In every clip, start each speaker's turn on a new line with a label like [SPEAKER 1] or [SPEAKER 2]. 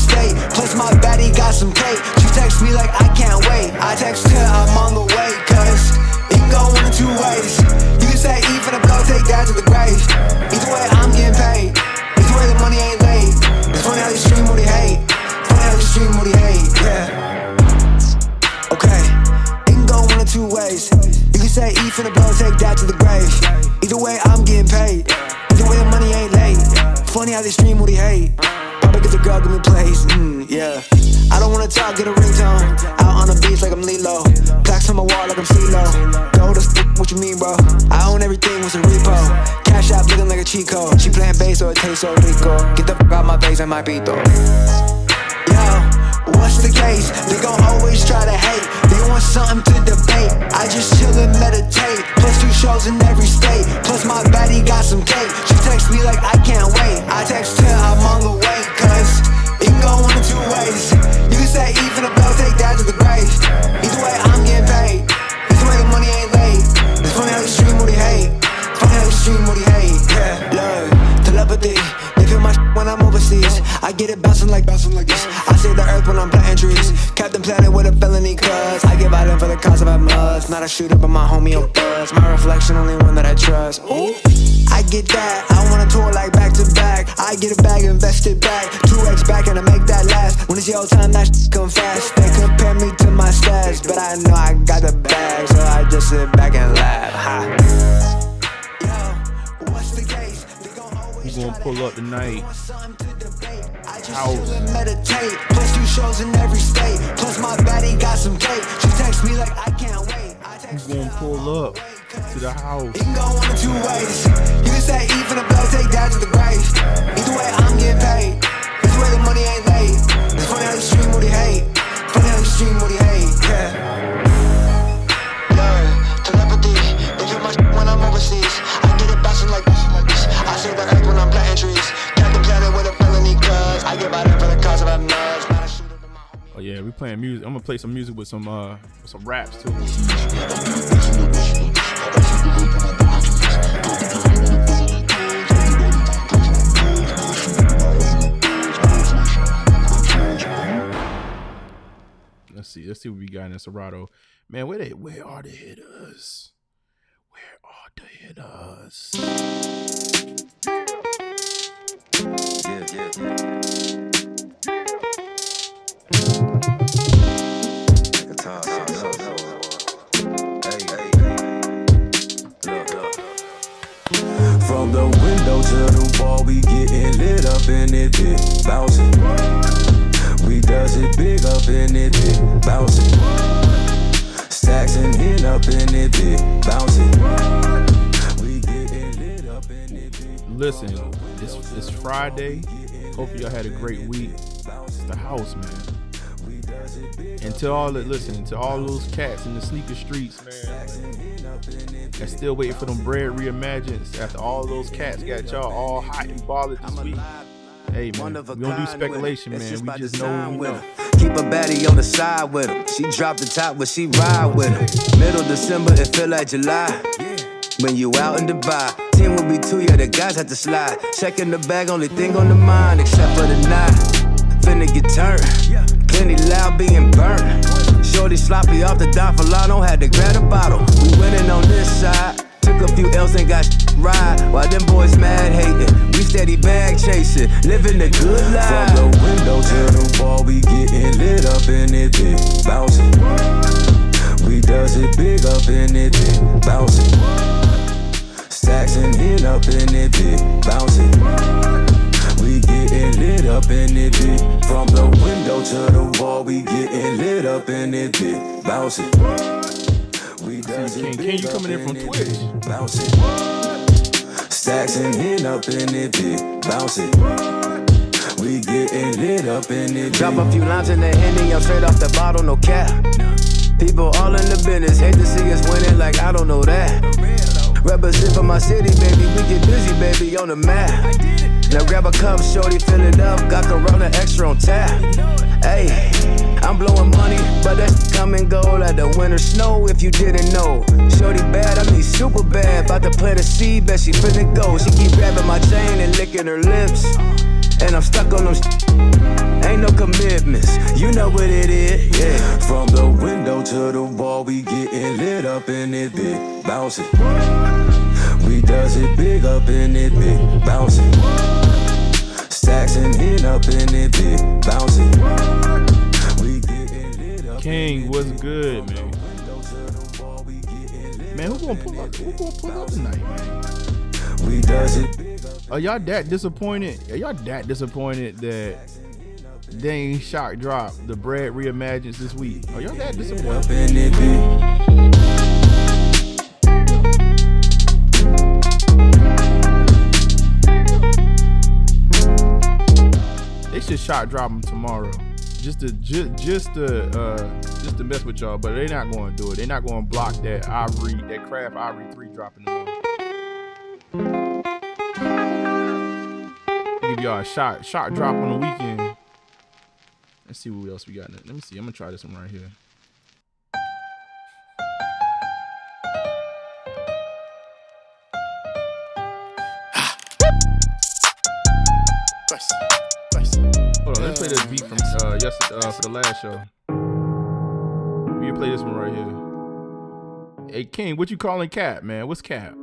[SPEAKER 1] state. Plus my baddie got some cake. She texts me like I can't wait. I text her I'm on the way, cause it can go one of two ways. You can say E for the blow, take that to the grave. Either way I'm getting paid. Either way the money ain't late. It's funny how they stream what they hate. Funny how they stream what they hate, yeah. Okay, it can go one of two ways. You can say E for the blow, take that to the grave. Either way I'm getting paid. Either way the money ain't late. Funny how they stream what they hate. Probably get the girl, give me plays, yeah. I don't wanna talk, get a ringtone. Out on the beach like I'm Lilo. Plaques on my wall like I'm CeeLo. Gold as what you mean, bro? I own everything, what's a repo? Cash out looking like a cheat code. She playing bass so it tastes so rico. Get the fuck out my face, I might be though. Yo, what's the case? They gon' always try to hate. They want something to debate. I just chill and meditate. Plus 2 shows in every state. Plus my baddie got some cake. She texts me like I can't wait. I text her I'm on the way, cause it can go one of two ways. You can say E for the blow, take that to the grave. Either way I'm getting paid. Either way the money ain't late. It's funny how they stream what they hate. Funny how they stream what they hate, yeah. Love, telepathy. They feel my when I'm overseas. I get it bouncing like this. I save the earth when I'm planting trees. Captain Planet with a felony cuz I give out in for the cause of my muds. Not a shooter but my homie a buzz. My reflection only one that I trust. Ooh, I get that. I wanna tour like back to back. I get a bag, invest it back. 2x back and I make that last. When it's your time, that come fast. They compare me to my stats, but I know I got the bag, so I just sit back and laugh. Ha. Yo, what's the case?
[SPEAKER 2] We gonna pull up tonight.
[SPEAKER 1] House. Meditate. Plus 2 shows in every state. Plus my baddie got some cake. She texts me like I can't wait.
[SPEAKER 2] We gonna pull up to the house.
[SPEAKER 1] It can go one of two ways. You can say E for the blow, take that to the grave. Either way I'm getting paid. Either way the money ain't late. It's funny how they stream what they hate. Funny how they stream what they hate, yeah. Love, telepathy. They feel my when I'm overseas. I get it bouncing like this. I save the earth when I'm planting trees. Captain Planet with a felony cuz I give out it for the cause of my nuts. Not a shooter but my homie.
[SPEAKER 2] Oh yeah, we playing music. I'm gonna play some music with some raps too. Let's see what we got in Serato. Man, where are the Hittas? Where are the Hittas?
[SPEAKER 3] From the window to the wall, we getting lit up in it, big bouncing. We does it big up in it, big bouncing. Stacks and hit up in it, big bouncing. We getting lit up in it, big.
[SPEAKER 2] Listen, it's Friday. Hopefully y'all had a great week. It's the house, man. And to all those cats in the sneaker streets, man, that's still waiting for them bread reimagines after all those cats got y'all all hot and bothered this week. Hey man, we don't do speculation, man. We just know what we know.
[SPEAKER 3] Keep a baddie on the side with him. She drop the top when she ride with him. Middle December, it feel like July. When you out in Dubai, team will be 2, yeah, the guys have to slide. Checking the bag, only thing on the mind, except for the night. Finna get turned, plenty loud being burnt. Shorty sloppy off the Donfilano, had to grab a bottle. We winning on this side. Took a few L's and got right. While them boys mad hating, we steady bag chasing, living the good life. From the window to the wall, we getting lit up in it, big bouncing. We does it big up in it, big bouncing. Stacks and hit up in it, big bouncing. We getting lit up in it, big. From the window to the wall, we getting lit up in it, big bouncing.
[SPEAKER 2] Can you coming in from Twitch?
[SPEAKER 3] Bouncing. Stacks and hit up in it, big bouncing. We getting lit up in it. Drop a few lines in the Henny, I'm straight off the bottle, no cap. People all in the business, hate to see us winning like I don't know that. Represent for my city, baby, we get busy, baby, on the map. Now grab a cup, shorty, fill it up, got Corona extra on tap. Hey, I'm blowing money, but that's come and go like the winter snow, if you didn't know. Shorty bad, I mean super bad, about to plant a seed, bet she finna go. She keep grabbing my chain and licking her lips. and I'm stuck on them. Ain't no commitments, you know what it is, yeah. From the window to the wall, we getting lit up in it, big bouncing. We does it big up in it, big bouncing. Stacks and in up in it, big bouncing. We getting lit up.
[SPEAKER 2] King, what's good, man? Man, who gonna pull up? Who gonna pull up tonight, man?
[SPEAKER 3] We does it.
[SPEAKER 2] Are y'all that disappointed? Are y'all that disappointed that they ain't shock drop the bread reimagines this week? Are y'all that disappointed? They should shock drop them tomorrow, just to mess with y'all. But they're not going to do it. They're not going to block that Craft Ivory 3 dropping tomorrow. Give y'all a shot drop on the weekend. Let's see what else we got. Let me see. I'm gonna try this one right here. Hold on, let's play this beat from yesterday for the last show. We can play this one right here. Hey King, what you calling Cap, man? What's Cap?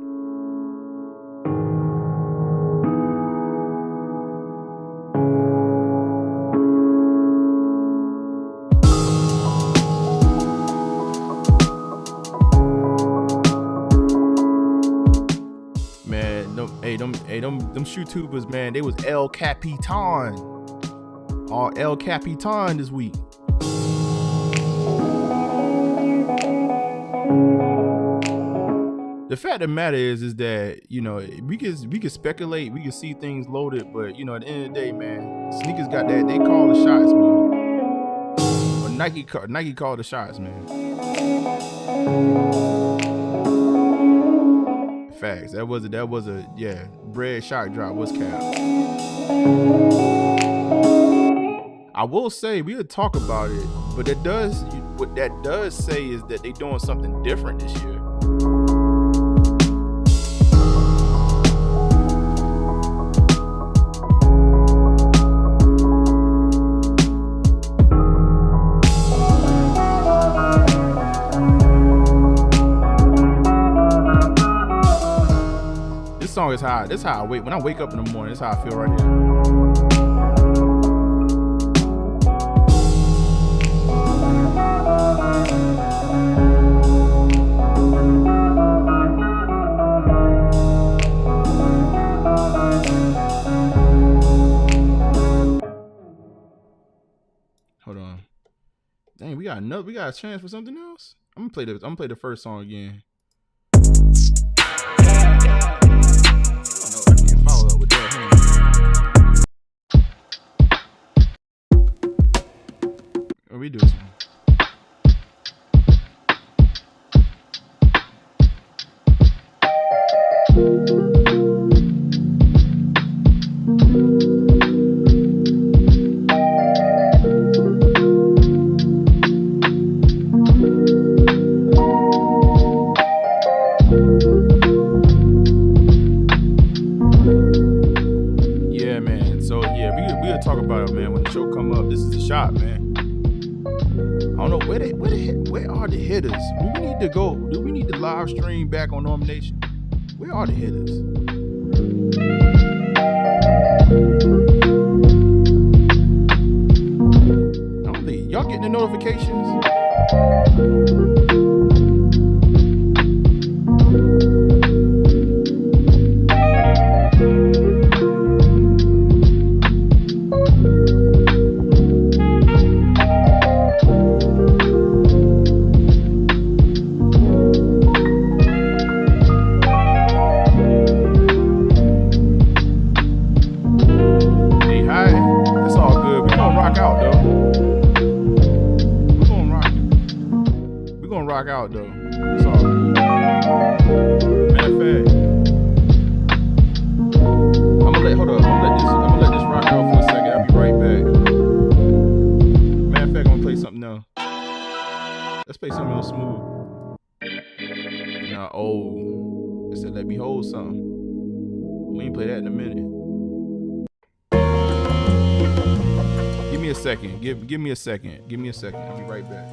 [SPEAKER 2] Them shootubers, man, they was El Capitan. All El Capitan this week. The fact of the matter is that, you know, we can speculate, we can see things loaded, but you know, at the end of the day, man, sneakers got that. They call the shots, man. Or Nike called the shots, man. Facts. That was a bread shock drop was Cap. I will say we'll talk about it, but what that does say is that they doing something different this year. This song is high. This is how I wake. When I wake up in the morning, this is how I feel right here. Hold on. Dang, we got a chance for something else. I'm gonna play the first song again. We do something. Yeah, man. So yeah, we'll talk about it, man. When the show come up, this is the shot, man. I don't know where are the hitters? Do we need to go? Do we need to live stream back on Nomination? Where are the hitters? I don't think y'all getting the notifications. Out though. It's all good. Matter of fact, I'm gonna let this rock out for a second. I'll be right back. Matter of fact, I'm gonna play something else. Let's play something else smooth. Nah, it said let me hold something. We ain't play that in a minute. second. Give me a second. Give me a second. I'll be right back.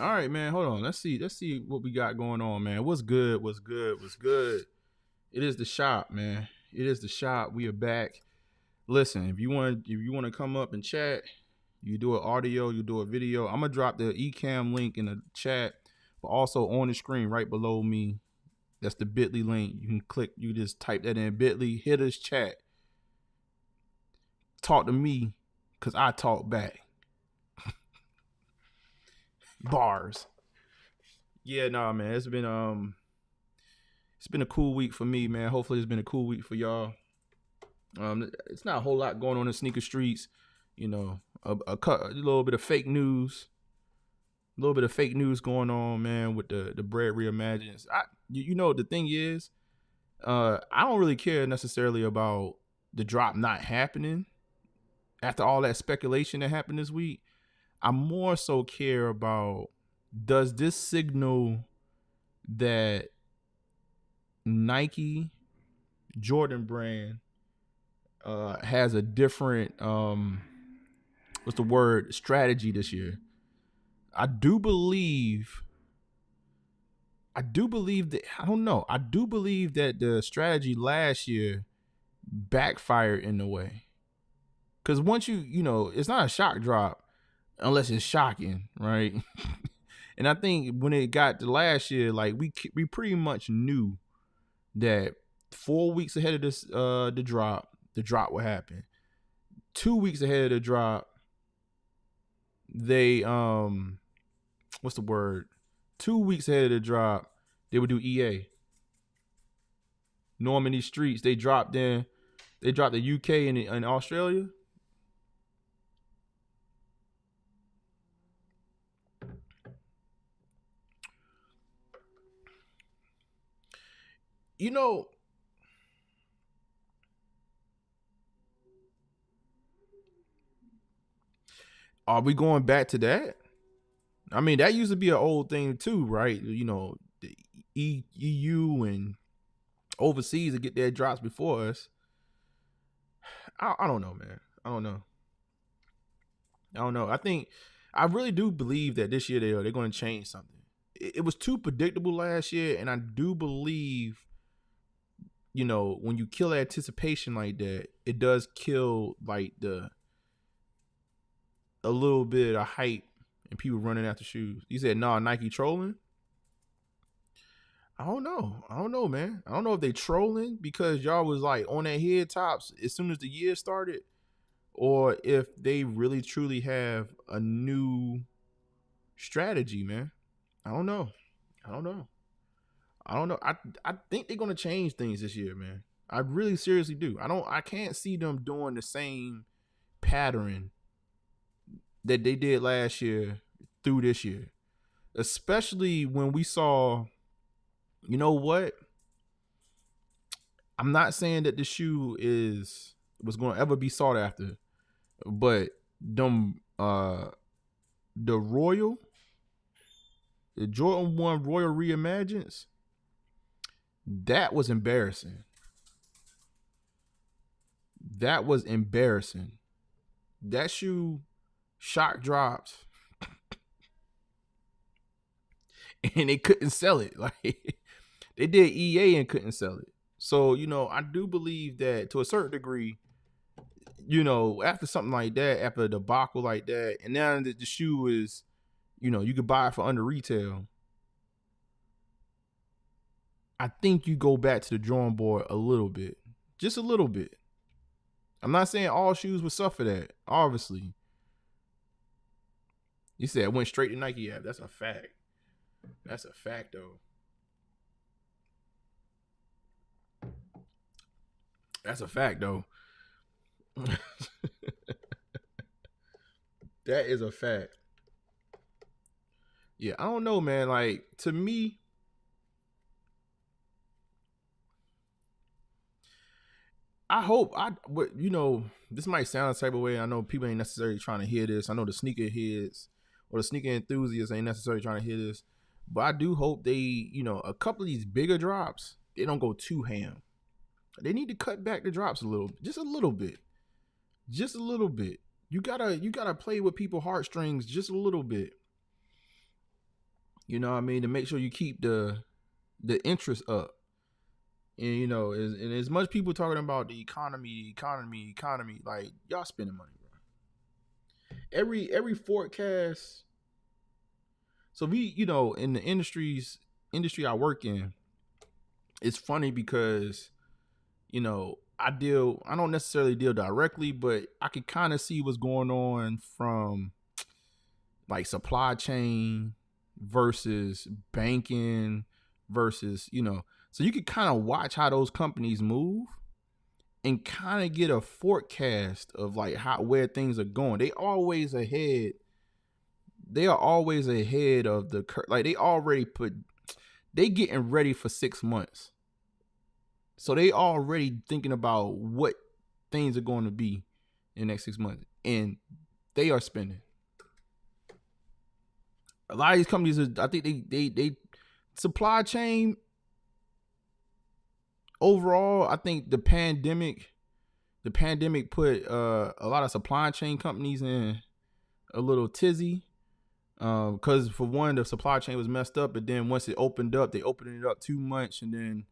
[SPEAKER 2] All right, man. Hold on. Let's see what we got going on, man. What's good? It is the shop, man. It is the shop. We are back. Listen, if you want to come up and chat, you do an audio, you do a video. I'm gonna drop the eCam link in the chat, but also on the screen right below me. That's the bit.ly link. You can click. You just type that in bit.ly. Hittas chat. Talk to me, cause I talk back. Bars. Yeah, nah, man. It's been a cool week for me, man. Hopefully it's been a cool week for y'all. It's not a whole lot going on in sneaker streets, you know. A little bit of fake news. A little bit of fake news going on, man, with the bread reimaginings. You know, the thing is, I don't really care necessarily about the drop not happening after all that speculation that happened this week. I more so care about, does this signal that Nike Jordan brand has a different strategy this year? I do believe that the strategy last year backfired in a way. Because once you know, it's not a shock drop unless it's shocking, right? And I think when it got to last year, like we pretty much knew that 4 weeks ahead of this the drop would happen. 2 weeks ahead of the drop, they 2 weeks ahead of the drop, they would do EA. Normandy Streets, they dropped the UK and Australia. You know, are we going back to that? I mean, that used to be an old thing too, right? You know, the EU and overseas to get their drops before us. I don't know, man. I don't know. I really do believe that this year they're going to change something. It was too predictable last year, and I do believe, you know, when you kill anticipation like that, it does kill like a little bit of hype and people running after shoes. You said, nah, Nike trolling? I don't know, man. I don't know if they trolling because y'all was like on their head tops as soon as the year started, or if they really truly have a new strategy, man. I don't know. I think they're gonna change things this year, man. I really seriously do. I can't see them doing the same pattern that they did last year through this year. Especially when we saw, you know what? I'm not saying that the shoe was gonna ever be sought after, but the Jordan 1 Royal Reimagines, that was embarrassing. That shoe shock dropped and they couldn't sell it. Like they did EA and couldn't sell it. So, you know, I do believe that to a certain degree, after something like that, after a debacle like that, and now the shoe is, you could buy it for under retail. I think you go back to the drawing board a little bit, just a little bit. I'm not saying all shoes would suffer that, obviously. You said it went straight to Nike app. That's a fact. That's a fact, though. That's a fact, though. That is a fact. Yeah, I don't know, man. Like, to me, I hope this might sound the type of way. I know people ain't necessarily trying to hear this. I know the sneaker heads or the sneaker enthusiasts ain't necessarily trying to hear this, but I do hope they, a couple of these bigger drops, they don't go too ham. They need to cut back the drops a little, just a little bit. You gotta play with people's heartstrings just a little bit. You know what I mean? To make sure you keep the interest up. And and as much people talking about the economy, like, y'all spending money, bro. Every forecast. So we, in the industry I work in, it's funny because, I don't necessarily deal directly, but I can kind of see what's going on from like supply chain versus banking versus, so you can kind of watch how those companies move and kind of get a forecast of like where things are going. They are always ahead of the curve. Like they getting ready for 6 months. So they already thinking about what things are going to be in the next 6 months, and they are spending. A lot of these companies I think they supply chain overall. I think the pandemic put a lot of supply chain companies in a little tizzy, because for one, the supply chain was messed up, but then once it opened up, they opened it up too much, and then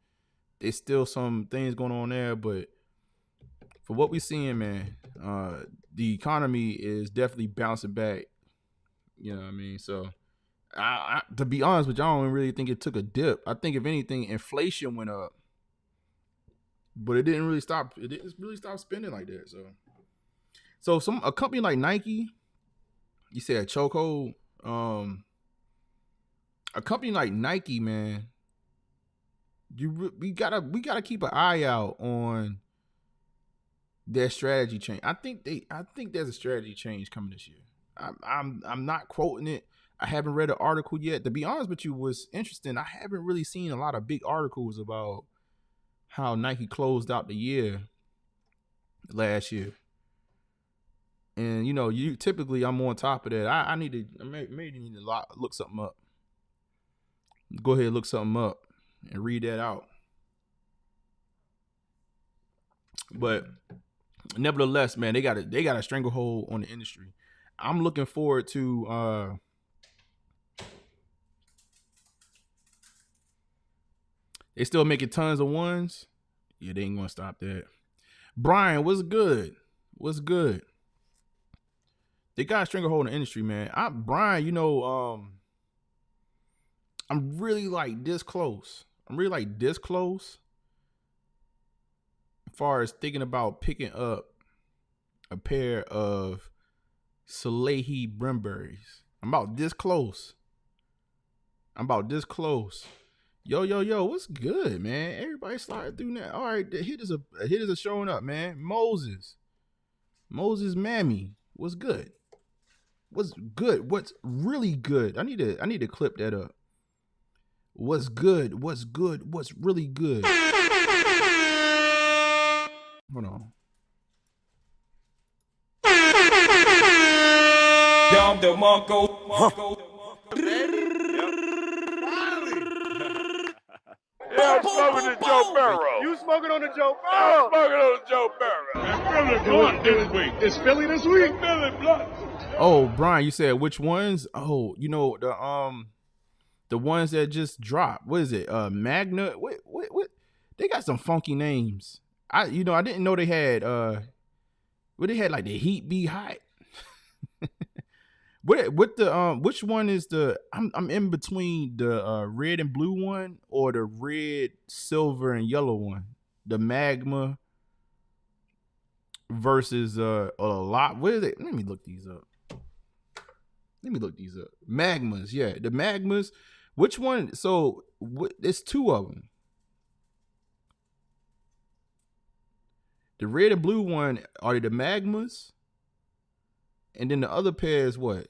[SPEAKER 2] there's still some things going on there. But for what we're seeing, man, the economy is definitely bouncing back. You know what I mean? So, I to be honest with you, I don't really think it took a dip. I think if anything, inflation went up, but it didn't really stop. It didn't really stop spending like that. So a company like Nike, you said chokehold. A company like Nike, man, we gotta keep an eye out on their strategy change. I think there's a strategy change coming this year. I'm not quoting it. I haven't read an article yet. To be honest with you, what's interesting, I haven't really seen a lot of big articles about how Nike closed out the year last year. And you typically, I'm on top of that. I maybe need to look something up. Go ahead and look something up and read that out. But nevertheless, man, they got a stranglehold on the industry. I'm looking forward to they still making tons of ones. Yeah, they ain't gonna stop that. Brian, what's good? They got a stranglehold on the industry, man. Brian, I'm really like this close. As far as thinking about picking up a pair of Salehi Brimberries. I'm about this close. Yo, what's good, man? Everybody sliding through now. All right, the Hittas are showing up, man. Moses Mammy, what's good? What's really good? I need to clip that up. What's good? What's really good? Hold on.
[SPEAKER 4] Dom DeMarco.
[SPEAKER 5] Yeah, I'm smoking the Joe Burrow. You smoking on the Joe Burrow? I'm smoking on the Joe Burrow. Philly blunt this week. It's Philly this week? Philly blunt.
[SPEAKER 2] Oh, Brian, you said which ones? Oh, the ones that just dropped. What is it? Magna? What? They got some funky names. I didn't know they had What they had like the Heat Be Hot. What the which one is the I'm in between the red and blue one or the red, silver, and yellow one. The Magma versus a lot. What is it? Let me look these up. Magmas, yeah, the Magmas. Which one? So it's two of them. The red and blue one are the Magmas, and then the other pair is what?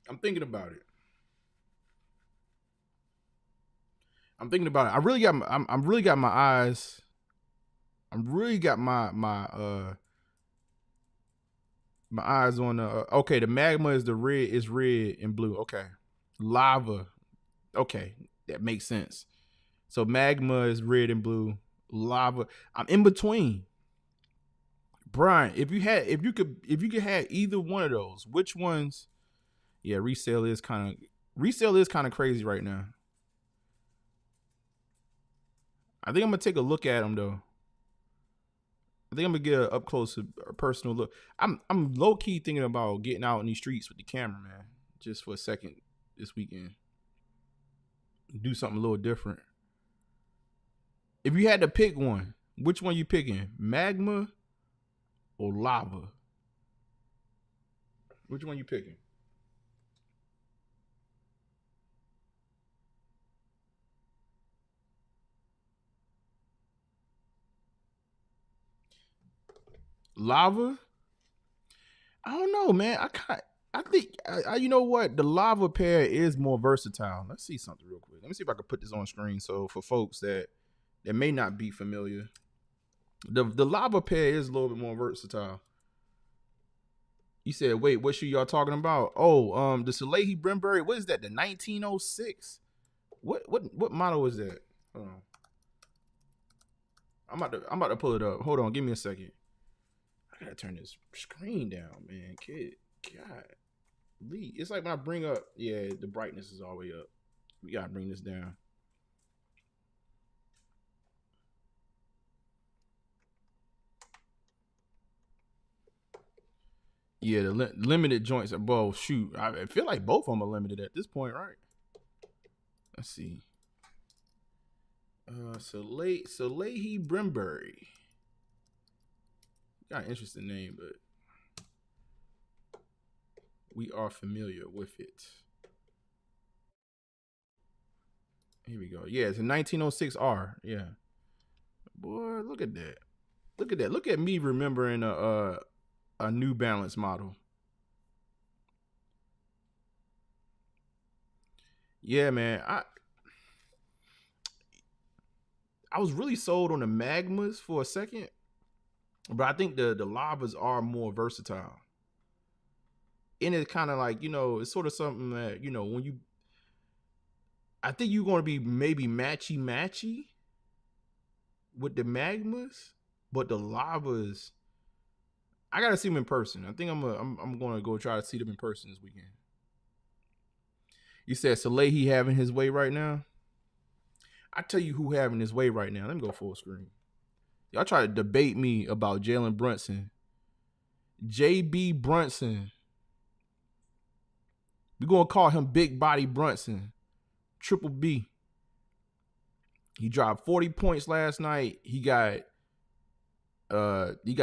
[SPEAKER 2] I'm thinking about it. I really got I'm really got my eyes. I'm really got my eyes on the okay, the Magma is red and blue. Okay. Lava. Okay, that makes sense. So Magma is red and blue. Lava. I'm in between. Brian, if you could have either one of those, which ones? Yeah, resale is kind of crazy right now. I think I'm gonna take a look at them though. I think I'm gonna get an up close, a personal look. I'm low key thinking about getting out in these streets with the camera, man, just for a second this weekend. Do something a little different. If you had to pick one, which one you picking? Magma or lava? Which one you picking? Lava? I don't know, man. I think you know what? The lava pair is more versatile. Let's see something real quick. Let me see if I can put this on screen. So for folks that may not be familiar, the lava pair is a little bit more versatile. You said, wait, what shoe y'all talking about? Oh, the Salehi Brimberry. What is that? The 1906? What model is that? Hold on. I'm about to pull it up. Hold on, give me a second. I gotta turn this screen down, man. Kid, God, Lee. It's like when I bring up, yeah, the brightness is all the way up. We gotta bring this down. Yeah, the limited joints are both. Shoot, I feel like both of them are limited at this point, right? Let's see. Salehi Brimberry. Got an interesting name, but we are familiar with it. Here we go. Yeah, it's a 1906R. Yeah. Boy, look at that. Look at that. Look at me remembering a New Balance model. Yeah, man. I was really sold on the Magmas for a second, but I think the lavas are more versatile. And it's kind of like, it's sort of something that, when you, I think you're going to be maybe matchy with the Magmas, but the lavas, I got to see them in person. I think I'm going to go try to see them in person this weekend. You said Salehi having his way right now? I tell you who having his way right now. Let me go full screen. Y'all try to debate me about Jalen Brunson. JB Brunson. We're going to call him Big Body Brunson. Triple B. He dropped 40 points last night. He got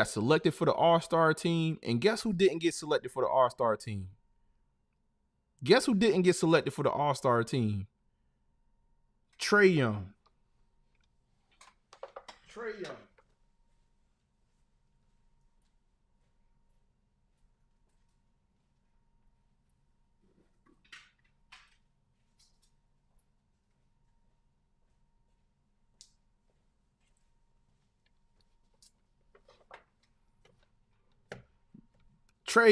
[SPEAKER 2] selected for the All-Star team. And guess who didn't get selected for the All-Star team? Guess who didn't get selected for the All-Star team? Trae Young. Trae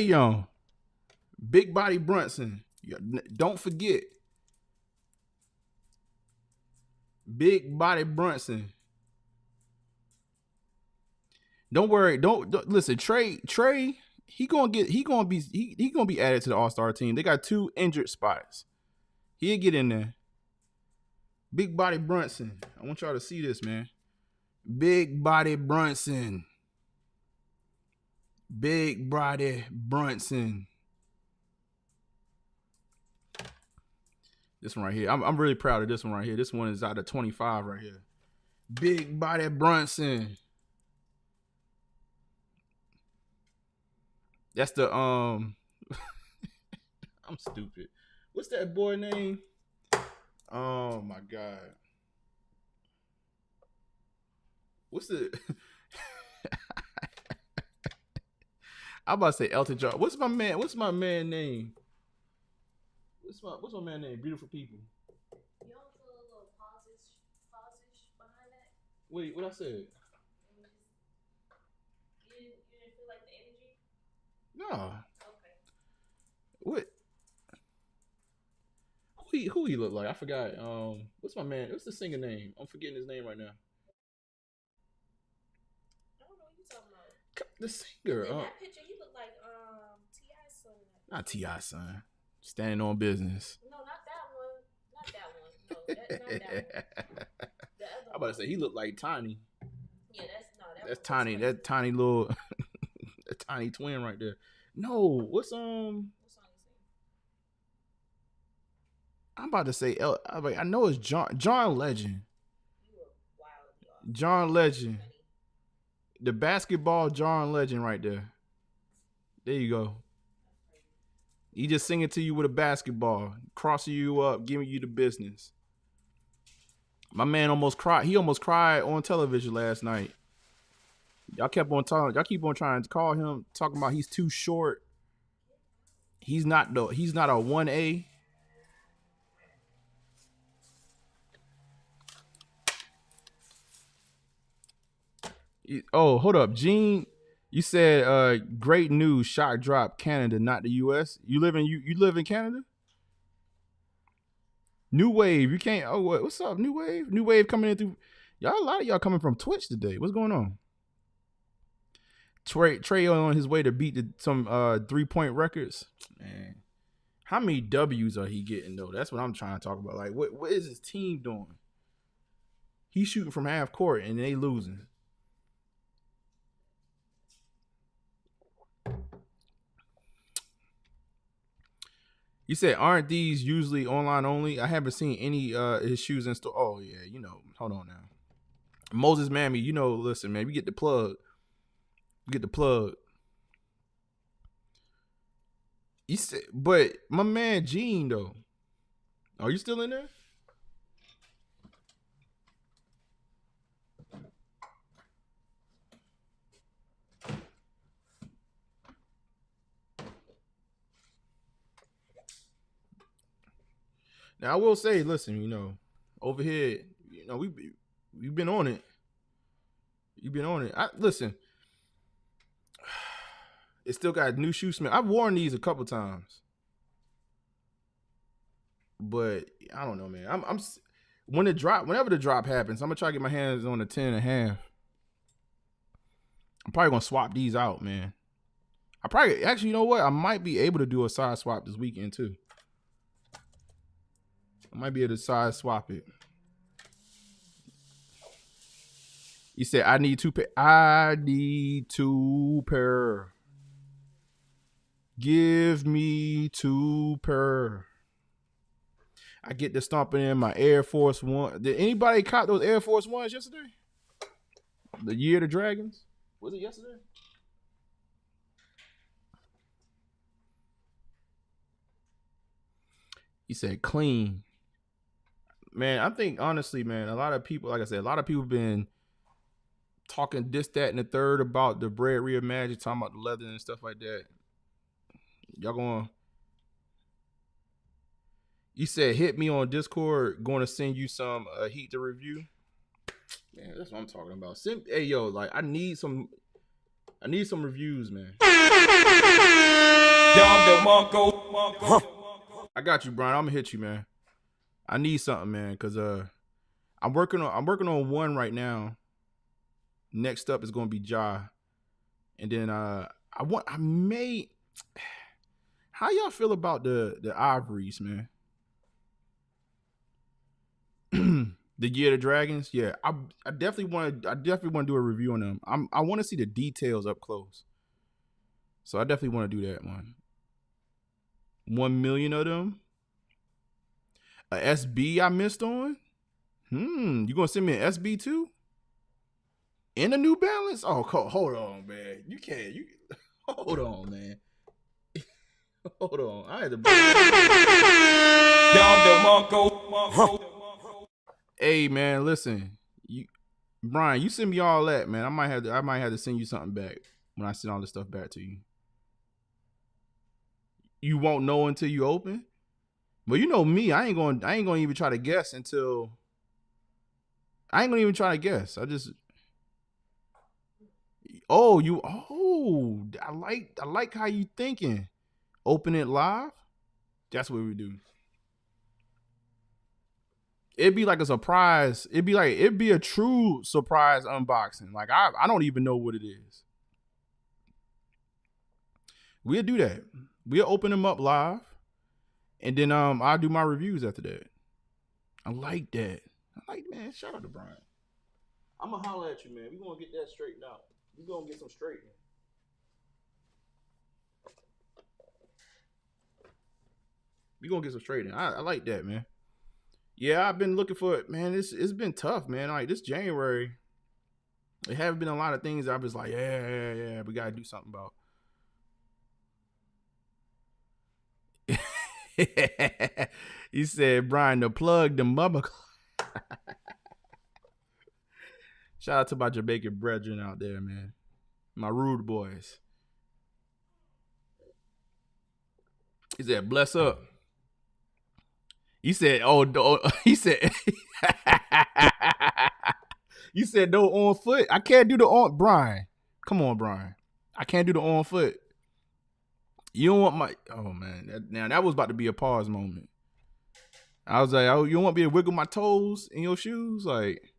[SPEAKER 2] Young. Big Body Brunson. Don't forget. Big Body Brunson. Don't worry. Don't listen. Trae. He gonna be added to the All-Star team. They got 2 injured spots. He'll get in there. Big Body Brunson. I want y'all to see this, man. Big Body Brunson. Big Body Brunson. This one right here. I'm really proud of this one right here. This one is out of 25 right here. Big Body Brunson. That's the I'm stupid. What's that boy name? Oh my God. What's the I'm about to say Elton John. What's my man name? What's my man name? Beautiful People.
[SPEAKER 6] You don't feel a little pause-ish behind that?
[SPEAKER 2] Wait, what I said?
[SPEAKER 6] You didn't feel like the energy?
[SPEAKER 2] No.
[SPEAKER 6] Okay.
[SPEAKER 2] What? Who he look like? I forgot. What's my man? What's the singer name? I'm forgetting his name right now.
[SPEAKER 6] I don't know what you're talking about.
[SPEAKER 2] The singer.
[SPEAKER 6] In that picture, he looked like T.I.'s son.
[SPEAKER 2] Not T.I.'s son. Standing on business.
[SPEAKER 6] No, not that one. Not that one. No, not that one. The other
[SPEAKER 2] I'm about to say he looked like Tiny.
[SPEAKER 6] Yeah,
[SPEAKER 2] That's Tiny. That tiny little, that tiny twin right there. No,
[SPEAKER 6] What song you sing?
[SPEAKER 2] I'm about to say. I know it's John Legend.
[SPEAKER 6] You were wild.
[SPEAKER 2] John Legend. The basketball John Legend right there. There you go. He just singing to you with a basketball, crossing you up, giving you the business. My man almost cried. He almost cried on television last night. Y'all keep on trying to call him, talking about he's too short. He's not a 1A. Oh, hold up, Gene. You said great news, shock drop, Canada, not the US. You live in Canada? New Wave, you can't. Oh, what's up, New Wave? New Wave coming in through. Y'all, a lot of y'all coming from Twitch today. What's going on? Trey on his way to beat some 3-point records. Man, how many W's are he getting though? That's what I'm trying to talk about. Like, what is his team doing? He's shooting from half court and they losing. You said, aren't these usually online only? I haven't seen any his shoes in store. Oh yeah, hold on now. Moses Mammy, listen, man, we get the plug. You said, but my man Gene though. Are you still in there? Now I will say, listen, over here, we've been on it. You've been on it. Listen, it still got new shoe smell. I've worn these a couple times, but I don't know, man. I'm whenever the drop happens, I'm gonna try to get my hands on the 10.5. I'm probably gonna swap these out, man. Actually, you know what? I might be able to do a size swap this weekend too. I might be able to size swap it. You said, I need 2 pair. I need 2 pair. Give me 2 pair. I get to stomping in my Air Force One. Did anybody cop those Air Force Ones yesterday? The Year of the Dragons? Was it yesterday? You said clean. Man, I think honestly, man, a lot of people, like I said, been talking this, that, and the third about the bread reimagined, talking about the leather and stuff like that. You said hit me on Discord, going to send you some heat to review. Man, that's what I'm talking about. Hey yo, like I need some reviews, man. I got you, Brian. I'm gonna hit you, man. I need something, man, because I'm working on one right now. Next up is gonna be Ja. And then how y'all feel about the Ivories, man? The Year of the Dragons. Yeah, I definitely want to do a review on them. I want to see the details up close. So I definitely want to do that one. 1 million of them. A SB I missed on. You gonna send me an SB too? In a New Balance? Oh, hold on, man. You can't. Hold on, man. Hold on. I had to. Hey, man, listen. Brian, you send me all that, man. I might have to send you something back when I send all this stuff back to you. You won't know until you open. But you know me, I ain't gonna even try to guess until. I ain't gonna even try to guess. I just. I like how you thinking. Open it live. That's what we do. It'd be like a surprise. It'd be a true surprise unboxing. Like I don't even know what it is. We'll do that. We'll open them up live, and then I'll do my reviews after that. I like that. Man. Shout out to Brian. I'm gonna holler at you, man. We gonna get that straightened out. We gonna get some straightening. We gonna get some straightening. I like that, man. Yeah, I've been looking for it, man. It's been tough, man. Like this January, there have been a lot of things I was like, yeah, we gotta do something about. He said, Brian, the plug, the mama. Shout out to my Jamaican brethren out there, man. My rude boys. He said, bless up. He said, he said, you said no on foot. I can't do the on, Brian. Come on, Brian. I can't do the on foot. You don't want my, oh man. That was about to be a pause moment. I was like, oh, you don't want me to wiggle my toes in your shoes? Like,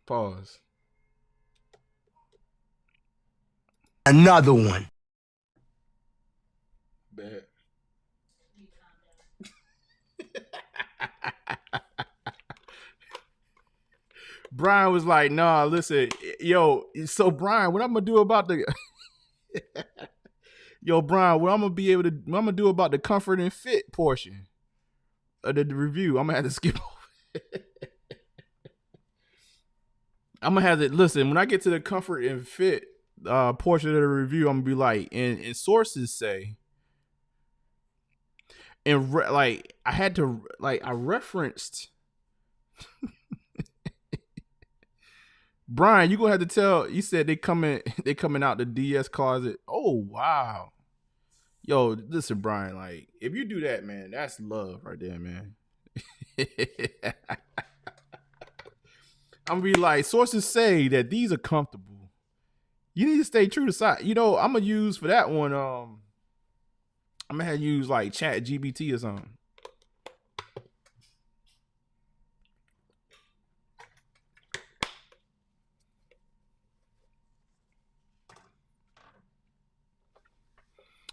[SPEAKER 2] pause.
[SPEAKER 3] Another one.
[SPEAKER 2] Bad. Brian was like, nah, listen, yo, so Brian, what I'm gonna do about the yo, Brian, what I'm gonna do about the comfort and fit portion of the review, I'm gonna have to skip over. I'm gonna have to listen, when I get to the comfort and fit portion of the review, I'm gonna be like, and sources say, and I referenced Brian, you gonna have to tell. You said they coming out the DS closet. Oh wow, yo, listen, Brian. Like, if you do that, man, that's love right there, man. I'm gonna be like, sources say that these are comfortable. You need to stay true to size. You know, I'm gonna use for that one. I'm gonna have to use like Chat GBT or something.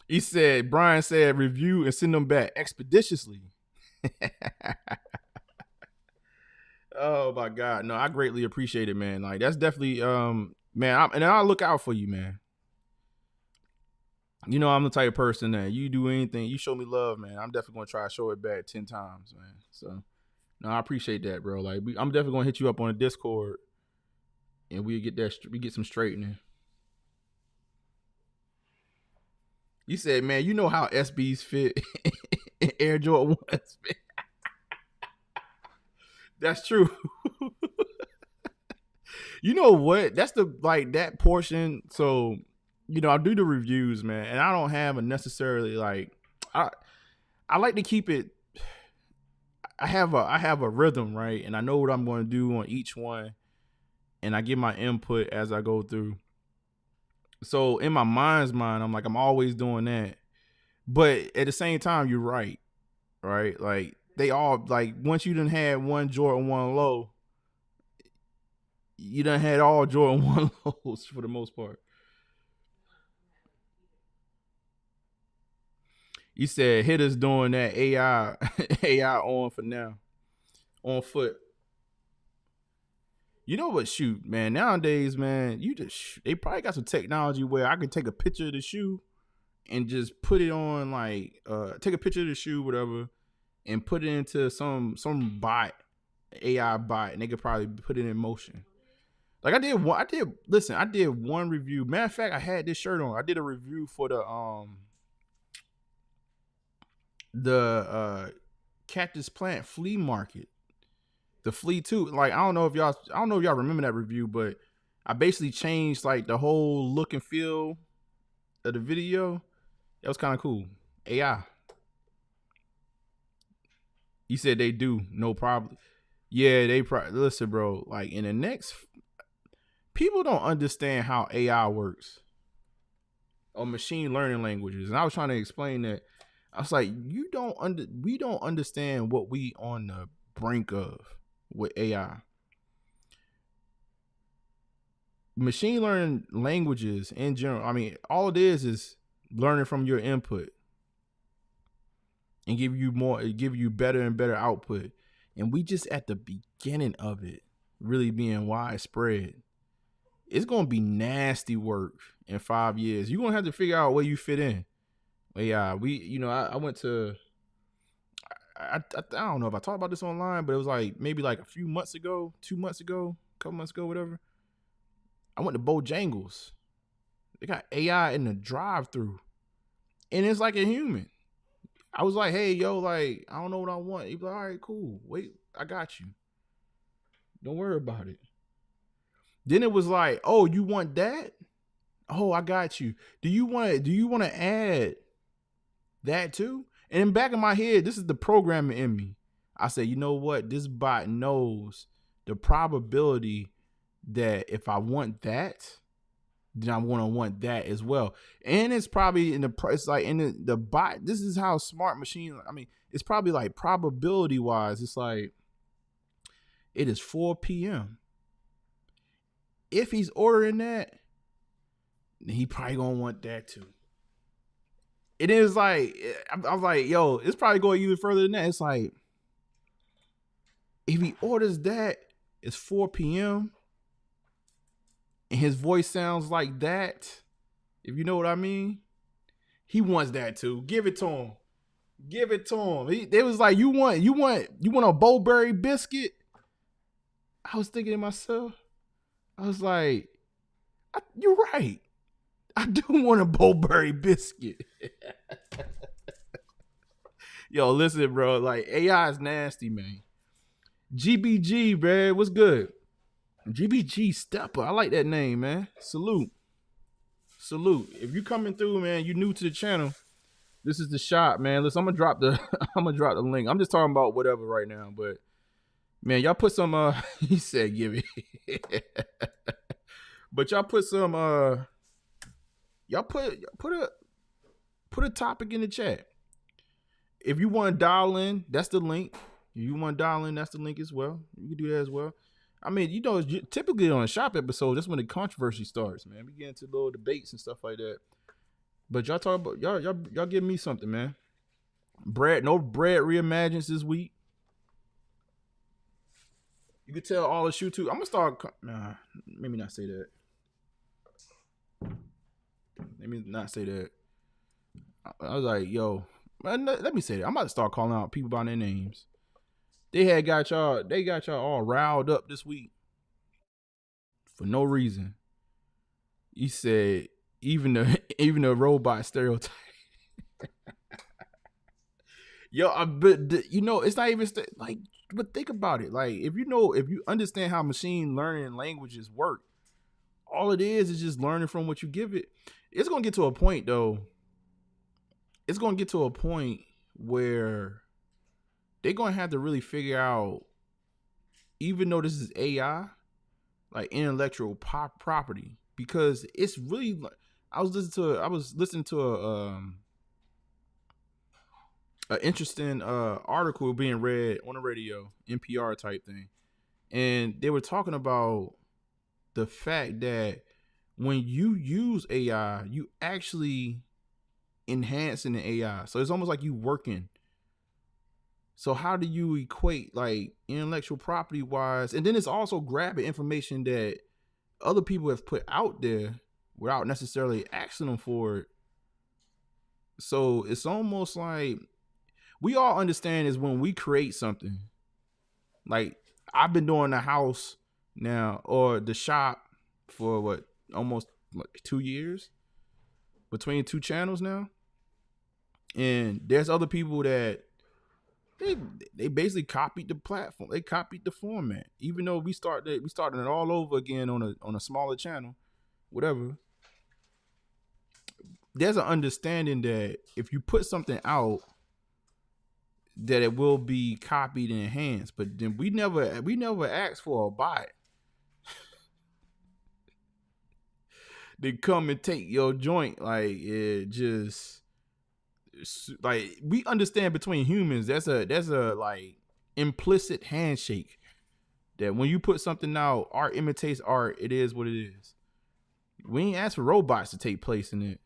[SPEAKER 2] He said, Brian said, review and send them back expeditiously. Oh my God. No, I greatly appreciate it, man. Like, that's definitely, man, and I'll look out for you, man. You know, I'm the type of person that you do anything, you show me love, man, I'm definitely going to try to show it back 10 times, man. So, no, I appreciate that, bro. Like, I'm definitely going to hit you up on a Discord and we get some straightening. You said, man, you know how SBs fit in Air Jordan 1s fit. That's true. You know what? That's that portion. So, you know, I do the reviews, man, and I don't have a necessarily I like to keep it. I have a rhythm, right? And I know what I'm going to do on each one, and I give my input as I go through. So in my mind's mind, I'm like, I'm always doing that. But at the same time, you're right? Like, they all, like, once you done had one Jordan 1 low, you done had all Jordan 1 lows for the most part. You said Hittas doing that AI AI on for now. On foot. You know what? Shoot, man. Nowadays, man, they probably got some technology where I can take a picture of the shoe and just put it on take a picture of the shoe, whatever, and put it into some bot, AI bot, and they could probably put it in motion. Like I did one review. Matter of fact, I had this shirt on. I did a review for the Cactus Plant Flea Market. The flea too. Like I don't know if y'all remember that review, but I basically changed like the whole look and feel of the video. That was kind of cool. AI. You said they do, no problem. Yeah, listen, bro. Like in the next, people don't understand how AI works or machine learning languages, and I was trying to explain that. I was like, we don't understand what we on the brink of with AI. Machine learning languages in general, I mean, all it is learning from your input and give you better and better output. And we just at the beginning of it really being widespread. It's going to be nasty work in 5 years. You're going to have to figure out where you fit in. But yeah, I went to, I don't know if I talked about this online, but it was like maybe like a few months ago, 2 months ago, a couple months ago, whatever. I went to Bojangles. They got AI in the drive-thru, and it's like a human. I was like, hey, yo, like, I don't know what I want. He'd be like, all right, cool. Wait, I got you. Don't worry about it. Then it was like, oh, you want that? Oh, I got you. Do you want to add that too? And in the back of my head, this is the programming in me. I said, you know what? This bot knows the probability that if I want that, then I'm going to want that as well. And it's probably it's like in the bot. This is how smart machine. I mean, it's probably like probability wise. It's like it is 4 p.m. If he's ordering that, then he probably going to want that too. It is like, I was like, yo, it's probably going even further than that. It's like, if he orders that, it's 4 p.m. and his voice sounds like that, if you know what I mean, he wants that too. Give it to him. Give it to him. It was like, you want a Bowberry biscuit? I was thinking to myself, I was like, you're right. I do want a Bowberry biscuit. Yo, listen, bro. Like, AI is nasty, man. GBG, bro. What's good? GBG Stepper. I like that name, man. Salute. If you coming through, man, you new to the channel, this is the shop, man. Listen, I'm gonna drop the link. I'm just talking about whatever right now, but man, y'all put some he said give it. But y'all put some y'all put a topic in the chat. If you want to dial in, that's the link. If you want to dial in, that's the link as well. You can do that as well. I mean, you know, typically on a shop episode, that's when the controversy starts, man. We get into little debates and stuff like that. But y'all talk about y'all give me something, man. No bread reimagines this week. You could tell all the shoe too. I'm gonna start. Nah, maybe not say that. Let me not say that. I was like, yo, man, let me say that. I'm about to start calling out people by their names. They got y'all all riled up this week for no reason. He said, even the robot stereotype. Yo, but you know, it's not even like. But think about it. Like, if you understand how machine learning languages work, all it is just learning from what you give it. It's gonna get to a point though. It's gonna get to a point where they're gonna have to really figure out, even though this is AI, like intellectual property, because it's really. I was listening to an interesting article being read on the radio, NPR type thing, and they were talking about the fact that when you use AI, you actually enhancing the AI. So it's almost like you working. So how do you equate like intellectual property wise? And then it's also grabbing information that other people have put out there without necessarily asking them for it. So it's almost like we all understand is when we create something. Like I've been doing the house now or the shop for almost 2 years between 2 channels now. And there's other people that they basically copied the platform. They copied the format. Even though we started it all over again on a smaller channel, whatever. There's an understanding that if you put something out, that it will be copied and enhanced. But then we never asked for a bot. They come and take your joint. Like it just like we understand between humans, there's a like implicit handshake that when you put something out, art imitates art. It is what it is. We ain't asked for robots to take place in it.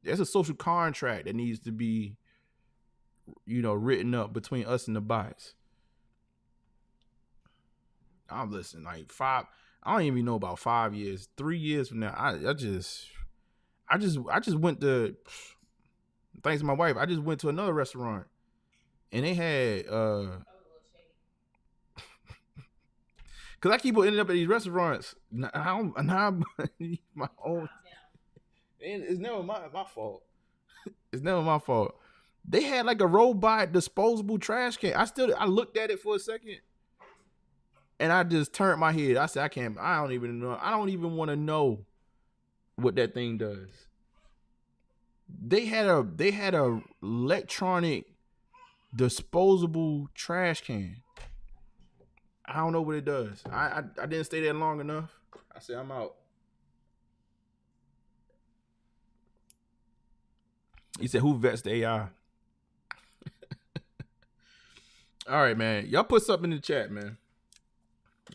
[SPEAKER 2] There's a social contract that needs to be, written up between us and the bots. I'm listening. Like I don't even know about 5 years, 3 years from now. I just went to. Thanks to my wife, I just went to another restaurant, and they had because I keep ending up at these restaurants. Now my own. And it's never my fault. It's never my fault. They had like a robot disposable trash can. I looked at it for a second, and I just turned my head. I said, I don't even know. I don't even want to know what that thing does. They had a electronic disposable trash can. I don't know what it does. I didn't stay there long enough. I said, I'm out. He said, who vets the AI? All right, man. Y'all put something in the chat, man.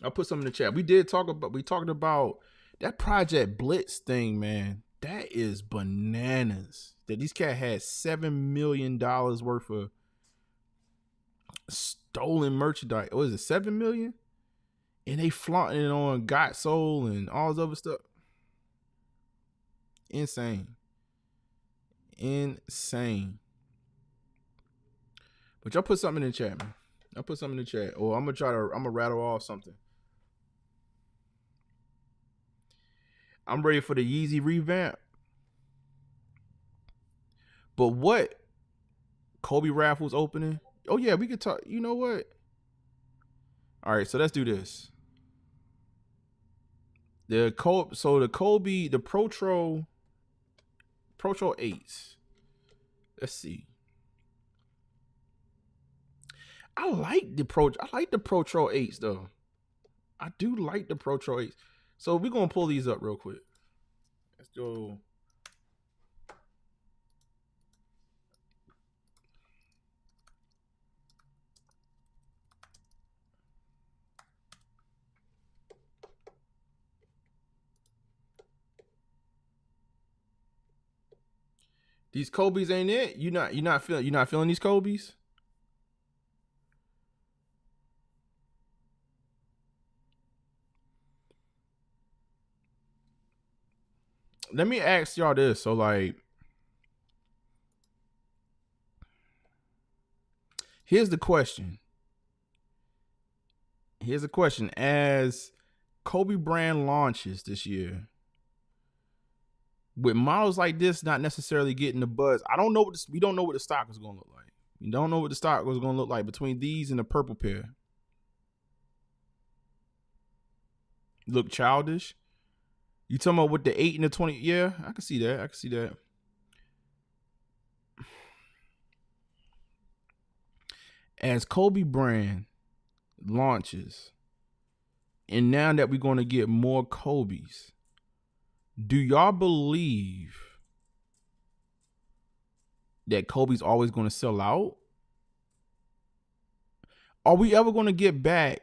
[SPEAKER 2] I'll put something in the chat. We talked about that Project Blitz thing, man. That is bananas. That these cats had $7 million worth of stolen merchandise. What is it, 7 million? And they flaunting it on Got Soul and all this other stuff. Insane. But y'all put something in the chat, man. I'll put something in the chat. Or I'm gonna rattle off something. I'm ready for the Yeezy revamp. But what? Kobe raffles opening? Oh yeah, we could talk. You know what? All right, so let's do this. The Kobe, the Pro 8s. Let's see. I like the Pro 8s though. I do like the Pro 8s. So we're gonna pull these up real quick. Let's go. These Kobe's ain't it? You're not feeling these Kobe's? Let me ask y'all this. So like, here's the question. As Kobe brand launches this year, with models like this not necessarily getting the buzz, we don't know what the stock is gonna look like. We don't know what the stock was gonna look like between these and the purple pair. Look childish. You talking about with the 8 and the 20? Yeah, I can see that. As Kobe brand launches, and now that we're going to get more Kobe's, do y'all believe that Kobe's always going to sell out? Are we ever going to get back?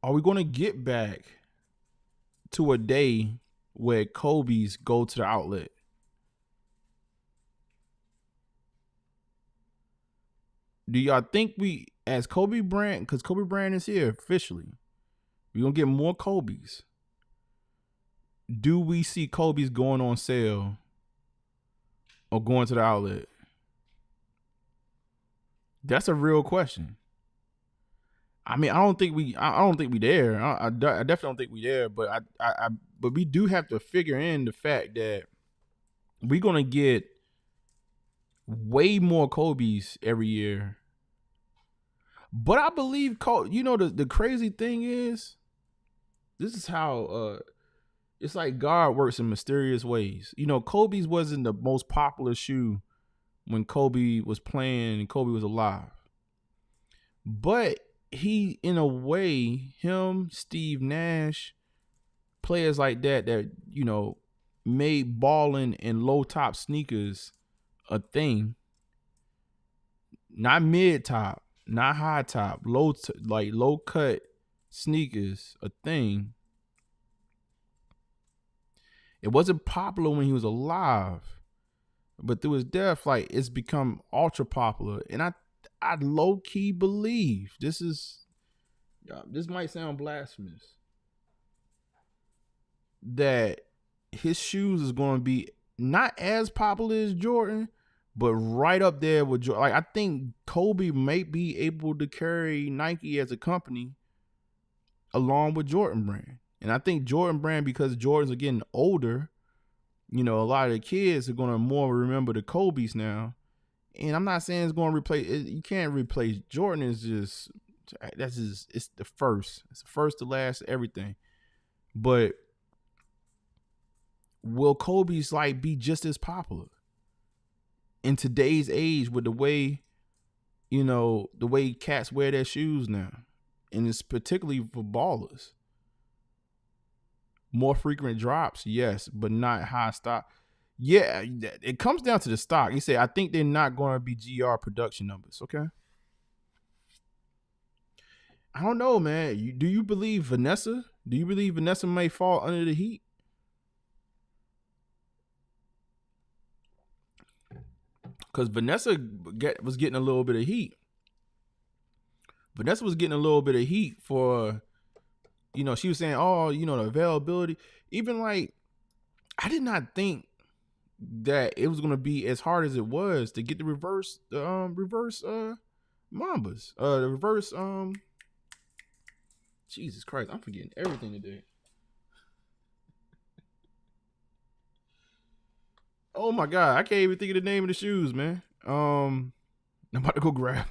[SPEAKER 2] Are we going to get back to a day where Kobe's go to the outlet? Do y'all think we, as Kobe Bryant, because Kobe Bryant is here officially, we're going to get more Kobe's. Do we see Kobe's going on sale or going to the outlet? That's a real question. I mean, I don't think we there. I definitely don't think we there. But but we do have to figure in the fact that we're gonna get way more Kobe's every year. But I believe the crazy thing is, this is how it's like God works in mysterious ways. Kobe's wasn't the most popular shoe when Kobe was playing and Kobe was alive. But he, in a way, him, Steve Nash, players like that, made balling in low top sneakers a thing. Not mid top, not high top, low cut sneakers a thing. It wasn't popular when he was alive, but through his death, it's become ultra popular. And I low key believe this might sound blasphemous, that his shoes is going to be not as popular as Jordan, but right up there with Jordan. I think Kobe may be able to carry Nike as a company along with Jordan Brand. And I think Jordan Brand, because Jordans are getting older, a lot of the kids are going to more remember the Kobe's now. And I'm not saying it's going to replace it. You can't replace Jordan. It's the first. It's the first to last, everything. But will Kobe's be just as popular in today's age with the way, the way cats wear their shoes now? And it's particularly for ballers. More frequent drops, yes, but not high stock. Yeah, it comes down to the stock. He said, I think they're not going to be GR production numbers, okay? I don't know, man. Do you believe Vanessa? Do you believe Vanessa may fall under the heat? Because Vanessa was getting a little bit of heat. Vanessa was getting a little bit of heat for, she was saying, the availability. Even I did not think that it was going to be as hard as it was to get the reverse Mambas. The reverse, Jesus Christ, I'm forgetting everything today. Oh my God, I can't even think of the name of the shoes, man. I'm about to go grab.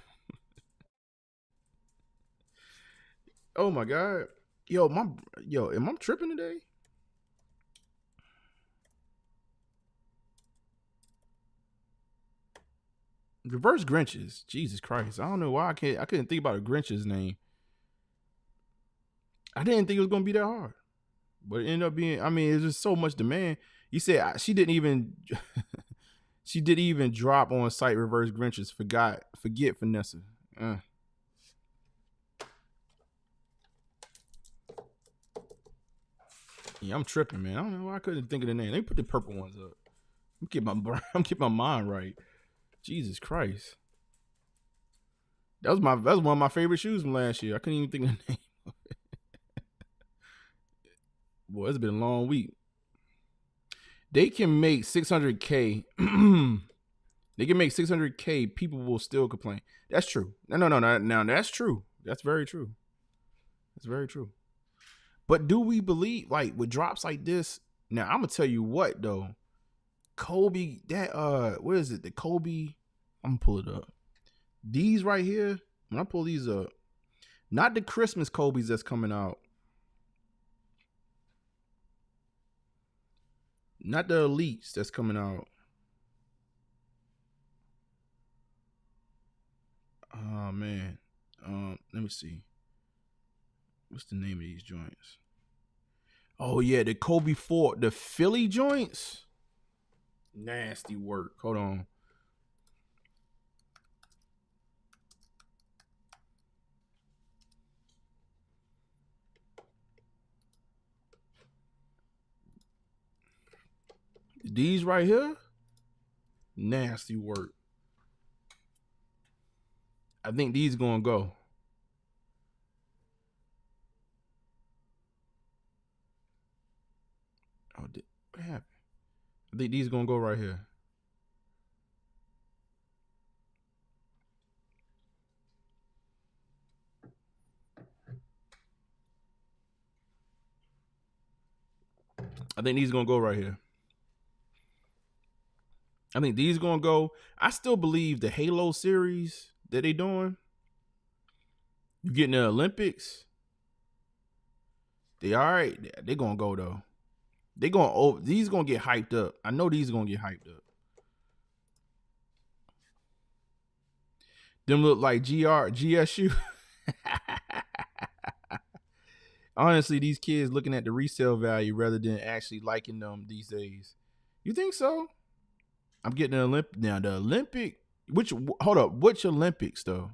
[SPEAKER 2] Oh my God. Am I tripping today? Reverse Grinches. Jesus Christ. I don't know why I couldn't think about a Grinch's name. I didn't think it was going to be that hard. But it ended up being, it's just so much demand. You said she didn't even drop on site reverse Grinches. Forget Vanessa. Yeah, I'm tripping, man. I don't know why I couldn't think of the name. Let me put the purple ones up. I'm keep my mind right. Jesus Christ. That was one of my favorite shoes from last year. I couldn't even think of the name. Boy, it's been a long week. They can make 600K. They can make 600K. People will still complain. That's true. No. That's true. That's very true. That's very true. But do we believe, with drops like this? Now, I'm gonna tell you what though. Kobe, what is it? The Kobe, I'm gonna pull it up. These right here, when I pull these up, not the Christmas Kobe's that's coming out. Not the elites that's coming out. Oh man. Let me see. What's the name of these joints? Oh yeah, the Kobe 4, the Philly joints. Nasty work. Hold on. These right here, nasty work. I think these gonna go. Oh, what happened? I think these gonna go right here. I think these gonna go right here. I think these gonna go. I still believe the Halo series that they doing. You getting the Olympics? They all right. They gonna go though. They gonna these gonna get hyped up. I know these gonna get hyped up. Them look like GSU. Honestly, these kids looking at the resale value rather than actually liking them these days. You think so? I'm getting an Olympic now. The Olympic, hold up, which Olympics though?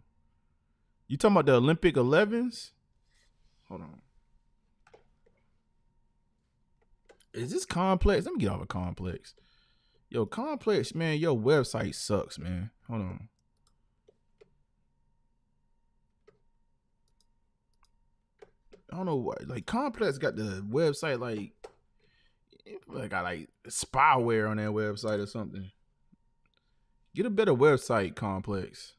[SPEAKER 2] You talking about the Olympic 11s? Hold on. Is this Complex? Let me get off of Complex. Yo, Complex, man, your website sucks, man. Hold on. I don't know what, like Complex got the website like got like spyware on that website or something. Get a better website, Complex.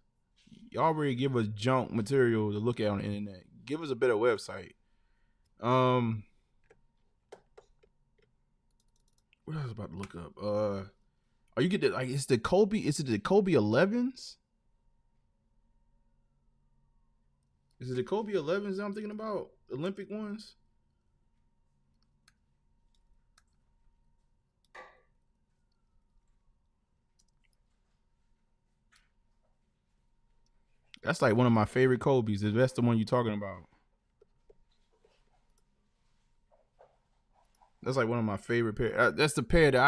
[SPEAKER 2] Y'all already give us junk material to look at on the internet. Give us a better website. What I was about to look up? Are you getting like? Is it the Kobe 11s? Is it the Kobe 11s that I'm thinking about? Olympic ones? That's like one of my favorite Kobe's. If that's the one you're talking about. That's like one of my favorite pair. That's the pair that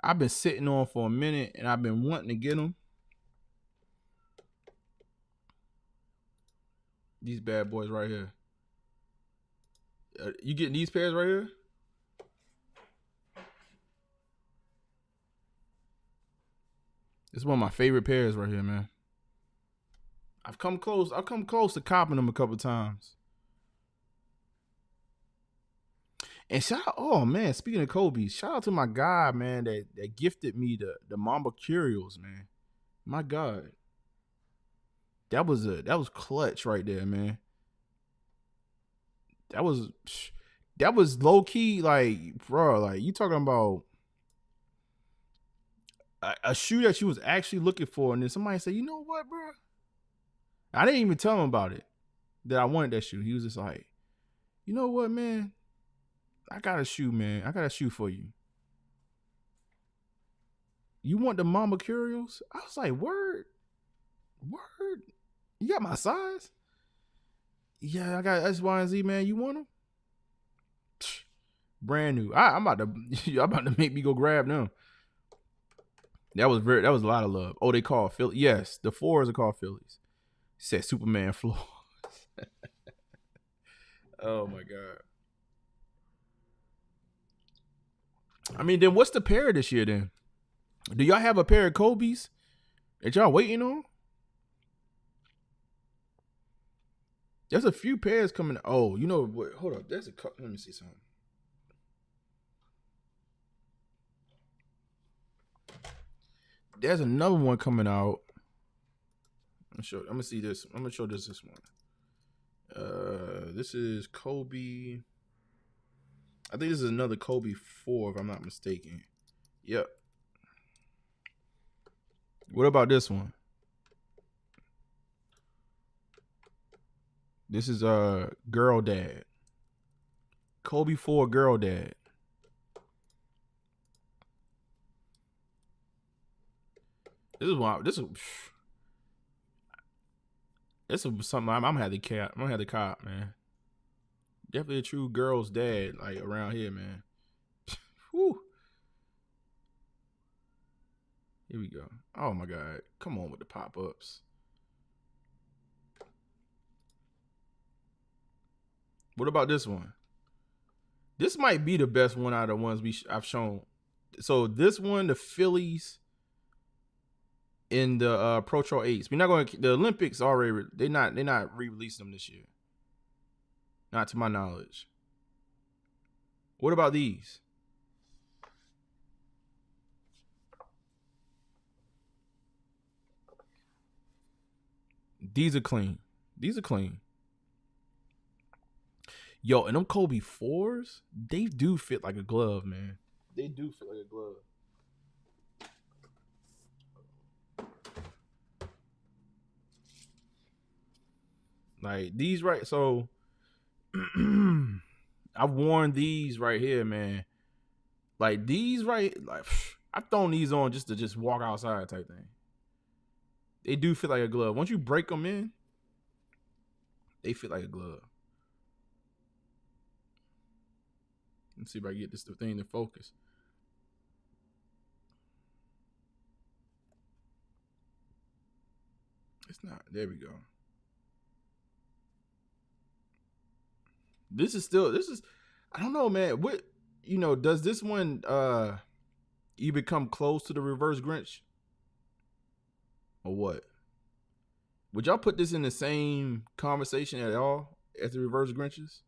[SPEAKER 2] I've been sitting on for a minute, and I've been wanting to get them. These bad boys right here. You getting these pairs right here? It's one of my favorite pairs right here, man. I've come close to copping them a couple times. And oh man, speaking of Kobe, shout out to my guy, man, that gifted me the Mamba Curios, man. My God. That was clutch right there, man. That was low key, like, bro, like you talking about a shoe that you was actually looking for, and then somebody said, you know what, bro? I didn't even tell him about it, that I wanted that shoe. He was just like, you know what, man? I got a shoe, man. I got a shoe for you. You want the Mamba Curios? I was like, word? You got my size? Yeah, I got X, Y, and Z, man. You want them? Brand new. I'm about to make me go grab them. That was a lot of love. Oh, they call Philly. Yes, the 4s are called Phillies. Said Superman floors. Oh my God. I mean, then what's the pair this year then? Do y'all have a pair of Kobe's that y'all waiting on? There's a few pairs coming. Oh, you know what? Hold up. There's a couple. Let me see something. There's another one coming out. I'm gonna see this. I'm gonna show this one. This is Kobe. I think this is another Kobe 4, if I'm not mistaken. Yep. What about this one? This is Girl Dad. Kobe 4 Girl Dad. This is something I'm gonna have to cap. I'm gonna have to cop, man. Definitely a true girl's dad, like around here, man. Whew. Here we go. Oh my God. Come on with the pop-ups. What about this one? This might be the best one out of the ones I've shown. So this one, the Phillies. in the Pro Troll 8s. We're not going to the Olympics already. They're not re-releasing them this year. Not to my knowledge. What about these? These are clean. These are clean. Yo, and them Kobe 4s, they do fit like a glove, man. They do fit like a glove. Like these right, so I've worn these right here, man. Like these right, like I've thrown these on just to walk outside type thing. They do fit like a glove. Once you break them in, they fit like a glove. Let's see if I can get this thing to focus. It's not. There we go. This is I don't know, man. What, does this one you become close to the reverse Grinch? Or what? Would y'all put this in the same conversation at all as the reverse Grinches?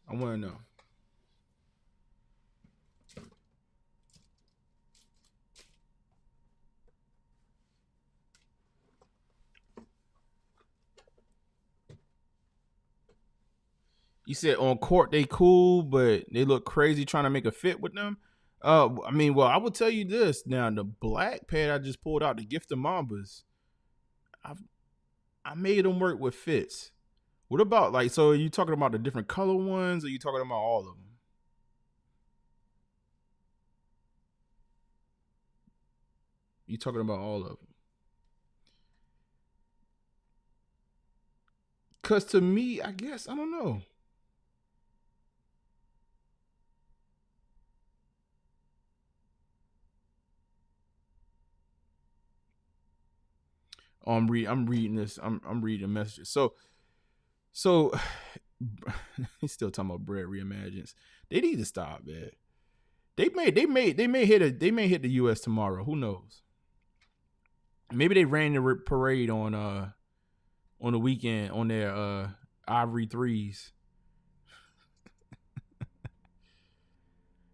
[SPEAKER 2] I want to know. You said on court they cool, but they look crazy trying to make a fit with them. I will tell you this. Now, the black pad I just pulled out, the Gift of Mambas, I made them work with fits. What about, so are you talking about the different color ones, or are you talking about all of them? You talking about all of them? Because to me, I guess, I don't know. Oh, I'm reading this. I'm reading messages. So he's still talking about bread reimagines. They need to stop, man. They may hit the US tomorrow. Who knows? Maybe they ran the parade on the weekend on their Ivory 3s.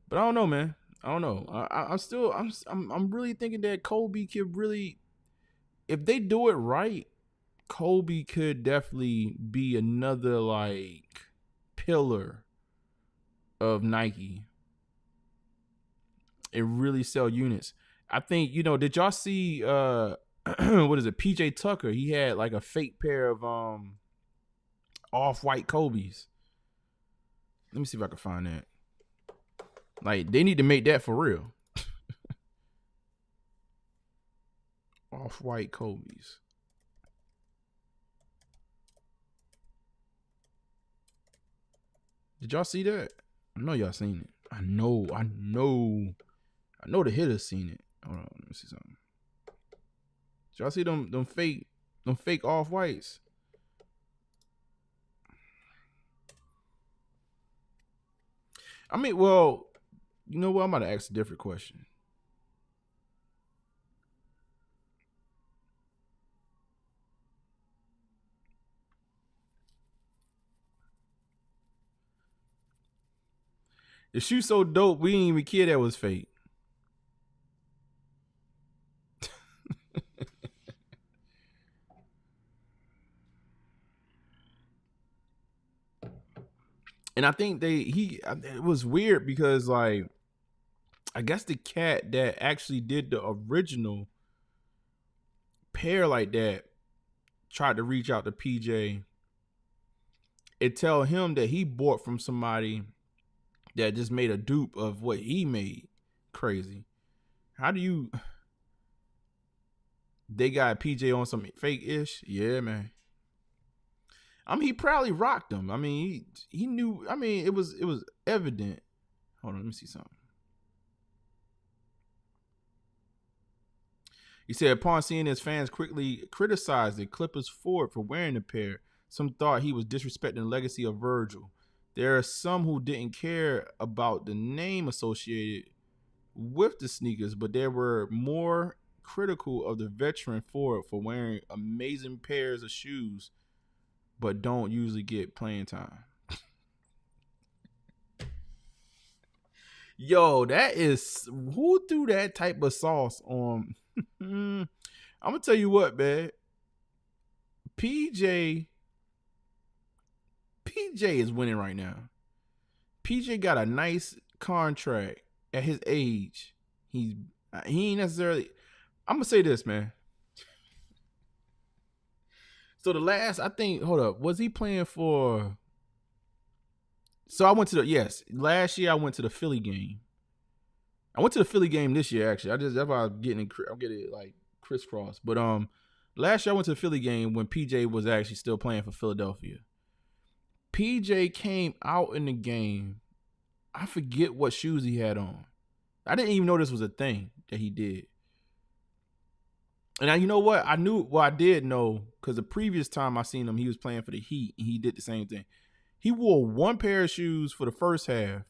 [SPEAKER 2] But I don't know, man. I don't know. I'm really thinking that Kobe could really, if they do it right, Kobe could definitely be another pillar of Nike. It really sell units. I think, did y'all see what is it? PJ Tucker, he had a fake pair of off-white Kobe's. Let me see if I can find that. They need to make that for real. Off-white Kobe's. Did y'all see that? I know y'all seen it. I know the Hittas seen it. Hold on, let me see something. Did y'all see them fake off-whites? Well, you know what? I'm about to ask a different question. The shoe so dope, we didn't even care that was fake. And I think it was weird because I guess the cat that actually did the original pair like that tried to reach out to PJ and tell him that he bought from somebody that just made a dupe of what he made. Crazy. How do you... They got PJ on some fake-ish? Yeah, man. He probably rocked them. He knew. It was evident. Hold on, let me see something. He said, upon seeing his fans quickly criticized the Clippers forward for wearing the pair, some thought he was disrespecting the legacy of Virgil. there are some who didn't care about the name associated with the sneakers, but they were more critical of the veteran for wearing amazing pairs of shoes, but don't usually get playing time. Yo, that is who threw that type of sauce on. I'm gonna tell you what, man. PJ is winning right now. PJ got a nice contract at his age. He ain't necessarily. I'm gonna say this, man. So the last, I think, hold up, was he playing for? So I went to last year I went to the Philly game. I went to the Philly game this year actually. That's why I'm getting like crisscross. But last year I went to the Philly game when PJ was actually still playing for Philadelphia. PJ came out in the game. I forget what shoes he had on. I didn't even know this was a thing that he did. And now, you know what? I did know, because the previous time I seen him, he was playing for the Heat, and he did the same thing. He wore one pair of shoes for the first half.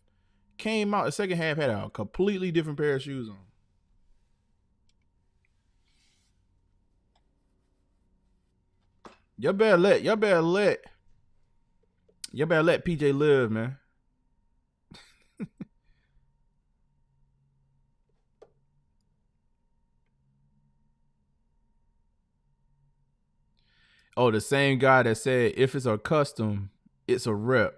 [SPEAKER 2] Came out the second half, had a completely different pair of shoes on. Y'all better let PJ live, man. Oh, the same guy that said if it's a custom, it's a rep.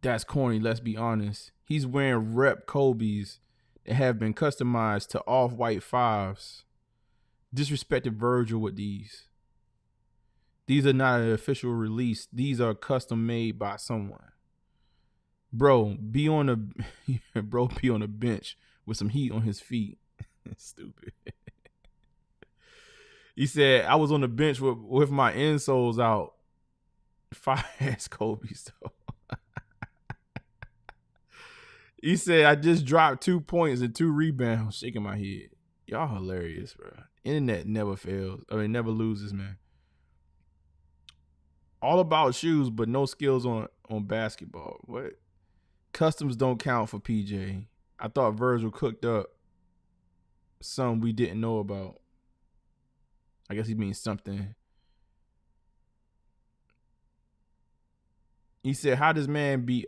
[SPEAKER 2] That's corny, let's be honest. He's wearing rep Kobe's that have been customized to off-white 5s. Disrespected Virgil with these. These are not an official release. These are custom made by someone. Bro, be on the bench with some heat on his feet. Stupid. He said, I was on the bench with my insoles out. Fire-ass Kobe's though. He said, I just dropped 2 points and 2 rebounds. Shaking my head. Y'all hilarious, bro. Internet never fails. I mean, never loses, man. All about shoes, but no skills on basketball. What? Customs don't count for PJ. I thought Virgil cooked up some we didn't know about. I guess he means something. He said, how does man be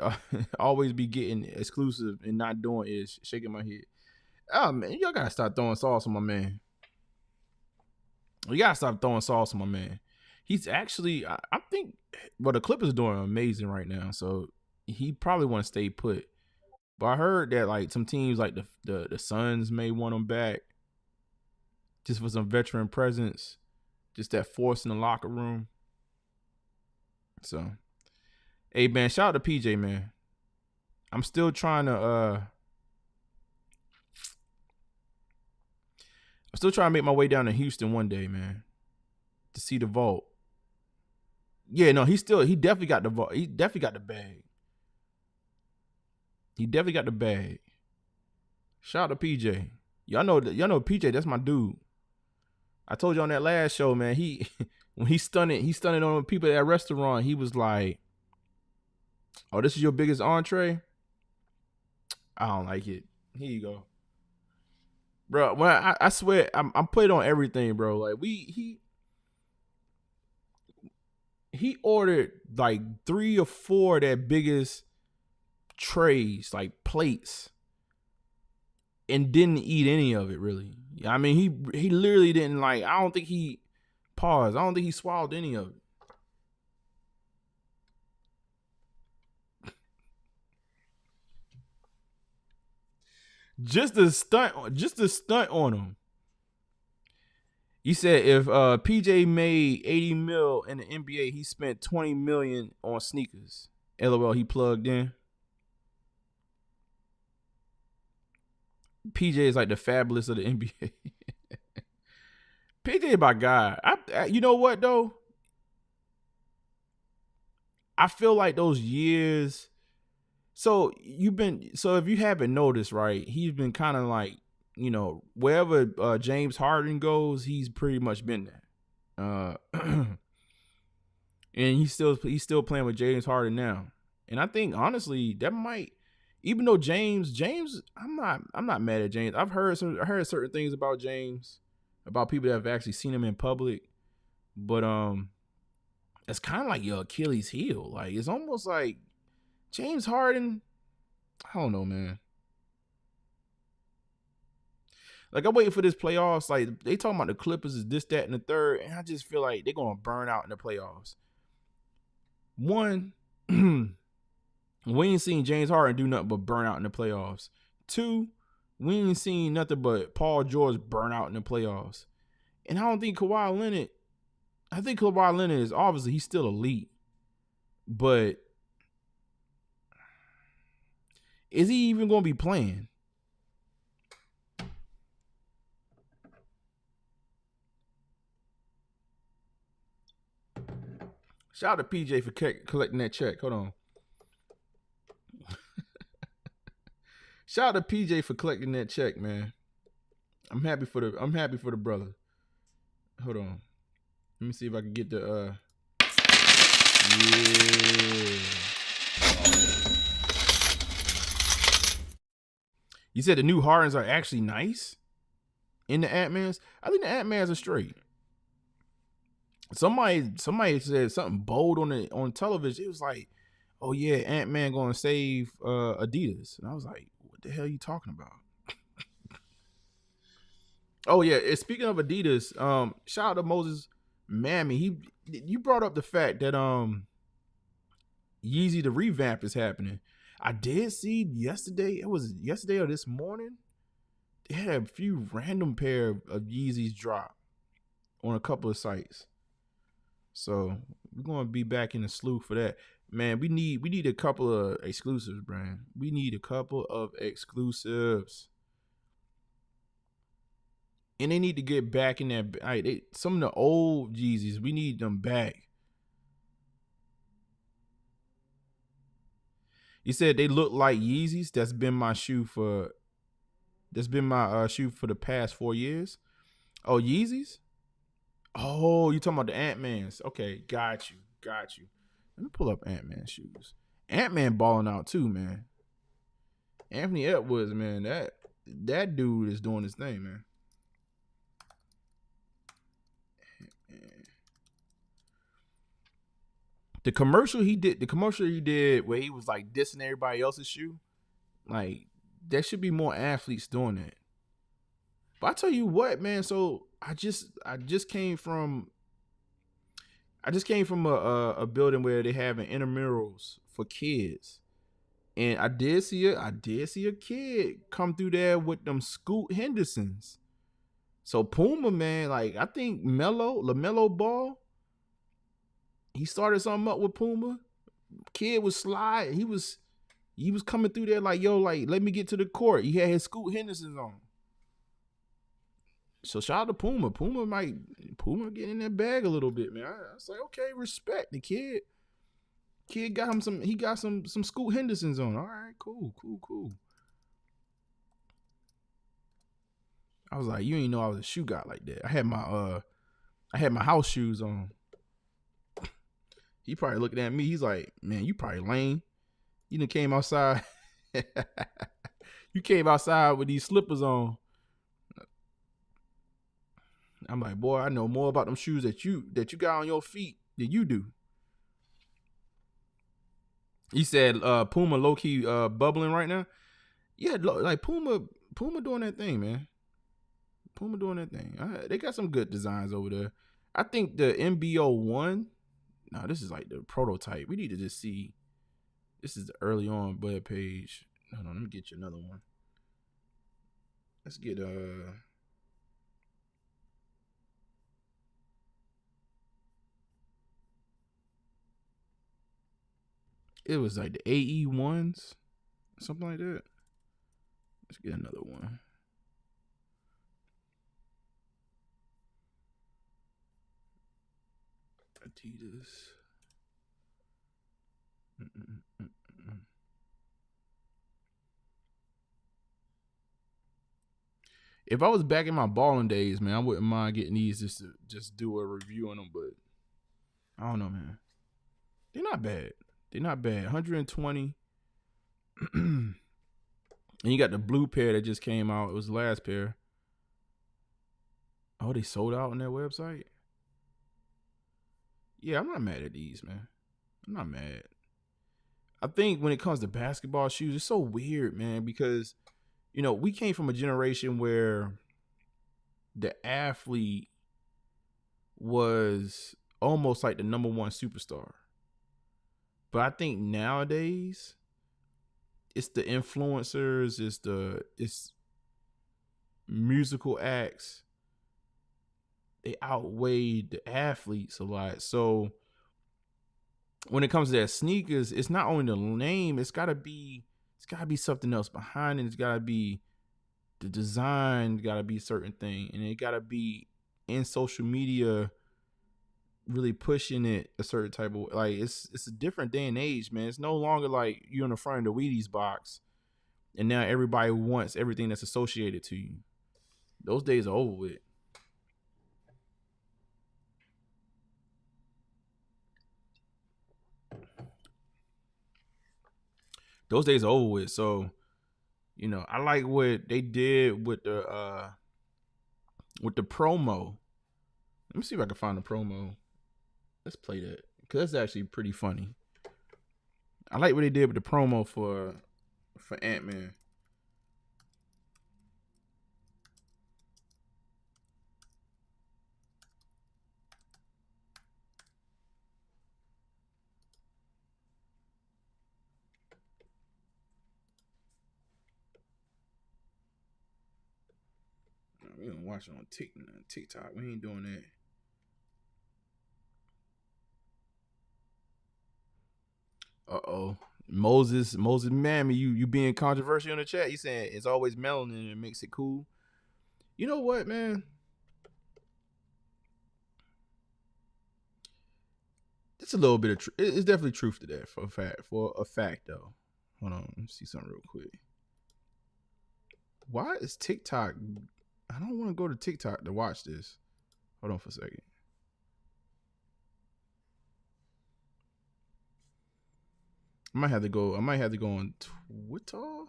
[SPEAKER 2] always be getting exclusive and not doing is shaking my head. Oh, man, y'all got to stop throwing sauce on my man. You got to stop throwing sauce on my man. He's actually, I think, well, the Clippers are doing amazing right now, so he probably want to stay put. But I heard that like some teams like the Suns may want him back just for some veteran presence, just that force in the locker room. So, hey, man, shout out to PJ, man. I'm still trying to make my way down to Houston one day, man, to see the vault. Yeah, no, he definitely got the vault. He definitely got the bag. He definitely got the bag. Shout out to PJ. Y'all know PJ, that's my dude. I told you on that last show, man, when he stunned on the people at that restaurant, he was like, oh, this is your biggest entree? I don't like it. Here you go. Bro, when I swear, I'm put it on everything, bro. Like he ordered like 3 or 4 of that biggest trays, like plates, and didn't eat any of it, really. I mean, he literally didn't like, I don't think he swallowed any of it. Just a stunt on him. He said if PJ made 80 mil in the NBA, he spent 20 million on sneakers. LOL, he plugged in. PJ is like the fabulous of the NBA. PJ my guy. You know what though? I feel like those years. So if you haven't noticed, right, he's been kind of like, you know, wherever James Harden goes, he's pretty much been there. And he's still playing with James Harden now. And I think honestly that might, even though James, I'm not mad at James. I heard certain things about James, about people that have actually seen him in public, but it's kind of like your Achilles heel. Like it's almost like James Harden. I don't know, man. Like I'm waiting for this playoffs. Like they talking about the Clippers is this, that, and the third, and I just feel like they're gonna burn out in the playoffs. One, we ain't seen James Harden do nothing but burn out in the playoffs. Two, we ain't seen nothing but Paul George burn out in the playoffs. And I don't think Kawhi Leonard, I think Kawhi Leonard is obviously, he's still elite. But is he even going to be playing? Shout out to PJ for collecting that check. Hold on. Shout out to PJ for collecting that check, man. I'm happy for the brother. Hold on. Let me see if I can get the yeah. You said the new Hardens are actually nice in the Ant-Mans? I think the Ant-Mans are straight. Somebody said something bold on television. It was like, oh yeah, Ant-Man gonna save Adidas. And I was like, what the hell are you talking about? Oh yeah, speaking of Adidas, shout out to Moses Mammy. You brought up the fact that Yeezy the revamp is happening. I did see yesterday, it was yesterday or this morning, they had a few random pair of Yeezys drop on a couple of sites. So we're gonna be back in the slew for that. Man, we need a couple of exclusives, Brian. We need a couple of exclusives. And they need to get back in that. Some of the old Yeezys, we need them back. He said they look like Yeezys. That's been my shoe for the past 4 years. Oh, Yeezys? Oh, you talking about the Ant-Mans. Okay, got you. Let me pull up Ant-Man shoes. Ant-Man balling out too, man. Anthony Edwards, man, that dude is doing his thing, man. The commercial he did where he was like dissing everybody else's shoe, like there should be more athletes doing that. But I tell you what, man. So I just came from a building where they having intramurals for kids, and I did see a kid come through there with them Scoot Hendersons. So Puma, man, like I think LaMelo Ball, he started something up with Puma. Kid was slide. He was coming through there like, yo, like let me get to the court. He had his Scoot Hendersons on. So shout out to Puma. Puma get in that bag a little bit, man. I was like, okay, respect the kid. Kid got him some Scoot Hendersons on. All right, cool. I was like, you ain't know I was a shoe guy like that. I had my house shoes on. He probably looking at me. He's like, man, you probably lame. You done came outside. You came outside with these slippers on. I'm like, boy, I know more about them shoes that you got on your feet than you do. He said Puma low-key bubbling right now. Yeah, like Puma doing that thing, man. Puma doing that thing. They got some good designs over there. I think the MBO 1, no, this is like the prototype. We need to just see. This is the early on web page. Hold on, let me get you another one. Let's get it was like the AE ones, something like that. Let's get another one. Adidas. If I was back in my balling days, man, I wouldn't mind getting these just to do a review on them, but I don't know, man. They're not bad. They're not bad. 120. And you got the blue pair that just came out. It was the last pair. Oh, they sold out on their website? Yeah, I'm not mad at these, man. I'm not mad. I think when it comes to basketball shoes, it's so weird, man, because, you know, we came from a generation where the athlete was almost like the number one superstar. But I think nowadays it's the influencers, it's musical acts. They outweigh the athletes a lot. So when it comes to that sneakers, it's not only the name, it's gotta be something else behind it. It's gotta be the design, gotta be a certain thing, and it gotta be in social media really pushing it a certain type of, like, it's a different day and age, man. It's no longer like you're in the front of the Wheaties box and now everybody wants everything that's associated to you. Those days are over with. Those days are over with. So, you know, I like what they did with the promo. Let me see if I can find the promo. Let's play that, because that's actually pretty funny. I like what they did with the promo for Ant-Man. We don't watch it on TikTok. We ain't doing that. Uh-oh. Moses Mammy, you being controversial in the chat. You saying it's always melanin and it makes it cool. You know what, man? It's a little bit of it's definitely truth to that for a fact though. Hold on, let me see something real quick. Why is TikTok? I don't want to go to TikTok to watch this. Hold on for a second. I might have to go on Twitter.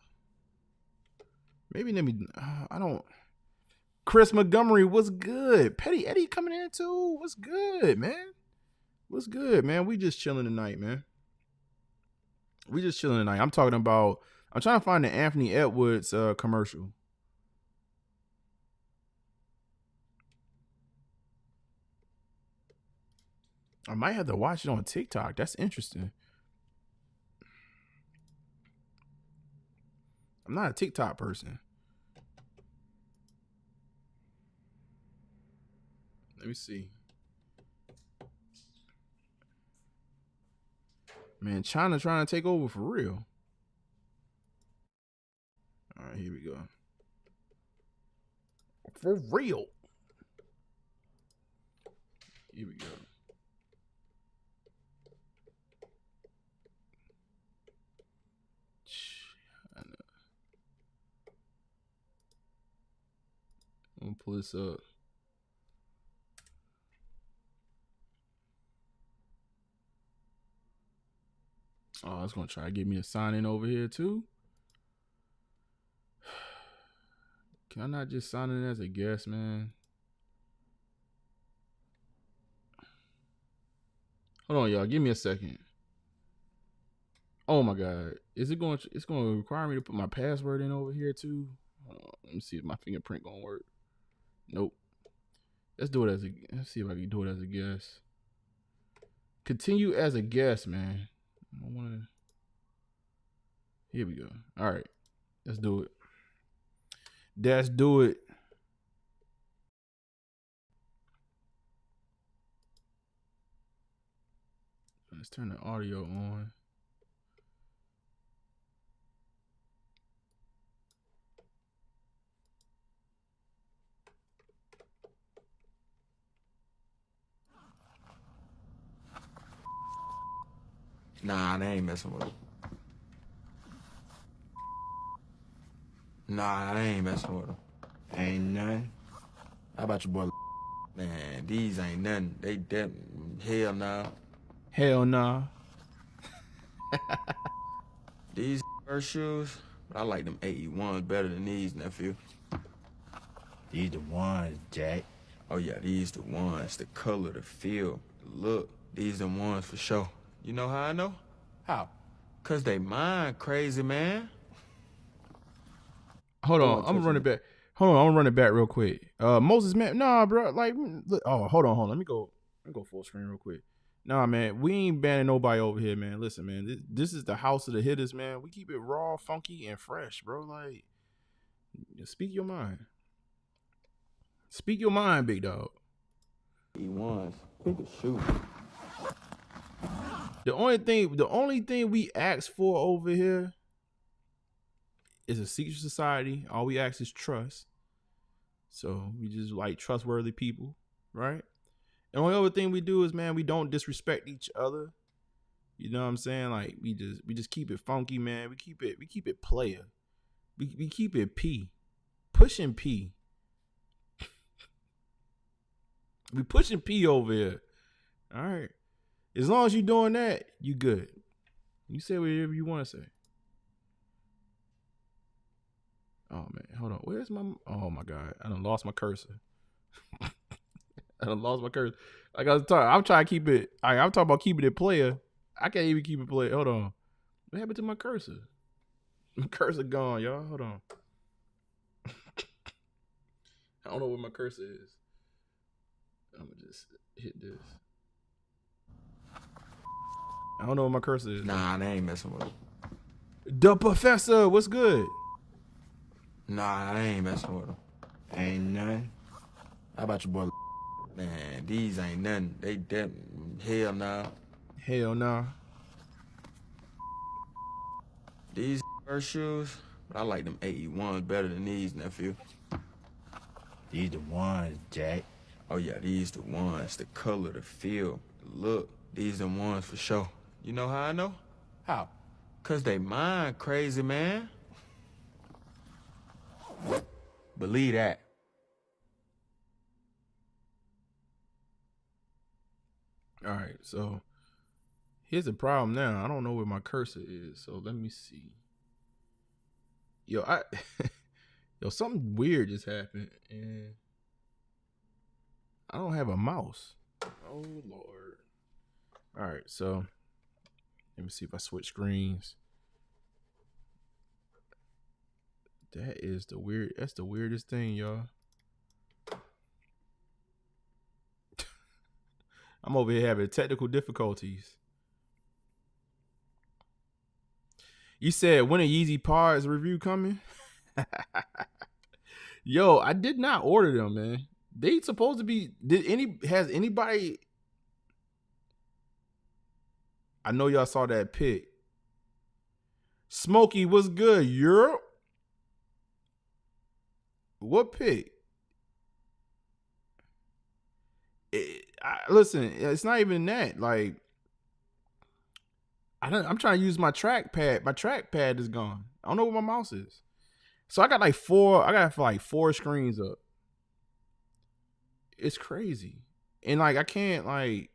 [SPEAKER 2] Maybe let me. I don't. Chris Montgomery, what's good? Petty Eddie coming in too. What's good, man? What's good, man? We just chilling tonight, man. We just chilling tonight. I'm trying to find the Anthony Edwards commercial. I might have to watch it on TikTok. That's interesting. I'm not a TikTok person. Let me see. Man, China trying to take over for real. All right, here we go. For real. Here we go. I know. I'm gonna pull this up. Oh, it's gonna try to get me to sign in over here too. Can I not just sign in as a guest, man? Hold on, y'all. Give me a second. Oh my God. It's going to require me to put my password in over here too. Let me see if my fingerprint gonna work. Nope. Let's see if I can do it as a guest. Continue as a guest, man. I wanna. Here we go. All right. Let's do it. Let's do it. Let's turn the audio on.
[SPEAKER 7] Nah, they ain't messing with him. Nah, they ain't messing with him. Ain't nothing. How about your boy? Man, these ain't nothing. They dead. Hell nah.
[SPEAKER 2] Hell nah.
[SPEAKER 7] These first shoes, I like them 81s better than these, nephew.
[SPEAKER 8] These the ones, Jack.
[SPEAKER 7] Oh yeah, these the ones. The color, the feel, the look. These the ones for sure. You know how I know?
[SPEAKER 8] How?
[SPEAKER 7] Cause they mind crazy, man.
[SPEAKER 2] Hold on, I'm gonna run it back. Hold on, I'm gonna run it back real quick. Moses, man, nah, bro. Like, look, oh, hold on. Let me go full screen real quick. Nah, man, we ain't banning nobody over here, man. Listen, man, this is the house of the Hittas, man. We keep it raw, funky, and fresh, bro. Like, speak your mind. Speak your mind, big dog.
[SPEAKER 7] 81s. Pick a shoe.
[SPEAKER 2] The only thing we ask for over here is a secret society. All we ask is trust. So we just like trustworthy people, right? And the only other thing we do is, man, we don't disrespect each other. You know what I'm saying? Like we just keep it funky, man. We keep it player. We keep it P. Pushing P. We pushing P over here. All right. As long as you're doing that, you good. You say whatever you want to say. Oh man, hold on. Where's my? Oh my God, I done lost my cursor. I done lost my cursor. Like I was talking, I'm trying to keep it. I'm talking about keeping it player. I can't even keep it player. Hold on. What happened to my cursor? My cursor gone, y'all. Hold on. I don't know where my cursor is. I'm gonna just hit this. I don't know what my cursor is.
[SPEAKER 7] Nah, they ain't messing with it.
[SPEAKER 2] The professor, what's good?
[SPEAKER 7] Nah, I ain't messing with them.
[SPEAKER 8] Ain't nothing.
[SPEAKER 7] How about your boy? Man, these ain't nothing. They dead. Hell nah.
[SPEAKER 2] Hell nah.
[SPEAKER 7] These first shoes, I like them 81s better than these, nephew.
[SPEAKER 8] These the ones, Jack.
[SPEAKER 7] Oh yeah, these the ones. The color, the feel, the look. These the ones for sure. You know how I know?
[SPEAKER 8] How?
[SPEAKER 7] Cause they mind crazy, man. Believe that.
[SPEAKER 2] All right, so here's the problem now. I don't know where my cursor is, so let me see. Yo, something weird just happened, and I don't have a mouse. Oh Lord. All right, so let me see if I switch screens. That's the weirdest thing, y'all. I'm over here having technical difficulties. You said when a Yeezy Pods review coming? Yo, I did not order them, man. They supposed to be. Has anybody? I know y'all saw that pic. Smokey, what's good? Europe? What pic? Listen, it's not even that. Like, I'm trying to use my trackpad. My trackpad is gone. I don't know where my mouse is. So I got like four screens up. It's crazy. And like I can't, like,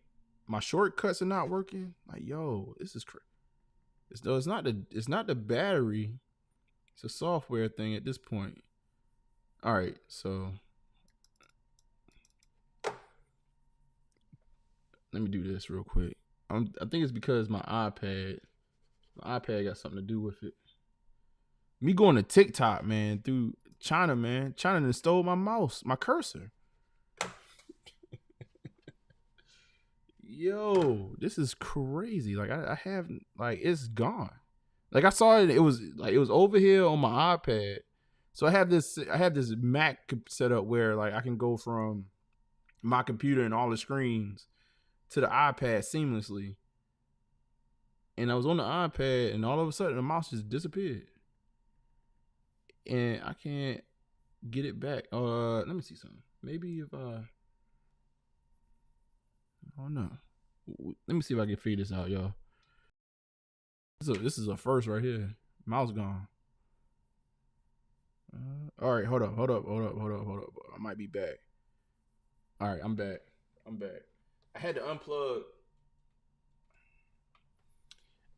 [SPEAKER 2] my shortcuts are not working. Like, yo, this is crazy. It's not the battery. It's a software thing at this point. All right, so let me do this real quick. I think it's because my iPad got something to do with it. Me going to TikTok, man, through China, man. China done stole my mouse, my cursor. Yo, this is crazy. Like I have, like, it's gone. Like I saw it. It was over here on my iPad. So I have this Mac set up where like I can go from my computer and all the screens to the iPad seamlessly. And I was on the iPad and all of a sudden the mouse just disappeared. And I can't get it back. Let me see something. Maybe if I don't know. Let me see if I can figure this out, y'all. This is a first right here. Mouse gone. All right, hold up. I might be back. All right, I'm back. I had to unplug.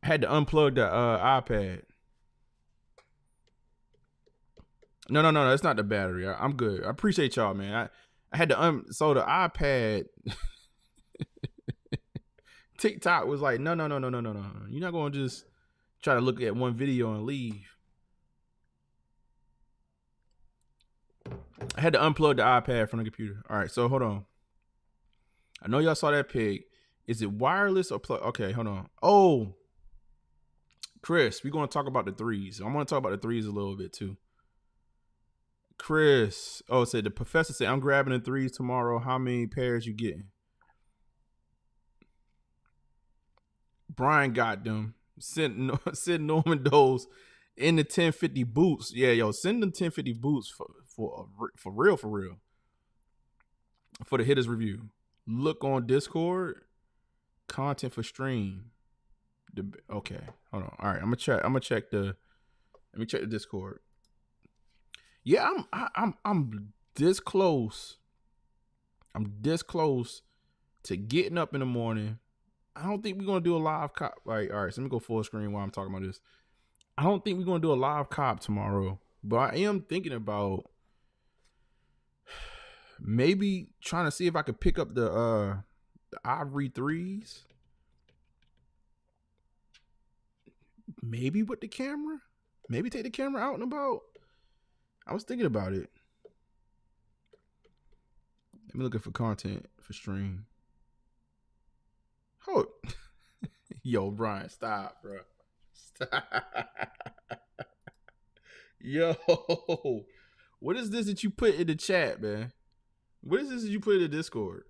[SPEAKER 2] I had to unplug the iPad. No, that's not the battery. I'm good. I appreciate y'all, man. I had to so the iPad TikTok was like, no. You're not gonna just try to look at one video and leave. I had to unplug the iPad from the computer. All right, so hold on. I know y'all saw that pig. Is it wireless or plug? Okay, hold on. Oh, Chris, we're gonna talk about the threes. I'm gonna talk about the threes a little bit too. Chris, said the professor said I'm grabbing the threes tomorrow. How many pairs you getting? Brian got them. Send Norman Doe's in the 1050 boots. Yeah, yo, send them 1050 boots for real. For the Hittas review. Look on Discord. Content for stream. Okay, hold on. All right, I'm gonna check. Let me check the Discord. Yeah, I'm this close. I'm this close to getting up in the morning. I don't think we're gonna do a live cop. Like, all right, so let me go full screen while I'm talking about this. I don't think we're gonna do a live cop tomorrow, but I am thinking about maybe trying to see if I could pick up the Ivory threes. Maybe with the camera. Maybe take the camera out and about. I was thinking about it. Let me looking for content for stream. Hold. Yo, Brian, stop, bro. Stop. Yo, what is this that you put in the chat, man? What is this that you put in the Discord?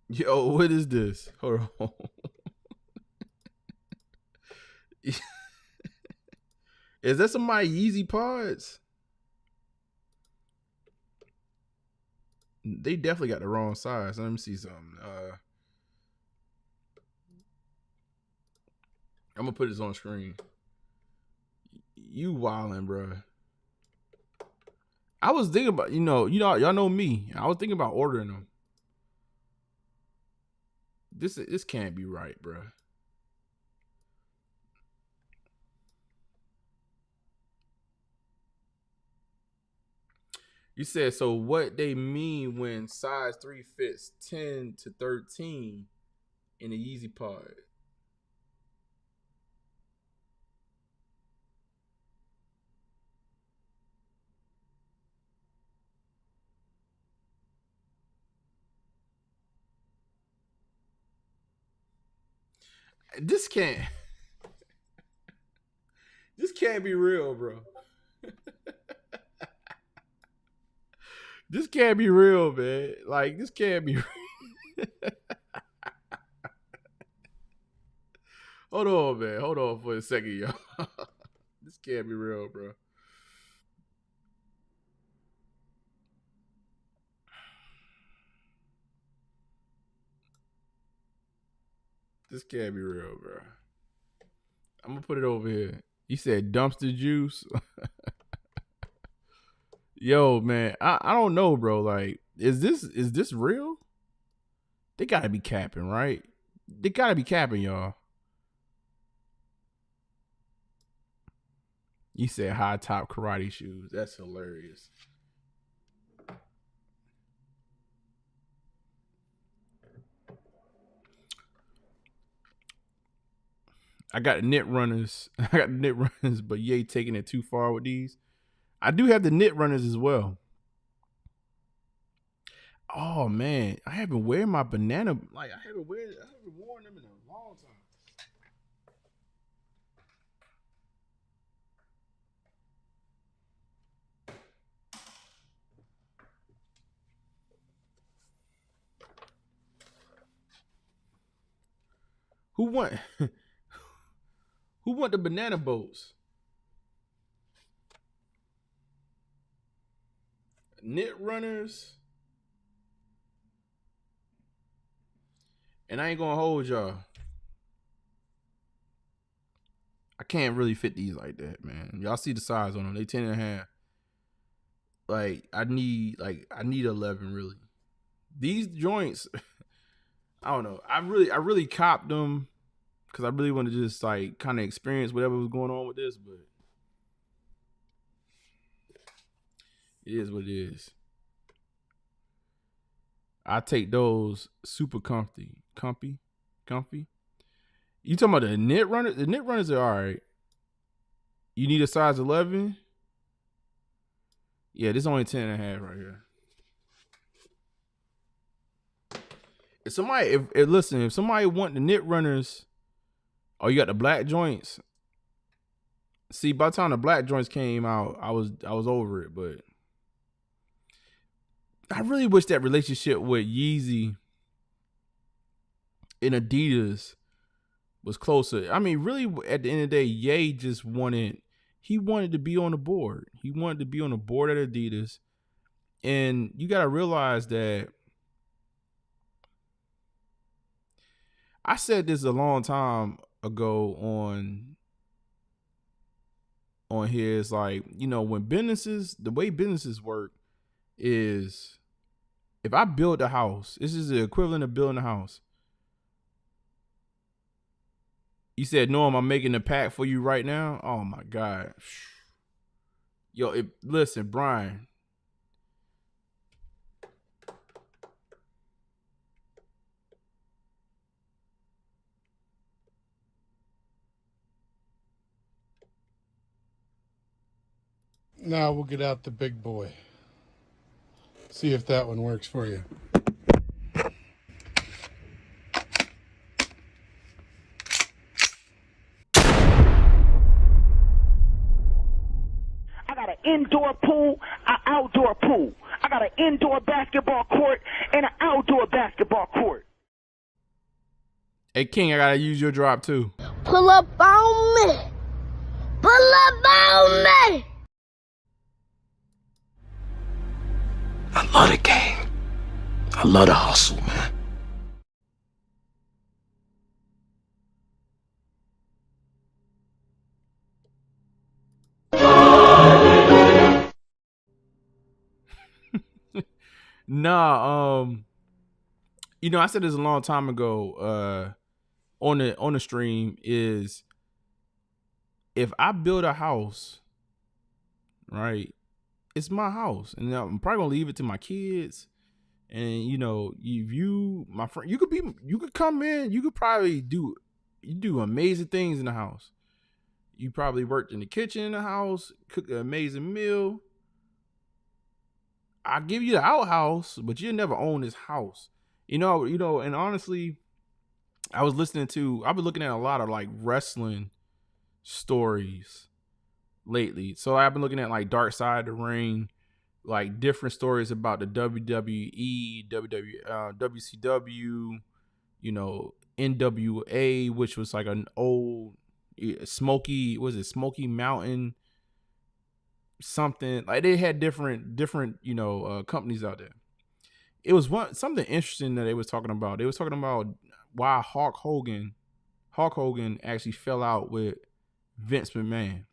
[SPEAKER 2] Yo, what is this? Hold on. Is that some of my Yeezy pods? They definitely got the wrong size. Let me see something. I'm gonna put this on screen. You wildin', bro. I was thinking about, y'all know me. I was thinking about ordering them. This can't be right, bro. You said, so what they mean when size 3 fits 10 to 13 in a Yeezy pod? This can't be real, bro. This can't be real, man. Like, this can't be real. Hold on, man. Hold on for a second, y'all. This can't be real, bro. This can't be real, bro. I'm gonna put it over here. He said dumpster juice. Yo, man, I don't know, bro. Like, is this real? They gotta be capping, right? They gotta be capping, y'all. You said high top karate shoes. That's hilarious. I got knit runners. But you ain't taking it too far with these. I do have the knit runners as well. Oh man, I haven't worn my banana. Like, I haven't worn them in a long time. Who want the banana boats? Knit runners. And I ain't gonna hold y'all. I can't really fit these like that, man. Y'all see the size on them. They 10.5. Like, I need 11 really. These joints, I don't know. I really copped them because I really want to just like kind of experience whatever was going on with this, but it is what it is. I take those super comfy. You talking about the knit runners? The knit runners are all right. You need a size 11? Yeah, this is only 10 and a half right here. If somebody want the knit runners, oh, you got the black joints. See, by the time the black joints came out, I was over it, but I really wish that relationship with Yeezy and Adidas was closer. I mean, really, at the end of the day, Ye just wanted to be on the board. He wanted to be on the board at Adidas. And you got to realize that I said this a long time ago on here. It's like, you know, when the way businesses work is if I build a house, this is the equivalent of building a house. You said, Norm, I'm making a pack for you right now. Oh my God. Yo, listen, Brian.
[SPEAKER 9] Now we'll get out the big boy. See if that one works for you.
[SPEAKER 10] I got an indoor pool, an outdoor pool. I got an indoor basketball court and an outdoor basketball court.
[SPEAKER 2] Hey, King, I got to use your drop too.
[SPEAKER 11] Pull up on me. Pull up on me.
[SPEAKER 12] I love the game. I love the hustle, man.
[SPEAKER 2] Nah, you know, I said this a long time ago, on the stream is if I build a house, right, it's my house, and I'm probably gonna leave it to my kids. And you know, my friend, you could come in, you could probably do amazing things in the house. You probably worked in the kitchen in the house, cook an amazing meal. I'll give you the outhouse, but you'll never own this house. You know, and honestly, I've been looking at a lot of like wrestling stories lately. So I've been looking at like Dark Side of the Ring, like different stories about the WWE, WCW, you know, NWA, which was like an old Smoky Mountain something. Like they had different you know, companies out there. It was something interesting that they was talking about. They was talking about why Hulk Hogan actually fell out with Vince McMahon.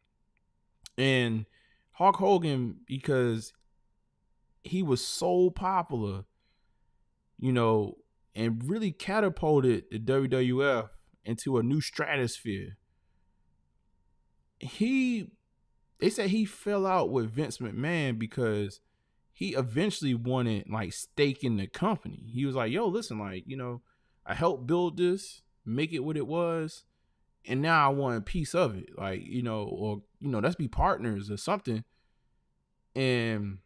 [SPEAKER 2] And Hulk Hogan, because he was so popular, you know, and really catapulted the WWF into a new stratosphere. They said he fell out with Vince McMahon because he eventually wanted like stake in the company. He was like, yo, listen, like, you know, I helped build this, make it what it was, and now I want a piece of it. Like, you know, or, you know, let's be partners or something. And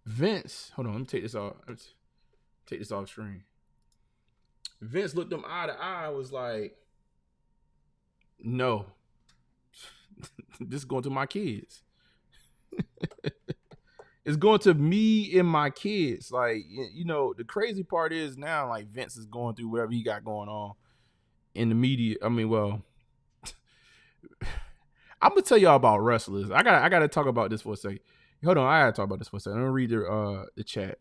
[SPEAKER 2] Vince, hold on, let me take this off screen. Vince looked them eye to eye, was like, no, this is going to my kids. It's going to me and my kids. Like, you know, the crazy part is now, like, Vince is going through whatever he got going on in the media. I mean, well, I'm gonna tell y'all about wrestlers. I gotta talk about this for a second. Hold on, I gotta talk about this for a second. I'm gonna read the chat.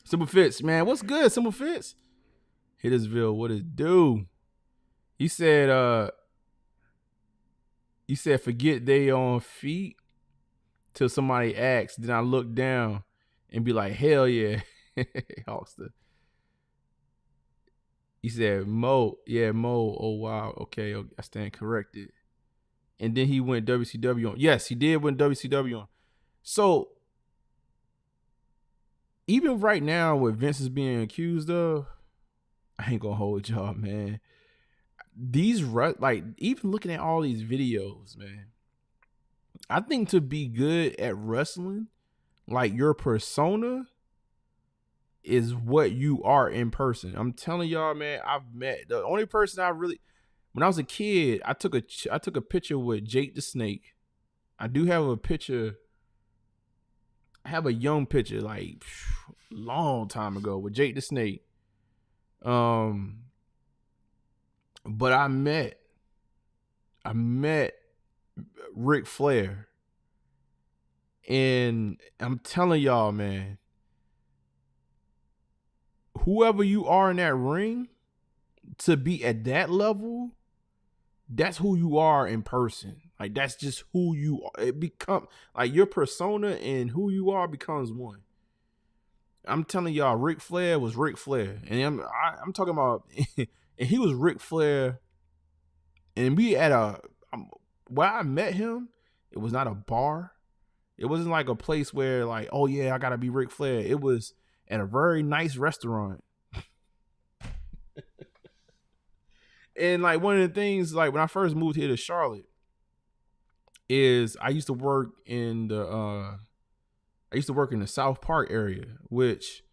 [SPEAKER 2] Simple Fitz, man, what's good? Simple Fitz, Hittersville, what it do? He said, forget they on feet till somebody asks. Then I look down and be like, hell yeah. Hawkster. He said, Mo. Oh, wow. Okay, I stand corrected. And then he went WCW on. Yes, he did win WCW on. So, even right now, what Vince is being accused of, I ain't gonna hold y'all, man. These, like, even looking at all these videos, man, I think to be good at wrestling, like, your persona is what you are in person. I'm telling y'all, man, I've met the only person I really, when I was a kid, I took a picture with Jake the Snake. I do have a picture. I have a young picture, like long time ago, with Jake the Snake. But I met Ric Flair, and I'm telling y'all, man, whoever you are in that ring, to be at that level, that's who you are in person. Like, that's just who you are. It become like your persona and who you are becomes one. I'm telling y'all, Ric Flair was Ric Flair, and I'm talking about, and he was Ric Flair. And we at where I met him, it was not a bar. It wasn't like a place where like, oh yeah, I gotta be Ric Flair. It was at a very nice restaurant. And like one of the things, like when I first moved here to Charlotte, is I used to work in the South Park area, which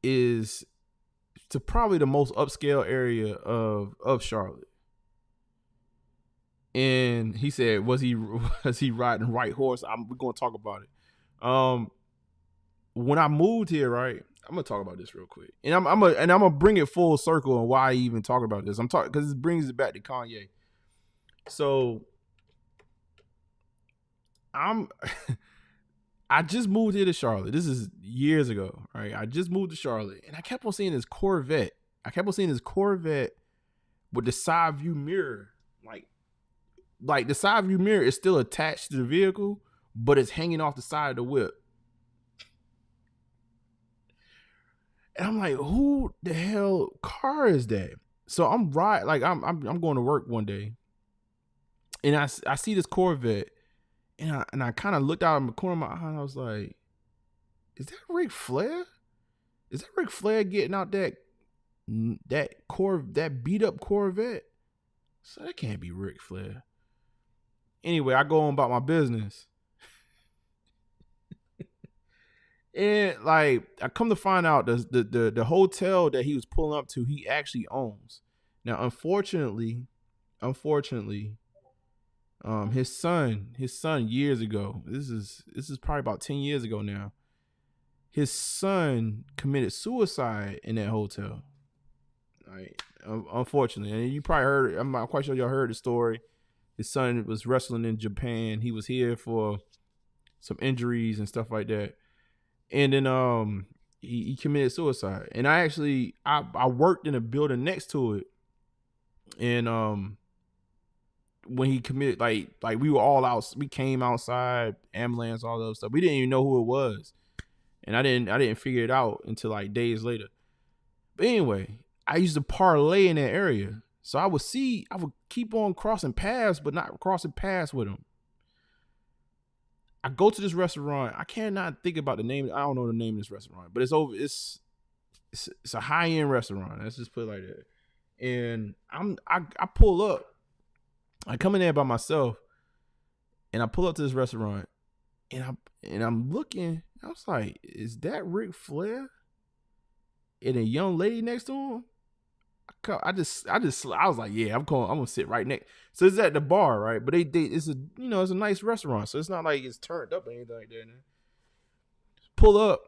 [SPEAKER 2] is probably the most upscale area of Charlotte. And he said, was he riding White Horse? We're gonna talk about it. When I moved here, right, I'm gonna talk about this real quick, and I'm gonna bring it full circle and why I even talk about this. I'm talking because it brings it back to Kanye. So I just moved here to Charlotte. This is years ago, right? I just moved to Charlotte, and I kept on seeing this Corvette. With the side view mirror, like the side view mirror is still attached to the vehicle, but it's hanging off the side of the whip. And I'm like, who the hell car is that? So I'm going to work one day, and I see this Corvette, and I kind of looked out in the corner of my eye, and I was like, is that Ric Flair? Is that Ric Flair getting out that beat up Corvette? So that can't be Ric Flair. Anyway, I go on about my business. And like, I come to find out the hotel that he was pulling up to, he actually owns. Now, unfortunately, his son years ago, this is probably about 10 years ago now, his son committed suicide in that hotel. Right. Unfortunately, and you probably heard, I'm not quite sure y'all heard the story. His son was wrestling in Japan. He was here for some injuries and stuff like that. And then he committed suicide. And I worked in a building next to it. And when he committed, like we were all out, we came outside, ambulance, all those stuff. We didn't even know who it was. And I didn't figure it out until like days later. But anyway, I used to parlay in that area. So I would keep on crossing paths, but not crossing paths with him. I go to this restaurant. I cannot think about the name. I don't know the name of this restaurant, but it's a high-end restaurant. Let's just put it like that. And I pull up. I come in there by myself, and I pull up to this restaurant, and I'm looking. I was like, is that Ric Flair? And a young lady next to him? I was like, yeah, I'm gonna sit right next. So it's at the bar, right? But it's a nice restaurant, so it's not like it's turned up or anything like that. Pull up,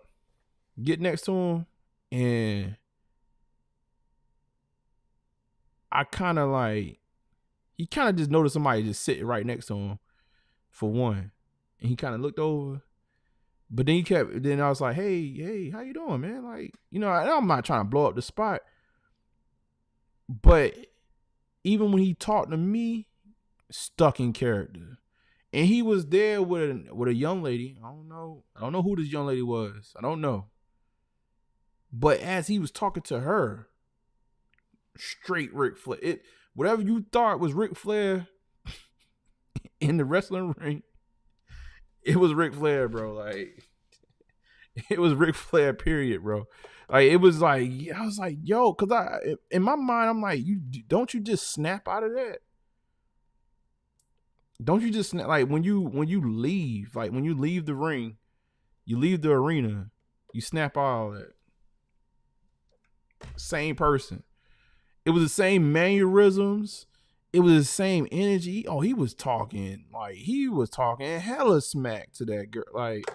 [SPEAKER 2] get next to him, and he kind of just noticed somebody just sitting right next to him, for one, and he kind of looked over. But then I was like, hey, how you doing, man? Like, I'm not trying to blow up the spot. But even when he talked to me, stuck in character. And he was there with a young lady. I don't know who this young lady was. I don't know. But as he was talking to her, straight Ric Flair. Whatever you thought was Ric Flair in the wrestling ring, it was Ric Flair, bro. Like, it was Ric Flair, period, bro. Like, it was like, I was like, yo, because in my mind, I'm like, don't you just snap out of that? Don't you just snap? Like, when you leave, like when you leave the ring, you leave the arena, you snap all that. Same person. It was the same mannerisms. It was the same energy. Oh, he was talking hella smack to that girl. Like,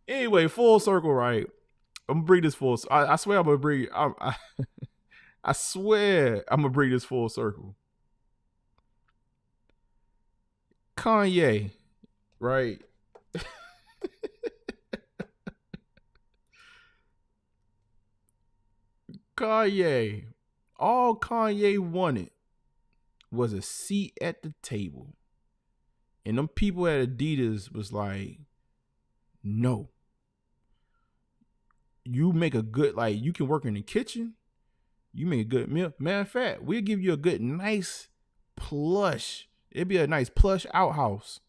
[SPEAKER 2] anyway, full circle, right? I'm gonna bring this full. I swear I'm gonna bring. I swear I'm gonna bring this full circle. Kanye, right? Kanye, all Kanye wanted was a seat at the table. And them people at Adidas was like, no. You make a good, like, you can work in the kitchen. You make a good meal. Matter of fact, we'll give you a good, nice plush. It'd be a nice plush outhouse.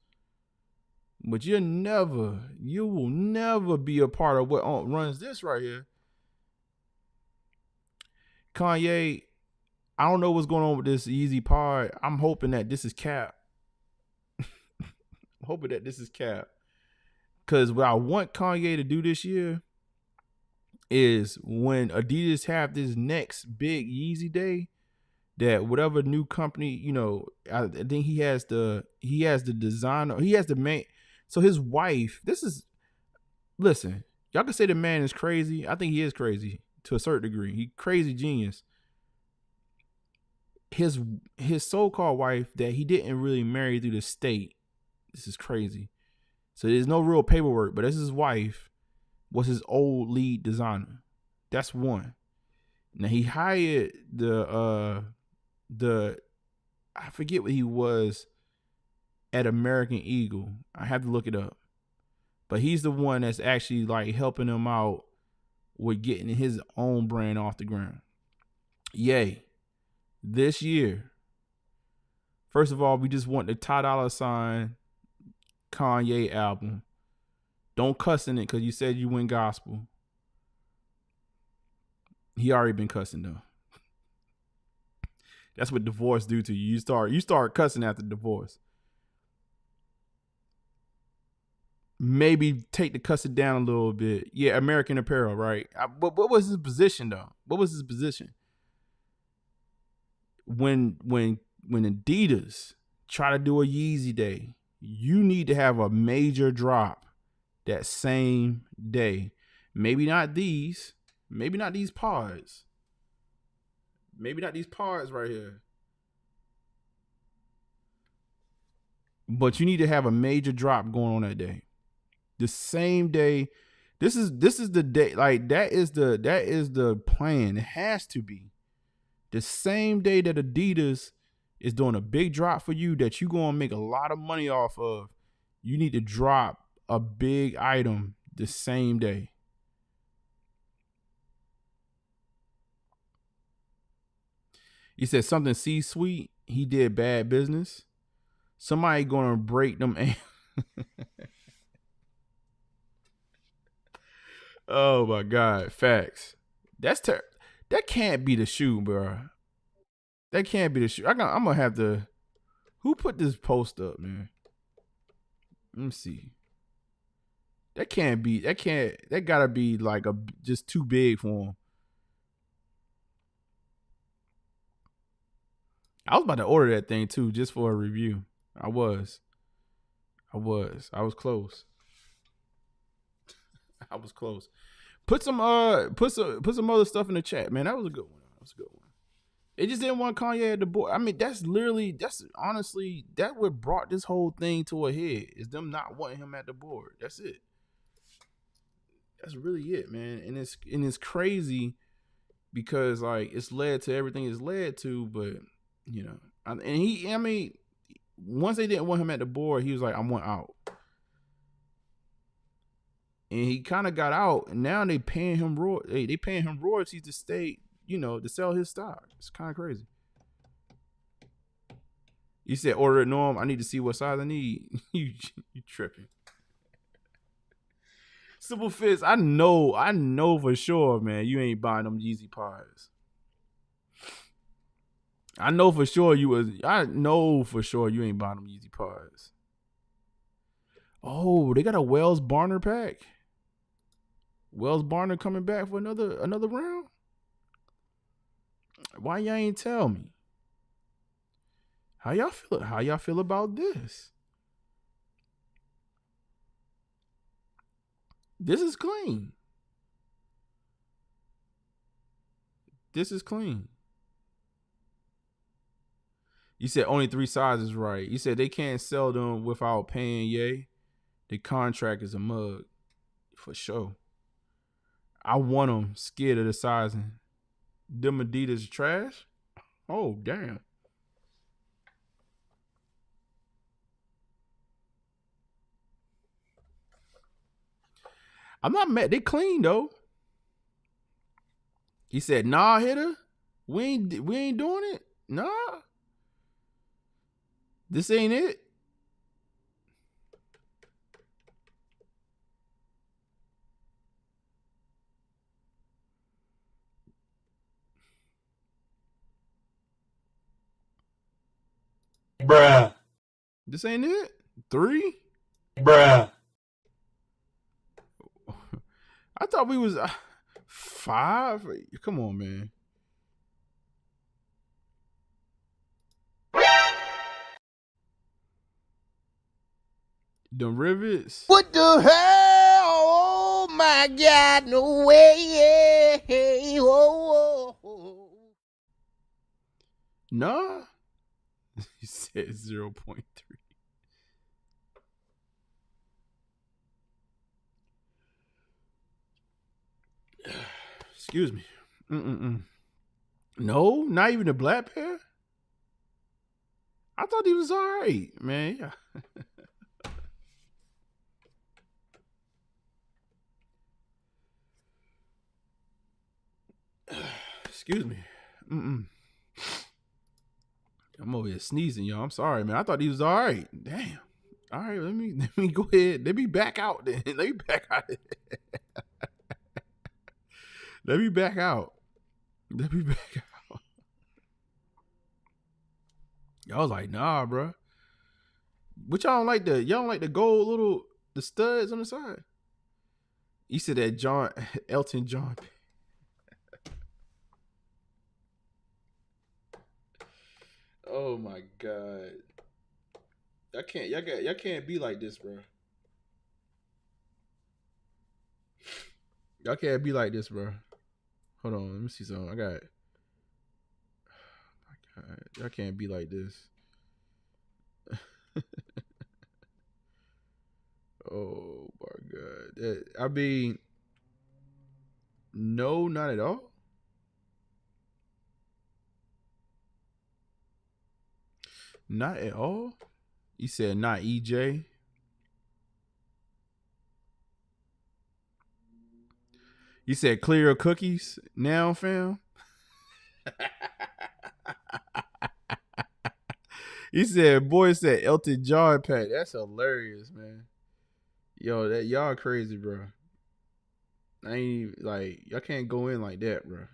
[SPEAKER 2] But you will never be a part of what runs this right here. Kanye, I don't know what's going on with this Yeezy pod. I'm hoping that this is cap. I'm hoping that this is cap. Because what I want Kanye to do this year is when Adidas have this next big Yeezy day, that whatever new company, you know, I think he has the designer, he has the main. So his wife, listen, y'all can say the man is crazy. I think he is crazy to a certain degree. He crazy genius. His so-called wife that he didn't really marry through the state. This is crazy. So there's no real paperwork, but this is his wife was his old lead designer. That's one. Now he hired the I forget what he was at American Eagle. I have to look it up. But he's the one that's actually like helping him out with getting his own brand off the ground. Yay. This year, first of all, we just want the Ty Dolla $ign Kanye album. Don't cuss in it because you said you went gospel. He already been cussing though. That's what divorce do to you. You start cussing after divorce. Maybe take the cussing down a little bit. Yeah, American Apparel, right? But what was his position though? What was his position? When Adidas try to do a Yeezy day, you need to have a major drop that same day. Maybe not these pods. Maybe not these pods right here. But you need to have a major drop going on that day. The same day. This is the day. Like that is the plan. It has to be. The same day that Adidas is doing a big drop for you that you're going to make a lot of money off of, you need to drop a big item the same day. He said something C-suite. He did bad business. Somebody going to break them. Oh my God. Facts. That can't be the shoe, bro. That can't be the shoe. I'm gonna have to. Who put this post up, man? Let me see. That gotta be like just too big for him. I was about to order that thing too, just for a review. I was close. I was close. Put some other stuff in the chat, man. That was a good one. It just didn't want Kanye at the board. I mean, that's honestly what brought this whole thing to a head, is them not wanting him at the board. That's it. That's really it, man. And it's crazy because like it's led to everything it's led to, but you know, once they didn't want him at the board, he was like, I want out. and he kind of got out, and now they paying him royalties to stay, to sell his stock. It's kind of crazy. He said, order it, Norm. I need to see what size I need. you tripping. Simple Fits, I know for sure, man, you ain't buying them Yeezy Pods. I know for sure you ain't buying them Yeezy Pods. Oh, they got a Wells Barner pack. Wells Barner coming back for another round? Why y'all ain't tell me? How y'all feel about this? This is clean. This is clean. You said only 3 sizes, right? You said they can't sell them without paying Ye. The contract is a mug. For sure. I want them scared of the sizing. Them Adidas trash? Oh, damn. I'm not mad. They clean though. He said, "Nah, Hitter, we ain't doing it. Nah, this ain't it."
[SPEAKER 13] Bruh.
[SPEAKER 2] This ain't it. 3.
[SPEAKER 13] Bruh.
[SPEAKER 2] I thought we was 5. Come on, man. The rivets.
[SPEAKER 14] What the hell? Oh my God! No way! Hey, whoa, whoa.
[SPEAKER 2] Nah. He said 0.3. Excuse me. No, not even the black pair. I thought he was all right, man. Yeah. Excuse me. I'm over here sneezing, y'all. I'm sorry, man. I thought he was all right. Damn. All right, let me go ahead. Let me back out then. Let me back out. Let me back out. Let me back out. Y'all was like, nah, bro. But y'all don't like the gold the studs on the side. You said that Elton John. Oh my God. Y'all can't be like this, bro. Y'all can't be like this, bro. Hold on, let me see something. I got it. Oh my God. Y'all can't be like this. Oh my God. No, not at all. Not at all? You said not EJ? You said clear cookies now, fam? He said, boy said Elton John pack. That's hilarious, man. Yo, that y'all crazy, bro. I ain't like, y'all can't go in like that, bro.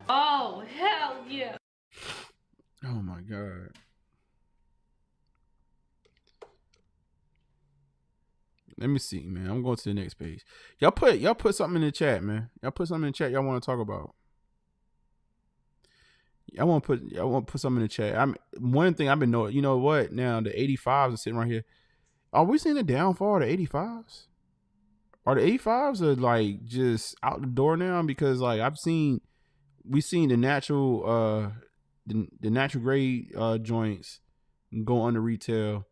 [SPEAKER 6] Oh, hell yeah.
[SPEAKER 2] Oh my God. Let me see, man. I'm going to the next page. Y'all put something in the chat, man. Y'all put something in the chat y'all want to talk about. I want to put something in the chat. One thing I've been noticing, you know what? Now the 85s are sitting right here. Are we seeing the downfall of the 85s? Are the 85s are like just out the door now? Because like we've seen the natural the natural grade joints go under retail.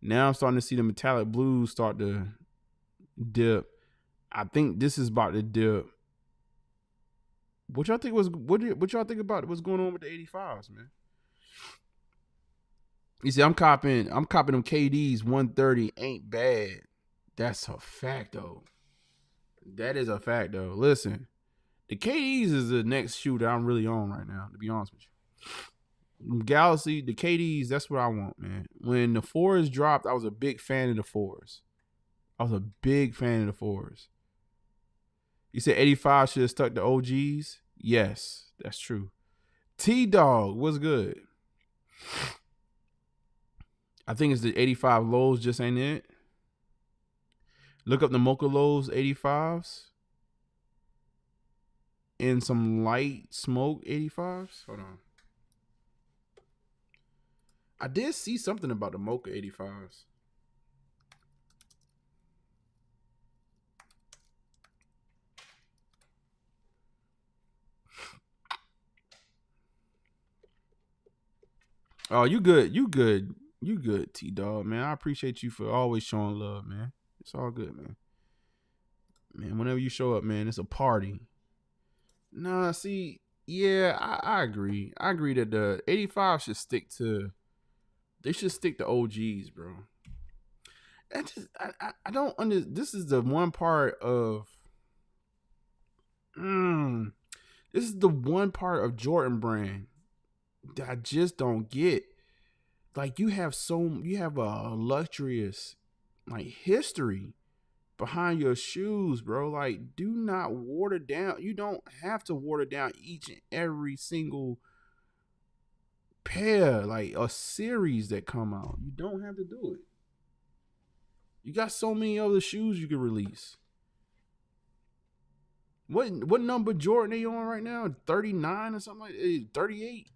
[SPEAKER 2] Now I'm starting to see the metallic blues start to dip. I think this is about to dip. What y'all think about what's going on with the 85s, man? You see, I'm copping them KDs 130 ain't bad. That's a fact though. That is a fact though. Listen, the KDs is the next shoe that I'm really on right now, to be honest with you. Galaxy, the KDs, that's what I want, man. When the 4s dropped, I was a big fan of the 4s. You said 85 should have stuck to OGs? Yes, that's true. T-Dog, what's good? I think it's the 85 lows just ain't it. Look up the Mocha Lows 85s. And some light smoke 85s. Hold on. I did see something about the Mocha 85s. Oh, you good, T-Dog, man. I appreciate you for always showing love, man. It's all good, man. Man, whenever you show up, man, it's a party. Nah, see, yeah, I agree. I agree that the 85 should stick to OGs, bro. I don't this is the one part of this is the one part of Jordan brand that I just don't get. Like you have a luxurious like history behind your shoes, bro. Like, do not water down. You don't have to water down each and every single pair, like a series that come out. You don't have to do it. You got so many other shoes you can release. What number Jordan are you on right now? 39 or something like that? 38?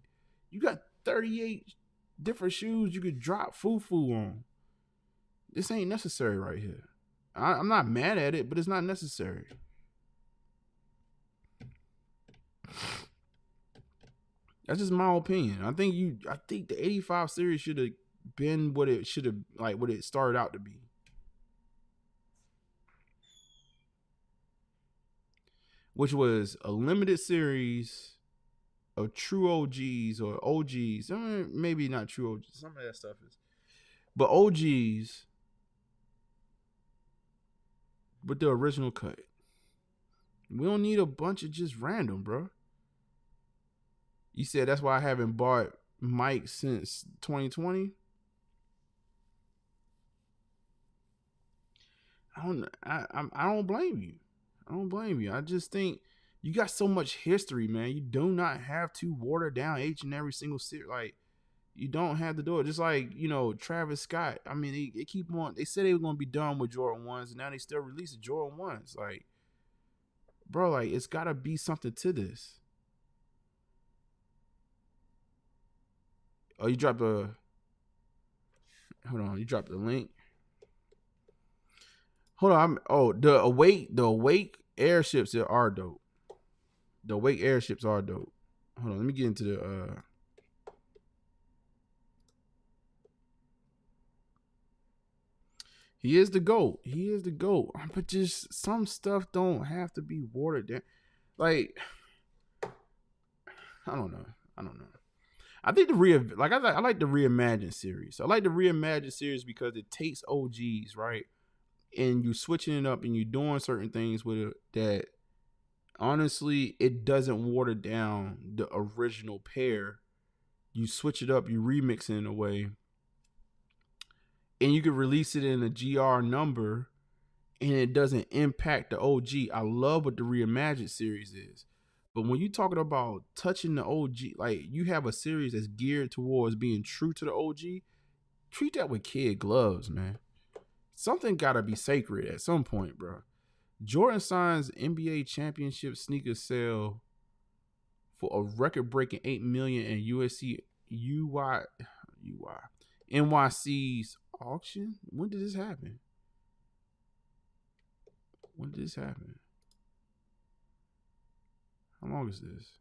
[SPEAKER 2] You got 38 different shoes you could drop foo-foo on. This ain't necessary right here. I'm not mad at it, but it's not necessary. That's just my opinion. I think the 85 series should have been what it should have, like what it started out to be. Which was a limited series of true OGs or OGs. I mean, maybe not true OGs. Some of that stuff is. But OGs with the original cut. We don't need a bunch of just random, bro. You said that's why I haven't bought Mike since 2020. I don't blame you. I don't blame you. I just think you got so much history, man. You do not have to water down each and every single series. Like, you don't have to do it. Just like, Travis Scott. I mean, they keep on. They said they were going to be done with Jordan 1s, and now they still releasing Jordan 1s. Like, bro, like, it's got to be something to this. Oh, you dropped hold on. You dropped the link. Hold on. The Awake airships are dope. The Awake airships are dope. Hold on. Let me get into the He is the GOAT. But just some stuff don't have to be watered down. Like, I don't know. I think I like the Reimagine series. I like the Reimagine series because it takes OGs, right? And you switching it up and you doing certain things with it that honestly it doesn't water down the original pair. You switch it up, you remix it in a way, and you can release it in a GR number and it doesn't impact the OG. I love what the Reimagined series is. But when you're talking about touching the OG, like you have a series that's geared towards being true to the OG, treat that with kid gloves, man. Something gotta be sacred at some point, bro. Jordan signs NBA championship sneaker sale for a record-breaking $8 million in NYC's auction. When did this happen? How long is this?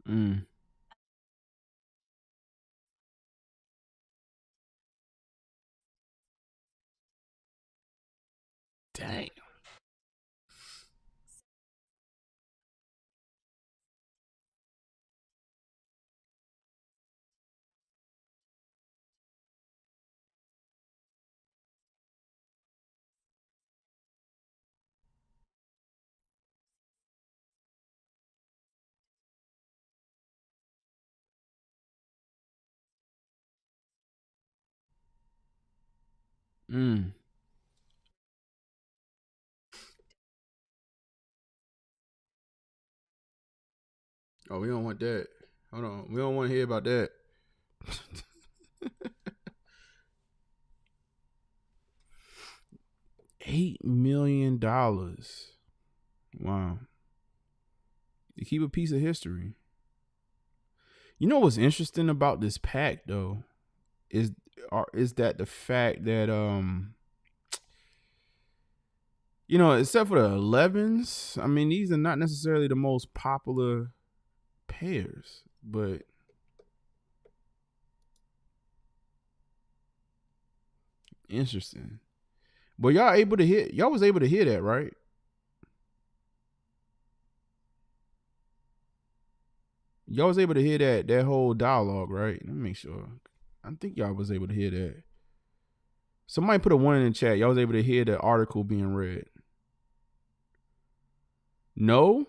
[SPEAKER 2] Mm. Dang. Mm. Oh, we don't want that. Hold on. We don't want to hear about that. $8 million. Wow. You keep a piece of history. You know what's interesting about this pack though is that the fact that except for the 11s, I mean these are not necessarily the most popular pairs, but interesting. But y'all was able to hear that, right? Y'all was able to hear that whole dialogue, right? Let me make sure. I think y'all was able to hear that. Somebody put a 1 in the chat. Y'all was able to hear the article being read. No?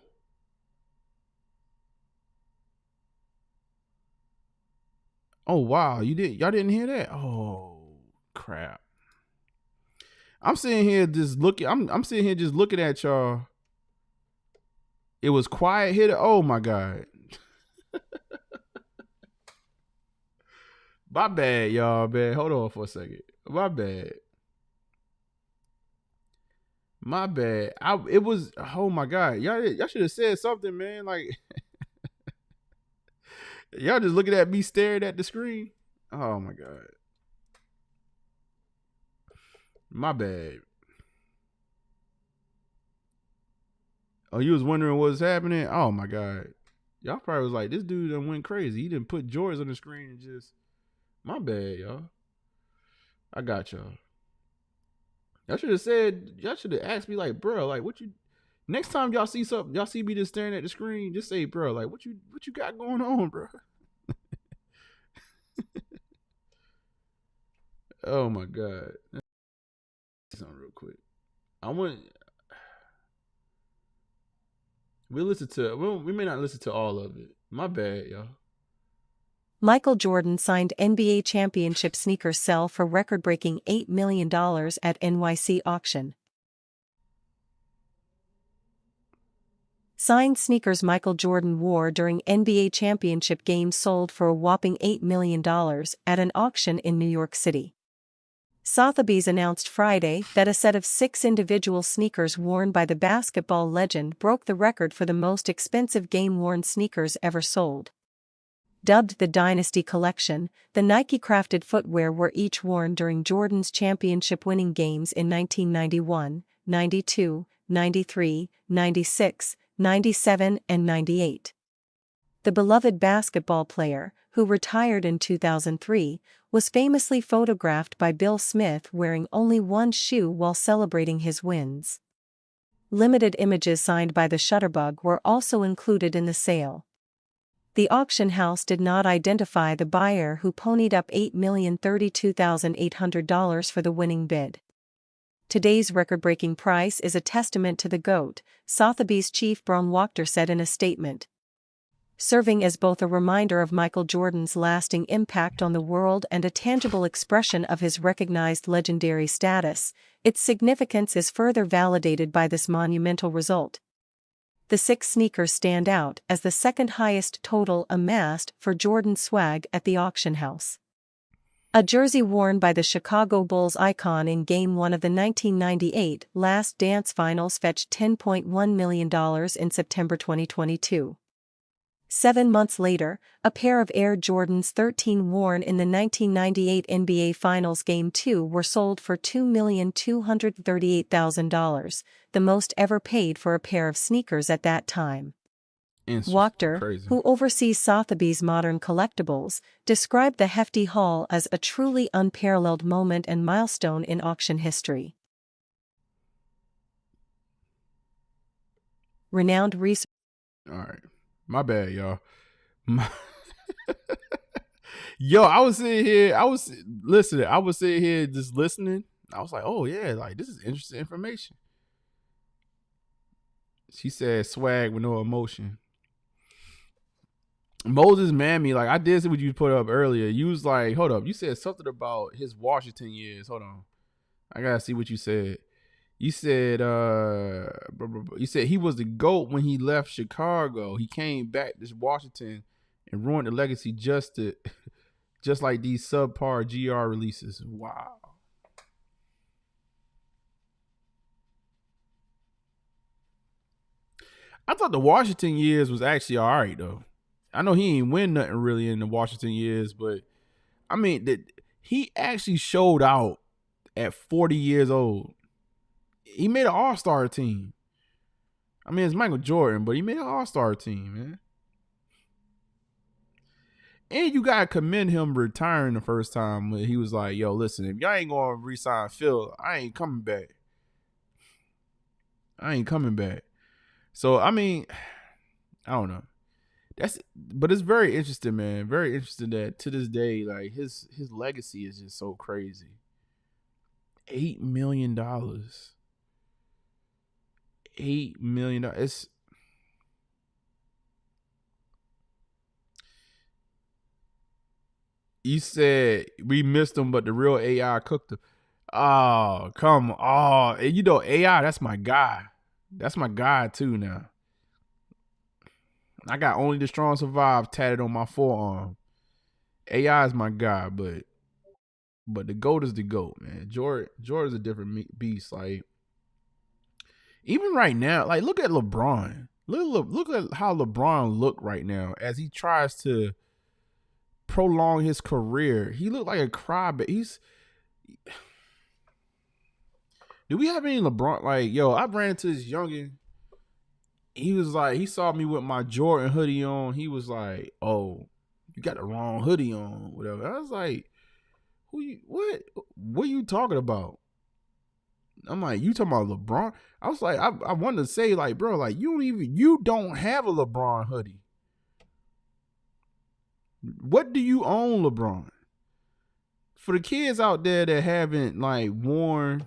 [SPEAKER 2] Oh wow, y'all didn't hear that? Oh crap. I'm sitting here just looking at y'all. It was quiet here. Oh my God. My bad, y'all, man. Hold on for a second. My bad. It was, oh my God. Y'all should have said something, man. Like y'all just looking at me staring at the screen. Oh my God. My bad. Oh, you was wondering what's happening? Oh my God. Y'all probably was like, this dude done went crazy. He didn't put George on the screen and just, my bad, y'all. I got y'all. Y'all should have asked me like, bro, like what you, next time y'all see something, y'all see me just staring at the screen, just say, bro, like what you got going on, bro? Oh my God. Let's do something real quick. We may not listen to all of it. My bad, y'all.
[SPEAKER 13] Michael Jordan signed NBA championship sneakers sell for record-breaking $8 million at NYC auction. Signed sneakers Michael Jordan wore during NBA championship games sold for a whopping $8 million at an auction in New York City. Sotheby's announced Friday that a set of 6 individual sneakers worn by the basketball legend broke the record for the most expensive game-worn sneakers ever sold. Dubbed the Dynasty Collection, the Nike-crafted footwear were each worn during Jordan's championship-winning games in 1991, 92, 93, 96, 97 and 98. The beloved basketball player, who retired in 2003, was famously photographed by Bill Smith wearing only one shoe while celebrating his wins. Limited images signed by the Shutterbug were also included in the sale. The auction house did not identify the buyer, who ponied up $8,032,800 for the winning bid. Today's record-breaking price is a testament to the GOAT, Sotheby's chief Bron Wachter said in a statement. Serving as both a reminder of Michael Jordan's lasting impact on the world and a tangible expression of his recognized legendary status, its significance is further validated by this monumental result. The 6 sneakers stand out as the second highest total amassed for Jordan swag at the auction house. A jersey worn by the Chicago Bulls icon in Game 1 of the 1998 Last Dance Finals fetched $10.1 million in September 2022. 7 months later, a pair of Air Jordans 13 worn in the 1998 NBA Finals Game 2 were sold for $2,238,000, the most ever paid for a pair of sneakers at that time. Wachter,
[SPEAKER 2] Crazy.
[SPEAKER 13] who oversees Sotheby's modern collectibles, described the hefty haul as a truly unparalleled moment and milestone in auction history. Renowned research.
[SPEAKER 2] All right. My bad, y'all. Yo, I was sitting here just listening. I was like, oh yeah, like this is interesting information. She said swag with no emotion. Moses Mammy, like I did see what you put up earlier. You was like, hold up, you said something about his Washington years. Hold on. I gotta see what you said. You said he was the GOAT when he left Chicago. He came back to Washington and ruined the legacy just like these subpar GR releases. Wow. I thought the Washington years was actually all right though. I know he ain't win nothing really in the Washington years, but I mean he actually showed out at 40 years old. He made an all-star team. I mean, it's Michael Jordan, but he made an all-star team, man. And you gotta commend him retiring the first time when he was like, yo, listen, if y'all ain't gonna re-sign Phil, I ain't coming back. So, I mean, I don't know. But it's very interesting, man. Very interesting that to this day, like his legacy is just so crazy. $8 million. $8 million. You said we missed him, but the real AI cooked him. Oh, come on. And you know, AI, that's my guy. That's my guy too now. I got Only the Strong Survive tatted on my forearm. AI is my guy, but the GOAT is the GOAT, man. Jordan's a different beast. Like, even right now, like look at LeBron. Look at how LeBron look right now as he tries to prolong his career. He looked like a crybaby. Do we have any LeBron? Like, yo, I ran into this youngin. He was like, he saw me with my Jordan hoodie on. He was like, "Oh, you got the wrong hoodie on, whatever." I was like, what are you talking about? I'm like, you talking about LeBron? I was like, I wanted to say, like, bro, like you don't have a LeBron hoodie. What do you own, LeBron? For the kids out there that haven't like worn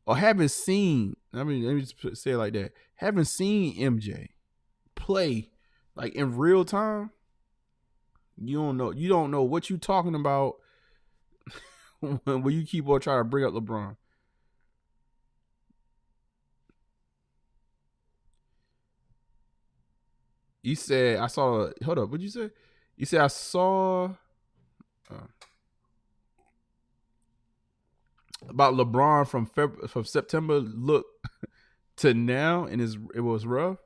[SPEAKER 2] or haven't seen, I mean, let me just say it like that, haven't seen MJ play like in real time, you don't know what you talking about when you keep on trying to bring up LeBron. You said I saw. Hold up, what'd you say? You said I saw about LeBron from September look to now, and it was rough.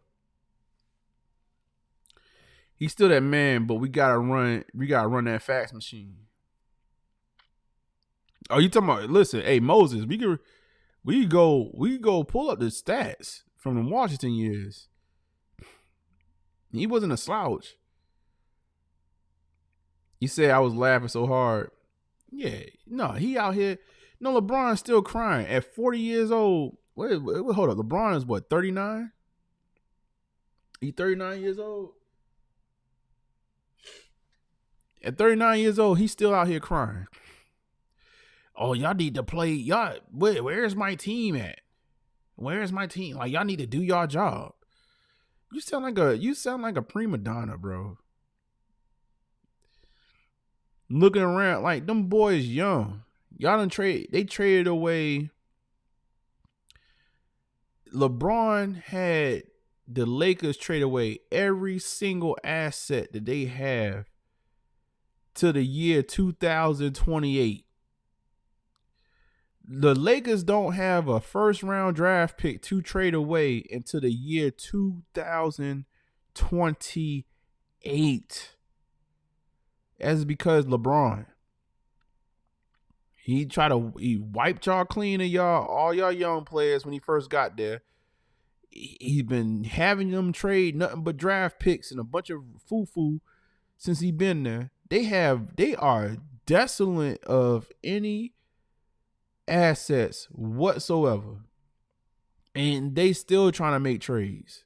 [SPEAKER 2] He's still that man, but we gotta run that fax machine. Oh, you talking about? Listen, hey Moses, we could go pull up the stats from the Washington years. He wasn't a slouch. He said I was laughing so hard. Yeah, no, he out here. No, LeBron's still crying at 40 years old. Wait, hold up. LeBron is what, 39? He 39 years old? At 39 years old, he's still out here crying. Oh, y'all need to play. Y'all, where's my team at? Where's my team? Like, y'all need to do y'all job. You sound like a prima donna, bro. Looking around like them boys young. Y'all done they traded away. LeBron had the Lakers trade away every single asset that they have to the year 2028. The Lakers don't have a first round draft pick to trade away until the year 2028. That's because LeBron. He wiped y'all clean of all y'all young players when he first got there. he's been having them trade nothing but draft picks and a bunch of foo-foo since he's been there. They are desolate of any assets whatsoever. And they still trying to make trades.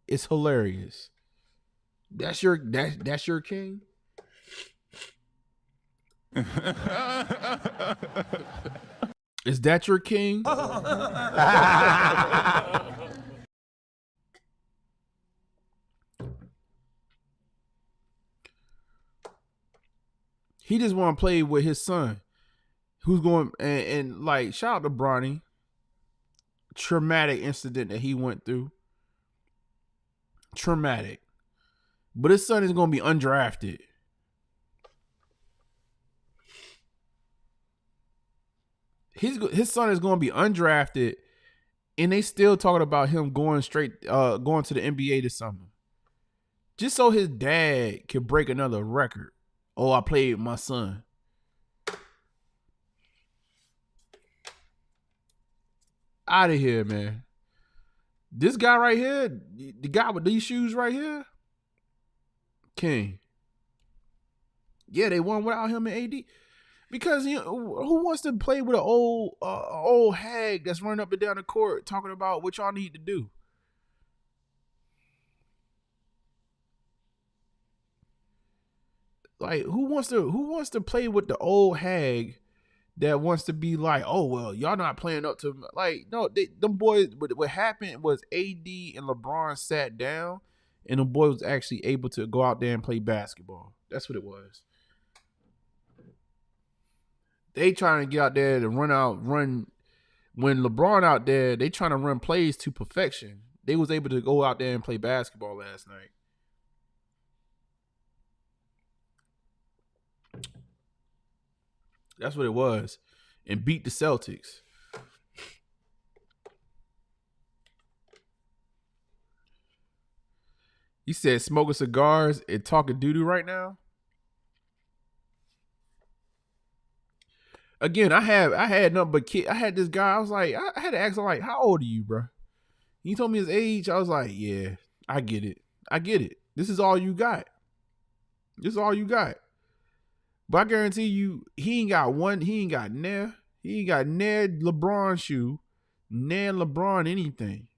[SPEAKER 2] It's hilarious. That's your king? Is that your king? He just want to play with his son, who's going and like shout out to Bronny. Traumatic incident that he went through. Traumatic. But his son is going to be undrafted. His son is going to be undrafted, and they still talking about him going to the NBA this summer. Just so his dad can break another record. Oh, I played with my son. Out of here, man. This guy right here, the guy with these shoes right here, king. Yeah, they won without him and AD. Because who wants to play with an old hag that's running up and down the court talking about what y'all need to do? Like, who wants to play with the old hag that wants to be like, oh well, y'all not playing up to, like, no, them boys. What happened was AD and LeBron sat down, and the boy was actually able to go out there and play basketball. That's what it was. They trying to get out there to run. When LeBron out there, they trying to run plays to perfection. They was able to go out there and play basketball last night. That's what it was. And beat the Celtics. He said smoking cigars and talking doo-doo right now. Again, I had nothing but kid. I had this guy. I was like, I had to ask him, like, how old are you, bro? He told me his age. I was like, yeah, I get it. This is all you got. But I guarantee you, he ain't got Nair LeBron shoe, Nair LeBron anything.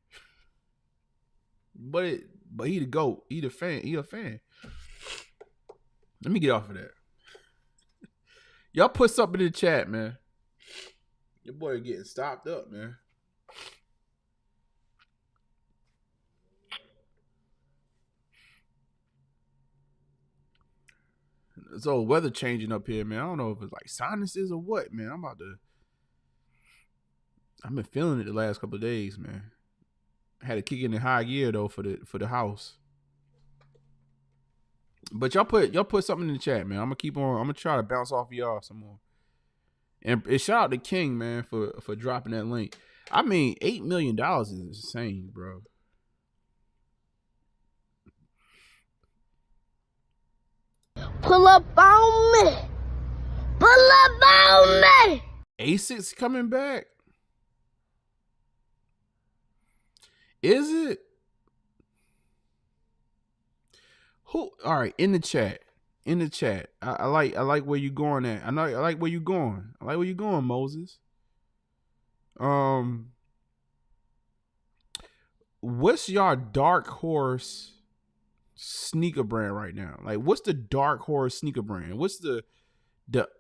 [SPEAKER 2] But he the GOAT. He a fan. Let me get off of that. Y'all put something in the chat, man. Your boy getting stopped up, man. So weather changing up here, man. I don't know if it's like sinuses or what, man. I've been feeling it the last couple of days, man. I had to kick in high gear though for the house. But y'all put something in the chat, man. I'm gonna try to bounce off of y'all some more. And shout out to King, man, for dropping that link. I mean, $8 million is insane, bro.
[SPEAKER 11] Pull up on me. Pull up on me.
[SPEAKER 2] ASIC's coming back. Is it? Who? All right, in the chat. I like where you going at. I like where you going. I like where you going, Moses. What's your dark horse sneaker brand right now? Like, what's the dark horse sneaker brand? What's the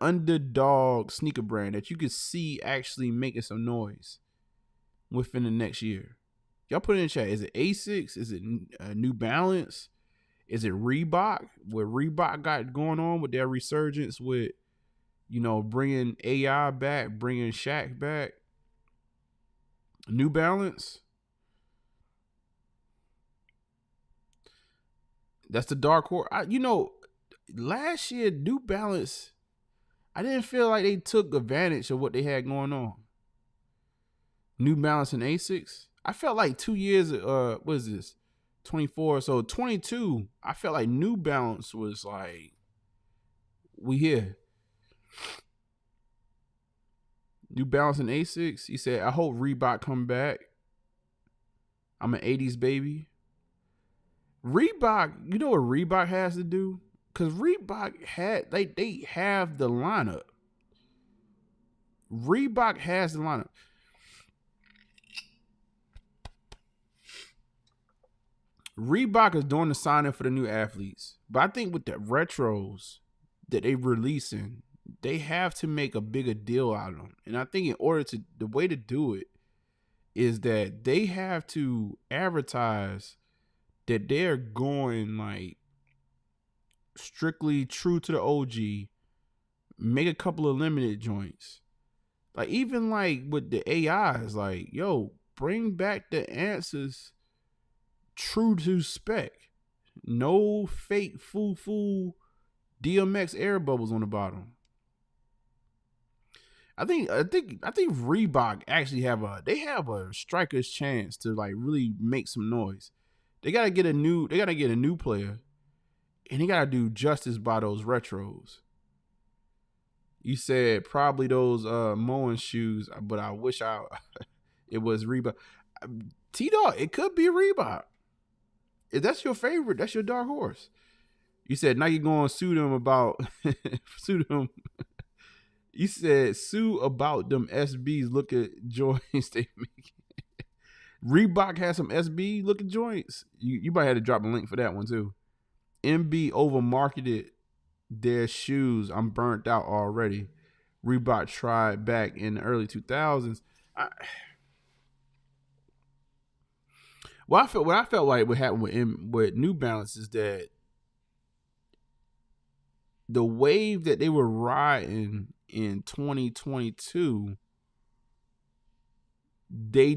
[SPEAKER 2] underdog sneaker brand that you could see actually making some noise within the next year? Y'all put it in the chat. Is it Asics? Is it New Balance? Is it Reebok? What Reebok got going on with their resurgence with, bringing AI back, bringing Shaq back? New Balance? That's the dark horse. Last year, New Balance, I didn't feel like they took advantage of what they had going on. New Balance and Asics. I felt like 2 years, what is this? 24, so 22, I felt like New Balance was like, we here. New Balance and Asics. He said, I hope Reebok come back. I'm an 80s baby. Reebok, you know what Reebok has to do? Because Reebok they have the lineup. Reebok has the lineup. Reebok is doing the signing for the new athletes. But I think with the retros that they releasing, they have to make a bigger deal out of them. And I think the way to do it is that they have to advertise that they're going like strictly true to the OG, make a couple of limited joints. Like even like with the AIs, like, yo, bring back the answers true to spec. No fake foo DMX air bubbles on the bottom. I think Reebok actually have a striker's chance to like really make some noise. They gotta get a new player, and they gotta do justice by those retros. You said probably those mowing shoes, but I wish it was Reebok. T-Dog, it could be Reebok. If that's your favorite, that's your dark horse. You said Nike going to sue them about sue them. You said sue about them SBs looking joints they make. Reebok has some SB looking joints. You might have to drop a link for that one too. MB over marketed their shoes. I'm burnt out already. Reebok tried back in the early 2000s. What I felt like what happened with New Balance is that the wave that they were riding in 2022, they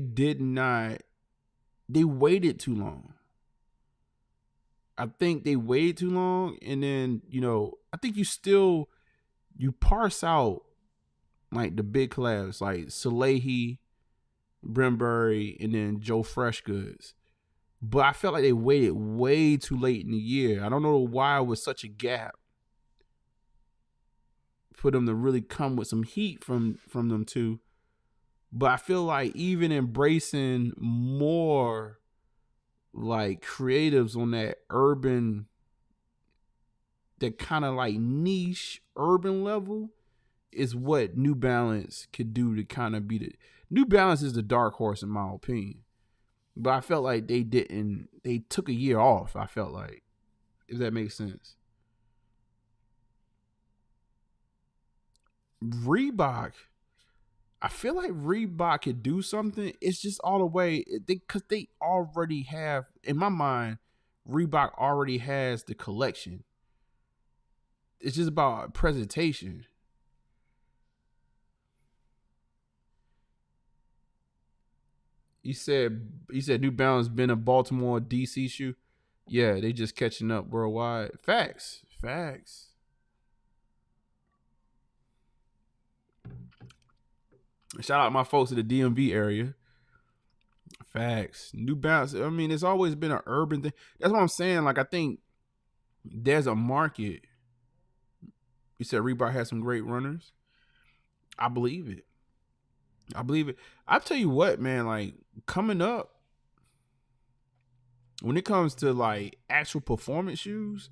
[SPEAKER 2] waited too long. I think they waited too long, and then, I think you parse out like the big collabs like Salehi, Brimberry, and then Joe Freshgoods. But I felt like they waited way too late in the year. I don't know why it was such a gap for them to really come with some heat from them two. But I feel like even embracing more like creatives on that urban, that kind of like niche urban level is what New Balance could do to kind of be New Balance is the dark horse in my opinion. But I felt like they took a year off, I felt like, if that makes sense. Reebok, I feel like Reebok could do something. It's just all the way, because they already have, in my mind, Reebok already has the collection. It's just about presentation. You said New Balance been a Baltimore DC shoe. Yeah, they just catching up worldwide. Facts. Shout out my folks in the DMV area. Facts. New Balance. I mean, it's always been an urban thing. That's what I'm saying. Like, I think there's a market. You said Reebok has some great runners. I believe it. I tell you what, man, like coming up, when it comes to like actual performance shoes,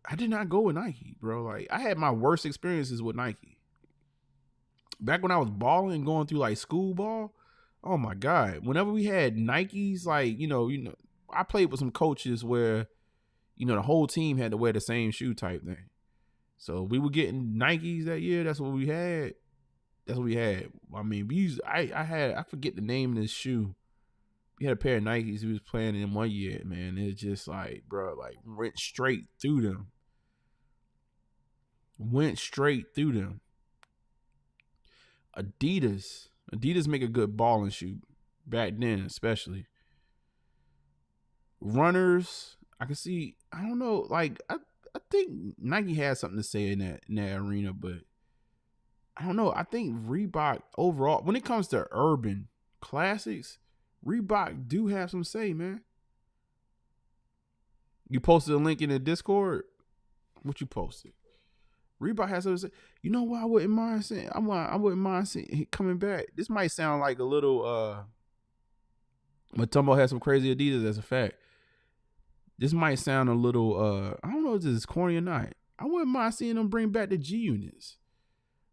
[SPEAKER 2] I did not go with Nike, bro. Like I had my worst experiences with Nike. Back when I was balling, going through like school ball, oh my God. Whenever we had Nikes, like, I played with some coaches where, the whole team had to wear the same shoe type thing. So we were getting Nikes that year. That's what we had. I mean, I forget the name of this shoe. We had a pair of Nikes we was playing in 1 year, man. It's just like, bro, like went straight through them. Adidas make a good balling shoe back then, especially. Runners, I can see. I don't know. Like I think Nike has something to say in that arena, but I don't know. I think Reebok overall, when it comes to urban classics, Reebok do have some say, man. You posted a link in the Discord. What you posted? Reebok has something to say. You know what I wouldn't mind saying? I wouldn't mind seeing coming back. This might sound like a little Matumbo has some crazy Adidas. That's a fact. This might sound a little, I don't know if this is corny or not. I wouldn't mind seeing them bring back the G units.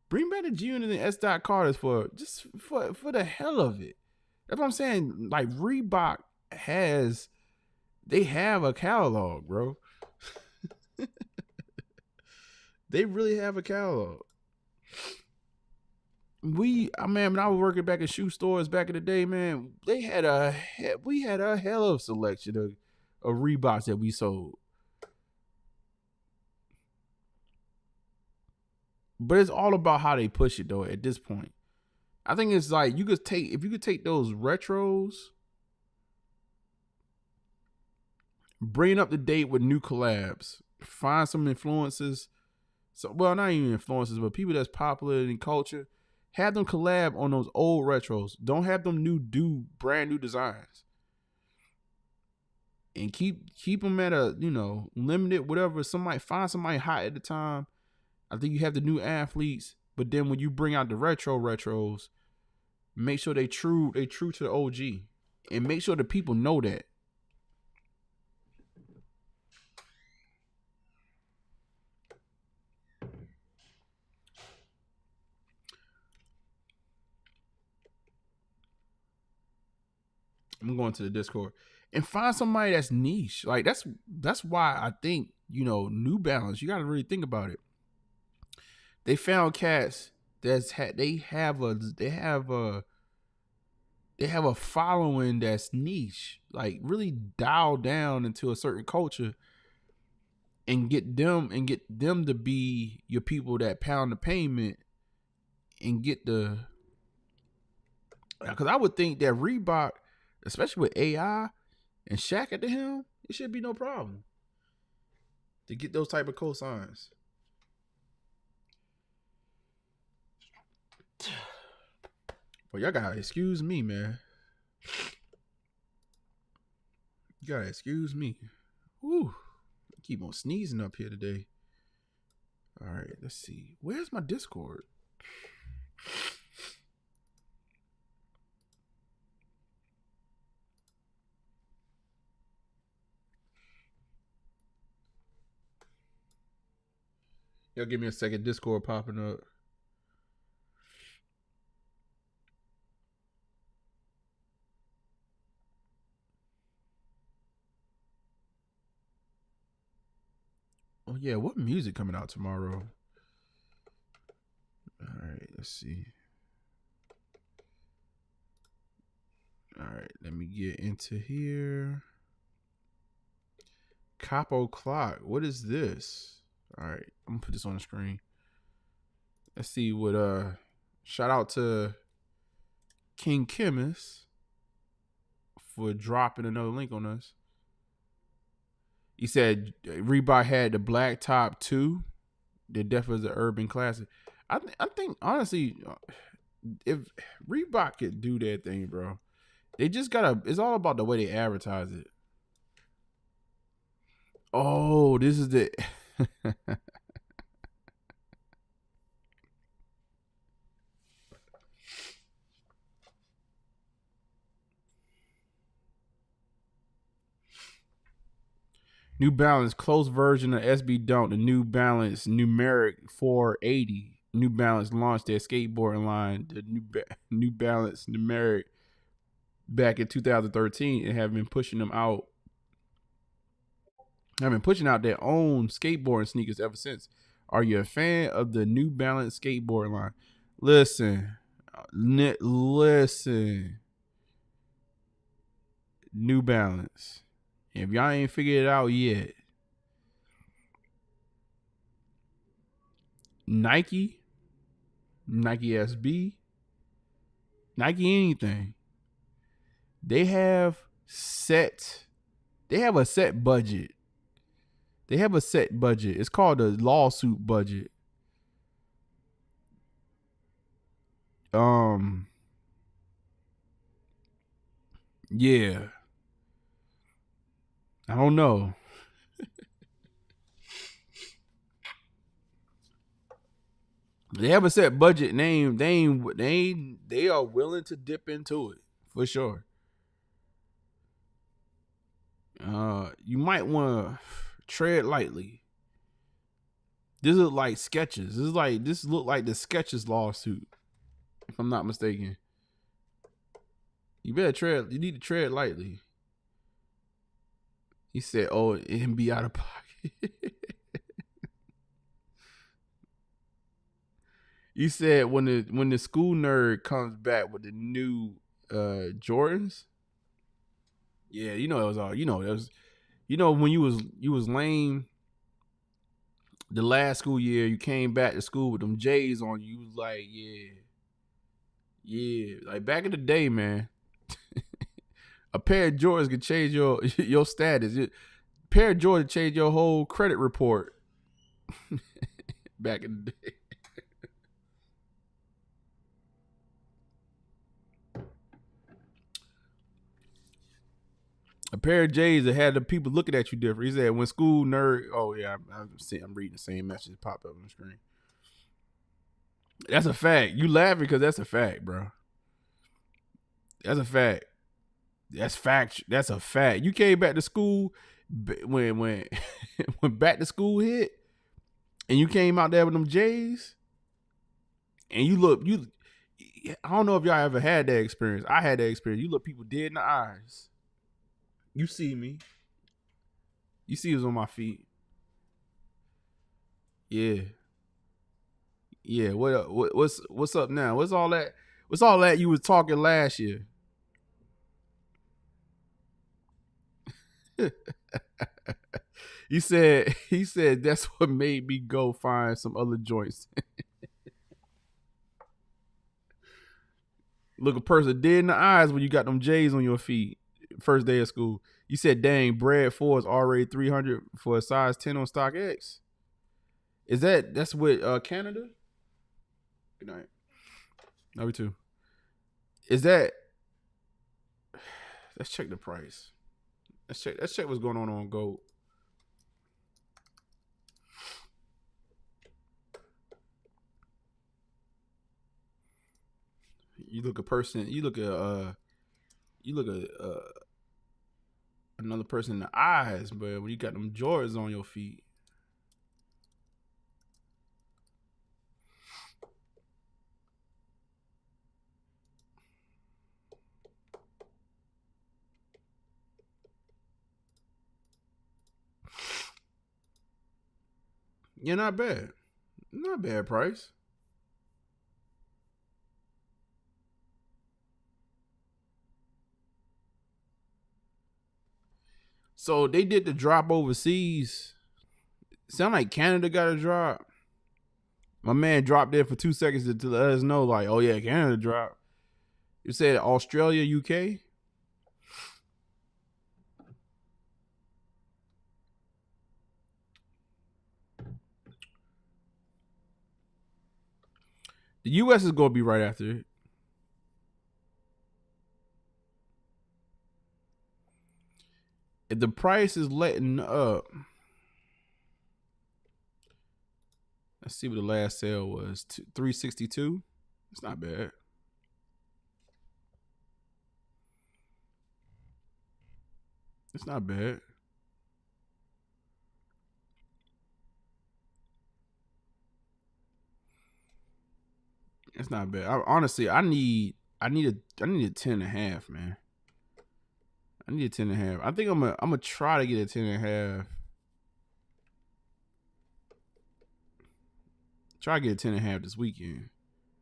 [SPEAKER 2] Bring back the G units and S. Carters for the hell of it. That's what I'm saying. Like Reebok they have a catalog, bro. They really have a catalog. When I was working back at shoe stores back in the day, man, we had a hell of selection of Reeboks that we sold. But it's all about how they push it though at this point. I think it's like if you could take those retros, bring up to date with new collabs, find some influences. So, well, not even influencers, but people that's popular in culture. Have them collab on those old retros. Don't have them do brand new designs. And keep them at a, limited, whatever. Find somebody hot at the time. I think you have the new athletes, but then when you bring out the retros, make sure they true to the OG. And make sure the people know that. I'm going to the Discord and find somebody that's niche. Like that's why I think, New Balance, you got to really think about it. They found cats they have a following that's niche, like really dialed down into a certain culture and get them to be your people that pound the pavement and get the, because I would think that Reebok, especially with AI and Shaq at the helm, it should be no problem to get those type of cosigns. Well, y'all gotta excuse me, man. You gotta excuse me. Whew. I keep on sneezing up here today. All right, let's see. Where's my Discord? Y'all give me a second. Discord popping up. Oh yeah, what music coming out tomorrow? All right, let's see. All right, let me get into here. Capo Clock. What is this? All right, I'm gonna put this on the screen. Let's see what shout out to King Chemist for dropping another link on us. He said Reebok had the black top 2. The definitely is an urban classic. I think honestly, if Reebok could do that thing, bro, they just it's all about the way they advertise it. Oh, this is the New Balance close version of SB Dunk, the New Balance numeric 480. New Balance launched their skateboarding line, the New Balance numeric, back in 2013 and have been pushing out their own skateboarding sneakers ever since. Are you a fan of the New Balance skateboard line? Listen. New Balance. If y'all ain't figured it out yet, Nike SB, Nike anything, they have a set budget. They have a set budget. It's called a lawsuit budget. Yeah. I don't know. They have a set budget name. They are willing to dip into it for sure. You might want to tread lightly. This look like Skechers. This look like the Skechers lawsuit, if I'm not mistaken. You need to tread lightly. He said, "Oh, and be out of pocket." He said when the school nerd comes back with the new Jordans. Yeah, it was all when you was lame the last school year, you came back to school with them J's on you. You was like, yeah, like back in the day, man. A pair of Jordans could change your status. A pair of Jordans change your whole credit report. Back in the day. A pair of J's that had the people looking at you different. He said, when school nerd. Oh, yeah, I'm reading the same message pop up on the screen. That's a fact. You laughing because that's a fact, bro. That's a fact. That's fact. That's a fact. You came back to school when when back to school hit, and you came out there with them J's, and you. I don't know if y'all ever had that experience. I had that experience. You look people dead in the eyes. You see me. You see what's on my feet. Yeah. Yeah. What's up now? What's all that? What's all that you was talking last year? He said that's what made me go find some other joints. Look a person dead in the eyes when you got them J's on your feet. First day of school. You said, dang, Brad 4 is already 300 for a size 10 on StockX. That's with Canada? Good night. Love you too. Let's check the price. Let's check what's going on gold. You look at another person in the eyes, but when you got them Jordans on your feet. You're not bad. Not bad price. So they did the drop overseas. Sound like Canada got a drop. My man dropped there for 2 seconds to let us know, like, oh yeah, Canada dropped. You said Australia, UK? The US is going to be right after it. If the price is letting up, let's see what the last sale was. $362. It's not bad. It's not bad. It's not bad. Honestly, I need a 10.5, man. I need a 10.5. I think I'm gonna try to get a 10.5. Try to get a 10.5 this weekend.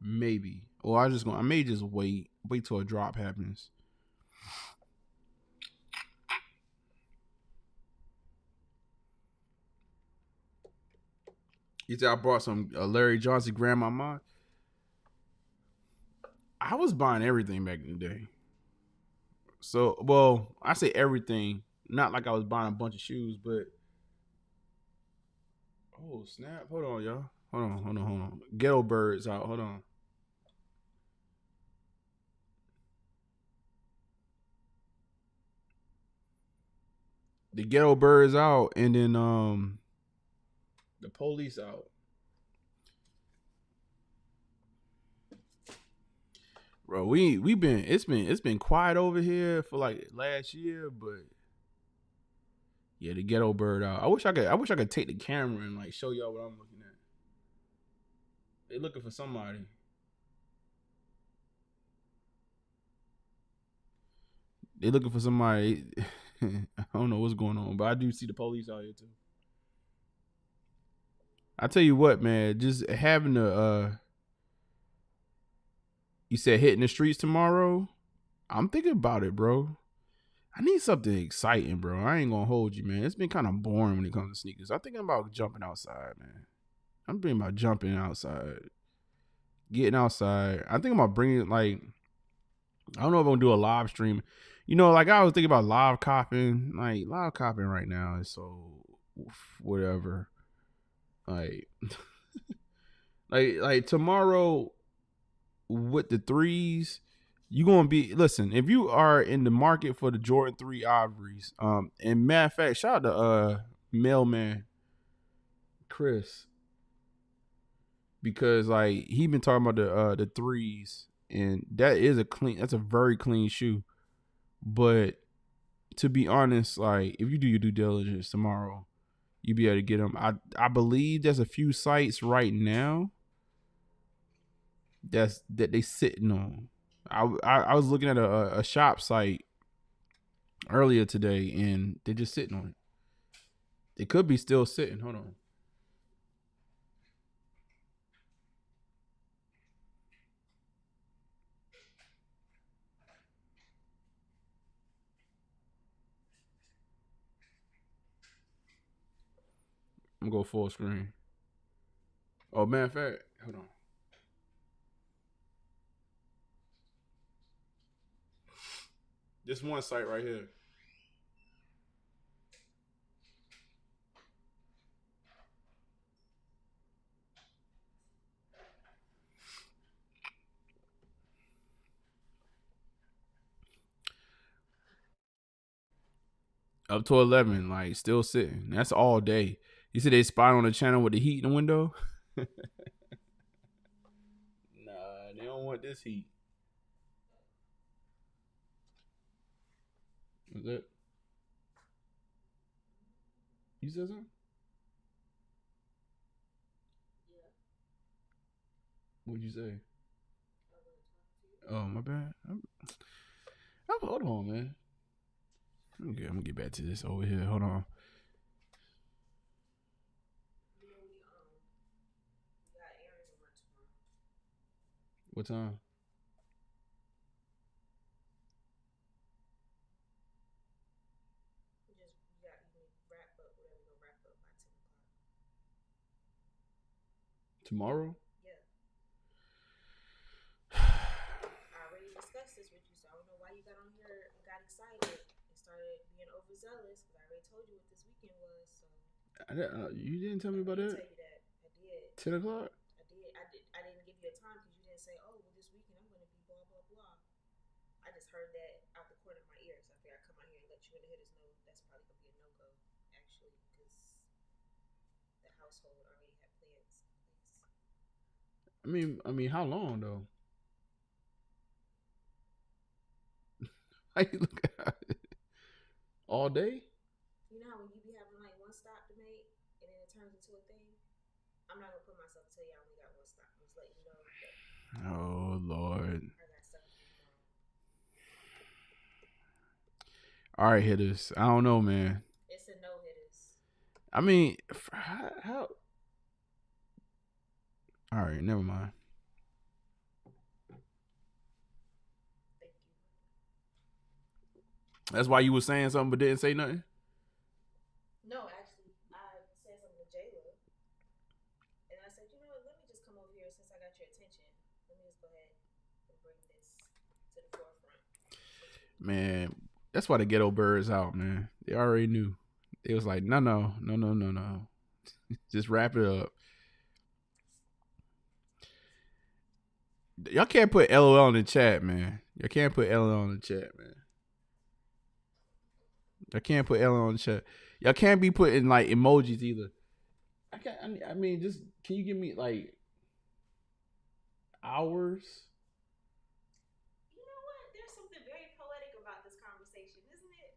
[SPEAKER 2] Maybe. Or I may just wait till a drop happens. You said I bought some Larry Johnson Grandmama. I was buying everything back in the day. So, well, I say everything. Not like I was buying a bunch of shoes, but... Oh, snap. Hold on, y'all. Hold on. Ghetto Birds out. Hold on. The Ghetto Birds out, and then the Police out. Bro, it's been quiet over here for like last year, but Yeah, the ghetto bird out. I wish I could take the camera and like show y'all what I'm looking at. They looking for somebody. They looking for somebody. I don't know what's going on, but I do see the police out here too. I tell you what, man, just having you said hitting the streets tomorrow. I'm thinking about it, bro. I need something exciting, bro. I ain't gonna hold you, man. It's been kind of boring when it comes to sneakers. I'm thinking about jumping outside, man. I'm thinking about jumping outside, getting outside. I think I'm about bringing like, I don't know if I'm gonna do a live stream. You know, like I was thinking about live copping. Like live copping right now is so whatever. Like, like tomorrow with the threes, you gonna be listen. If you are in the market for the Jordan 3 Ivories, and matter of fact, shout out to mailman Chris, because like he been talking about the threes, and that's a very clean shoe. But to be honest, like if you do your due diligence tomorrow, you'll be able to get them. I believe there's a few sites right now that they sitting on. I was looking at a shop site earlier today, and they're just sitting on it. They could be still sitting. Hold on. I'm gonna go full screen. Oh, matter of fact, hold on. This one site right here. Up to 11, like still sitting. That's all day. You see they spot on the channel with the heat in the window? Nah, they don't want this heat. Is that? You said something? What'd you say? Oh, my bad. Hold on, man. Okay, I'm gonna get back to this over here. Hold on. What time? Tomorrow?
[SPEAKER 6] Yeah. I already discussed this with you, so I don't know why you got on here and got excited and started being overzealous, because I already told you what this weekend was. So
[SPEAKER 2] You didn't tell me about that?
[SPEAKER 6] I tell you that. I did.
[SPEAKER 2] 10 o'clock?
[SPEAKER 6] I did. I didn't give you a time because you didn't say, oh, well, this weekend I'm going to be blah, blah, blah. I just heard that out the corner of my ear, so I figured I'd come out here and let you and the Hittas know that's probably going to be a no-go, actually, because the household already had plans in place.
[SPEAKER 2] I mean, how long though? How you look at it? All day?
[SPEAKER 6] You know how when you be having like one stop to make and then it turns into a thing? I'm not gonna put myself to tell you I only got one stop. I'm just letting you know that.
[SPEAKER 2] Oh Lord.
[SPEAKER 6] I got stuff to do tomorrow.
[SPEAKER 2] All right, Hittas. I don't know, man.
[SPEAKER 6] It's a no, Hittas.
[SPEAKER 2] I mean, how? All right, never mind.
[SPEAKER 6] Thank you.
[SPEAKER 2] That's why you were saying something but didn't say nothing?
[SPEAKER 6] No, actually, I said something to Jayla. And I said, you know what, let me just come over here since I got your attention. Let me just go ahead and bring this to the forefront.
[SPEAKER 2] Man, that's why the ghetto birds out, man. They already knew. It was like, no. Just wrap it up. Y'all can't put LOL in the chat, man. Y'all can't put LOL in the chat, man. Y'all can't put LOL in the chat. Y'all can't be putting like emojis either. I mean, just can you give me like hours?
[SPEAKER 6] You know what? There's something very poetic about this conversation, isn't it?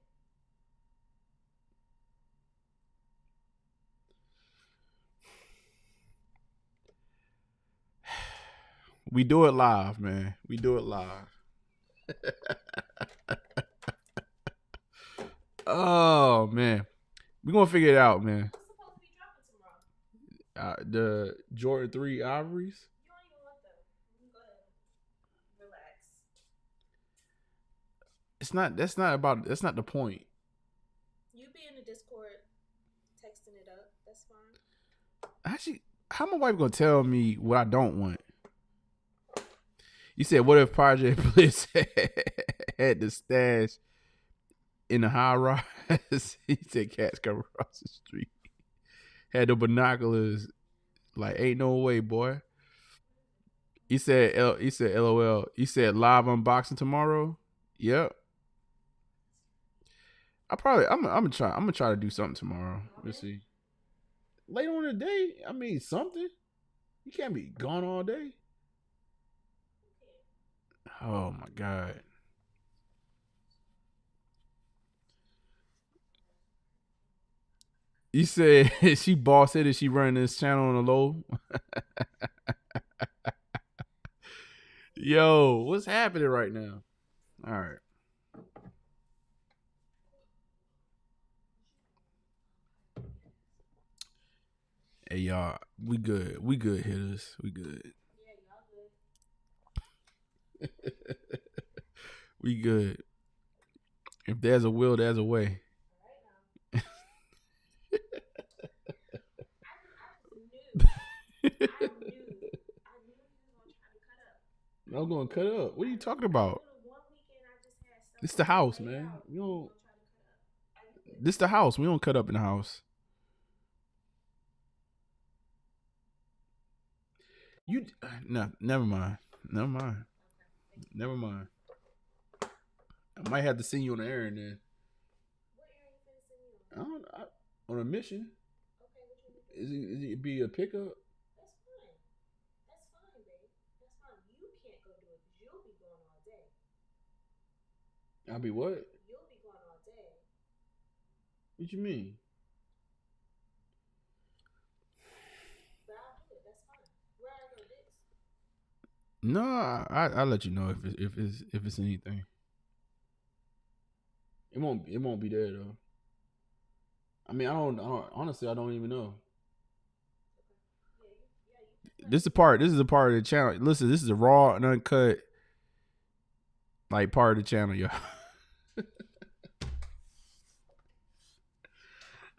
[SPEAKER 2] We do it live, man. We do it live. Oh man, we gonna figure it out, man.
[SPEAKER 6] What's supposed to be dropping tomorrow?
[SPEAKER 2] The Jordan 3 Ivories.
[SPEAKER 6] You don't even want them. You can go ahead. Relax.
[SPEAKER 2] It's not. That's not about. That's not the point.
[SPEAKER 6] You be in the Discord, texting it up. That's fine.
[SPEAKER 2] Actually, how my wife gonna tell me what I don't want? You said, what if Project Bliss had the stash in the high rise? He said, cats come across the street. Had the binoculars. Like, ain't no way, boy. He said, LOL. He said, live unboxing tomorrow. Yep. I'm gonna try to do something tomorrow. Let's see. Late on in the day, I mean something. You can't be gone all day. Oh my God. You said she boss it and she running this channel on the low. Yo, what's happening right now? All right. Hey y'all, we good. We good, Hittas. We good.
[SPEAKER 6] Yeah, y'all good.
[SPEAKER 2] We good. If there's a will, there's a way.
[SPEAKER 6] I knew he was gonna try to cut up.
[SPEAKER 2] I'm gonna cut up. What are you talking about? This the house, man. We don't. This the house. We don't cut up in the house. You no, never mind. Never mind. Never mind. I might have to send you on the errand then.
[SPEAKER 6] What errand you finna send me on?
[SPEAKER 2] On a mission.
[SPEAKER 6] Okay, what you
[SPEAKER 2] Is it be a pickup?
[SPEAKER 6] That's fine. That's fine, babe. That's fine. You can't go do it because you'll be gone all day.
[SPEAKER 2] I'll be what?
[SPEAKER 6] You'll be gone all day.
[SPEAKER 2] What you mean?
[SPEAKER 6] But I'll do it. That's fine. Where I go this?
[SPEAKER 2] No, I'll let you know if it's anything. It won't be there though. I mean, I don't honestly, I don't even know. This is a part of the channel. Listen, this is a raw and uncut like part of the channel, y'all.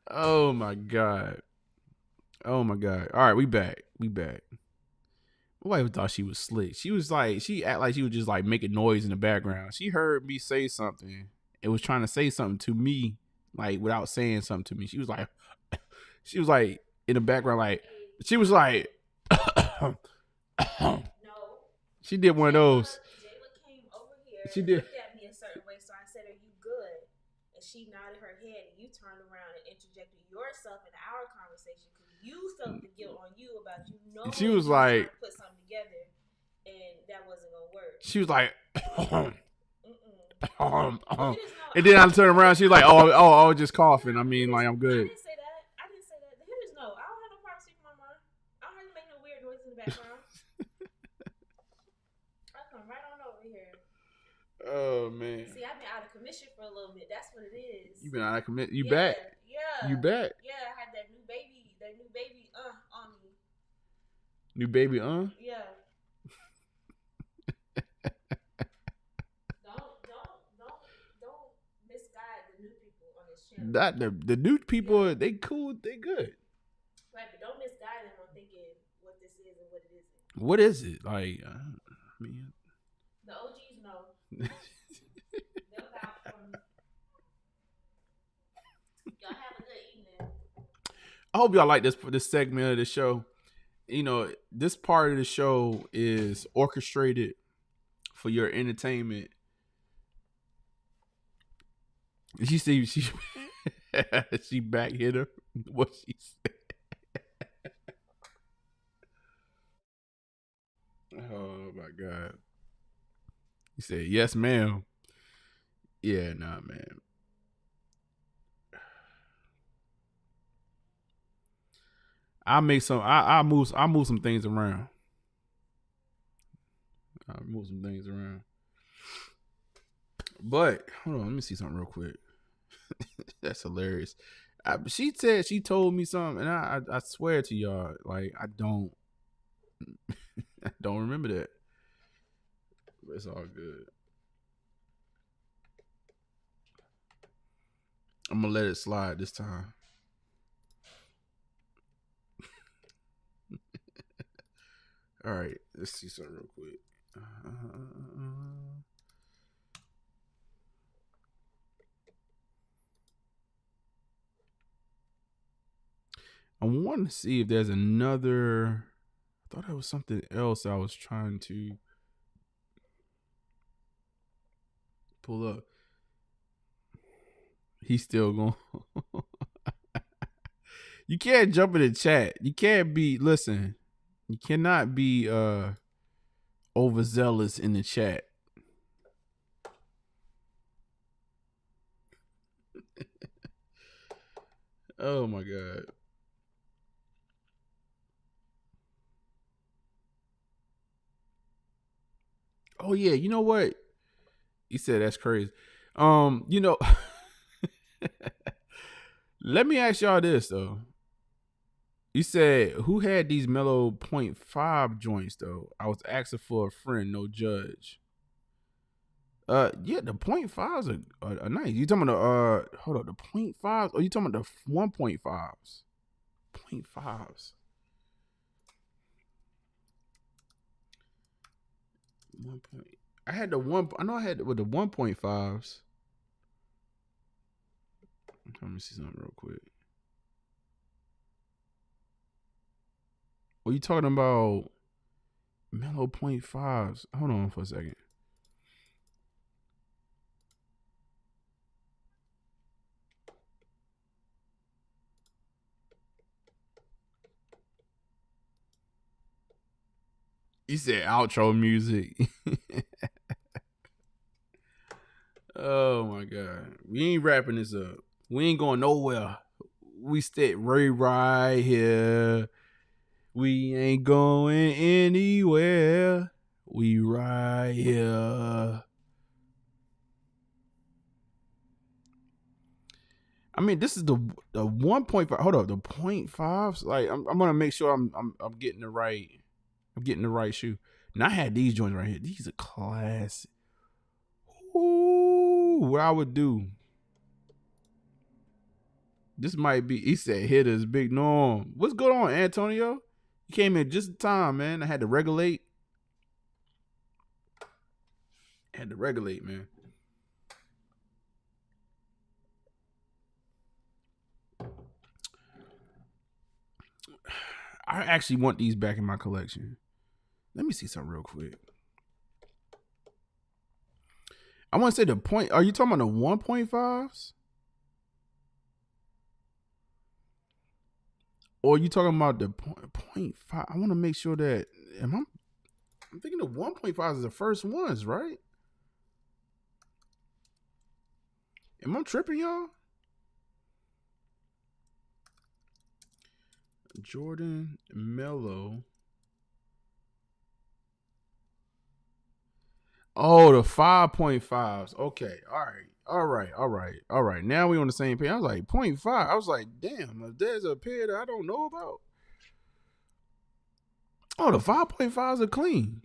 [SPEAKER 2] Oh my God. Oh my God. All right, we back. My wife thought she was slick. She was like, she act like she was just like making noise in the background. She heard me say something. It was trying to say something to me, like without saying something to me. She was like in the background, like she was like,
[SPEAKER 6] No.
[SPEAKER 2] She did one of those.
[SPEAKER 6] Jayla came over here
[SPEAKER 2] She
[SPEAKER 6] and
[SPEAKER 2] did.
[SPEAKER 6] looked at me a certain way, so I said, "Are you good?" And she nodded her head, and you turned around and interjected yourself in our conversation because you felt the guilt on you about
[SPEAKER 2] She was like,
[SPEAKER 6] trying to put something together, and that wasn't gonna work.
[SPEAKER 2] she was like, and then I turned around. She was like, oh, I was just coughing. I mean, like I'm good.
[SPEAKER 6] I didn't say that. The Hittas know. I don't have no problem speaking my mind. I don't have to make no weird noises in the background. I come right on over here.
[SPEAKER 2] Oh man.
[SPEAKER 6] See, I've been out of commission for a little bit. That's what it is.
[SPEAKER 2] You been out of commit? You
[SPEAKER 6] Yeah,
[SPEAKER 2] back?
[SPEAKER 6] Yeah.
[SPEAKER 2] You back?
[SPEAKER 6] Yeah, I had that new baby on me.
[SPEAKER 2] New baby,
[SPEAKER 6] Yeah. Don't misguide the new people on this channel.
[SPEAKER 2] That the new people, they cool, they good.
[SPEAKER 6] Right, but don't misguide them on thinking what this is and what it isn't.
[SPEAKER 2] What is it like? I mean,
[SPEAKER 6] the OGs know. They'll vouch for me. Y'all have a good evening.
[SPEAKER 2] I hope y'all like this segment of the show. You know, this part of the show is orchestrated for your entertainment. She said she back hit her. What she said. Oh my God. He said, yes, ma'am. Yeah, nah, man. I'll move some things around. I'll move some things around. But hold on, let me see something real quick. That's hilarious. She said she told me something, and I swear to y'all, like I don't remember that. But it's all good. I'm gonna let it slide this time. All right, let's see something real quick. I want to see if there's another. I thought there was something else I was trying to pull up. He's still going. You can't jump in the chat. You can't be. Listen, you cannot be overzealous in the chat. Oh my God. Oh yeah, you know what? He said that's crazy. You know, let me ask y'all this though. You said who had these mellow 0.5 joints though? I was asking for a friend, no judge. Yeah, the 0.5s are nice. You talking about the hold up, the 0.5s? Or you talking about the 1.5s? 0.5s. I had the one. I know I had with the 1.5s. Let me see something real quick. What you talking about? Mellow 0.5s. Hold on for a second. You said outro music. Oh my God. We ain't wrapping this up. We ain't going nowhere. We stay right here. We ain't going anywhere. We right here. I mean, this is the 1.5. Hold up, the 0.5s. Like, I'm gonna make sure I'm getting the right. I'm getting the right shoe. And I had these joints right here. These are classic. Ooh, what I would do. This might be. He said, "Hittas, big Norm." What's going on, Antonio? You came in just in time, man. I had to regulate. Man. I actually want these back in my collection. Let me see something real quick. I want to say the point. Are you talking about the 1.5s? Or are you talking about the 0.5? I want to make sure that. I'm thinking the 1.5s is the first ones, right? Am I tripping, y'all? Jordan Mello. Oh, the 5.5s. Okay. All right. Now we on the same page. I was like, 0.5. I was like, damn, if there's a pair that I don't know about. Oh, the 5.5s are clean.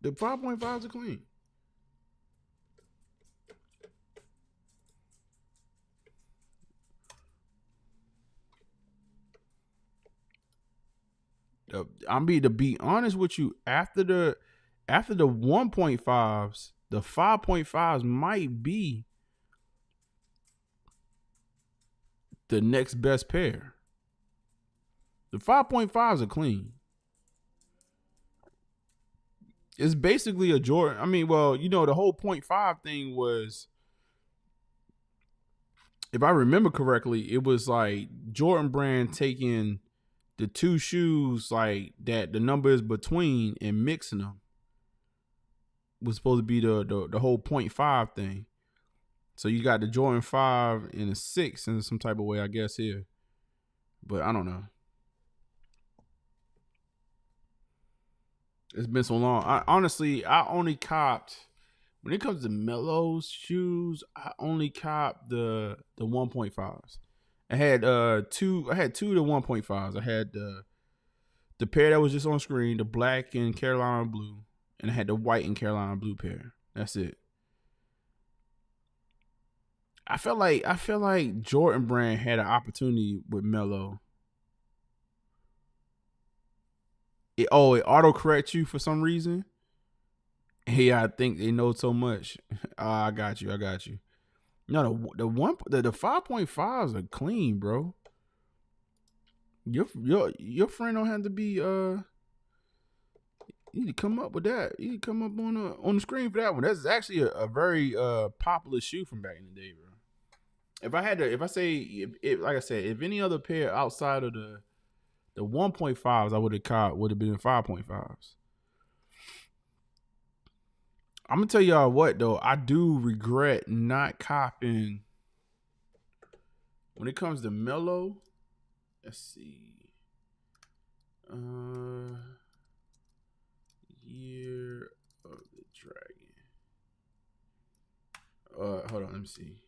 [SPEAKER 2] The 5.5s are clean. To be honest with you, after the 1.5s, the 5.5s might be the next best pair. The 5.5s are clean. It's basically a Jordan. I mean, well, you know, the whole 0.5 thing was, if I remember correctly, it was like Jordan Brand taking the two shoes like that the number is between and mixing them was supposed to be the whole 0.5 thing. So you got the Jordan 5 and a 6 in some type of way, I guess, here. But I don't know. It's been so long. I only copped when it comes to Melo's shoes. I only copped the 1.5s. I had two of the 1.5s. I had the pair that was just on screen, the black and Carolina blue, and I had the white and Carolina blue pair. That's it. I feel like Jordan Brand had an opportunity with Melo. It auto corrects you for some reason. Yeah, I think they know so much. I got you. No, the 5.5s are clean, bro. Your friend don't have to be you need to come up with that. You need to come up on the screen for that one. That's actually a very popular shoe from back in the day, bro. If I said, if any other pair outside of the 1.5s I would have caught would have been 5.5s. I'm gonna tell y'all what though, I do regret not copping when it comes to Melo. Let's see. Year of the Dragon. Hold on, let me see.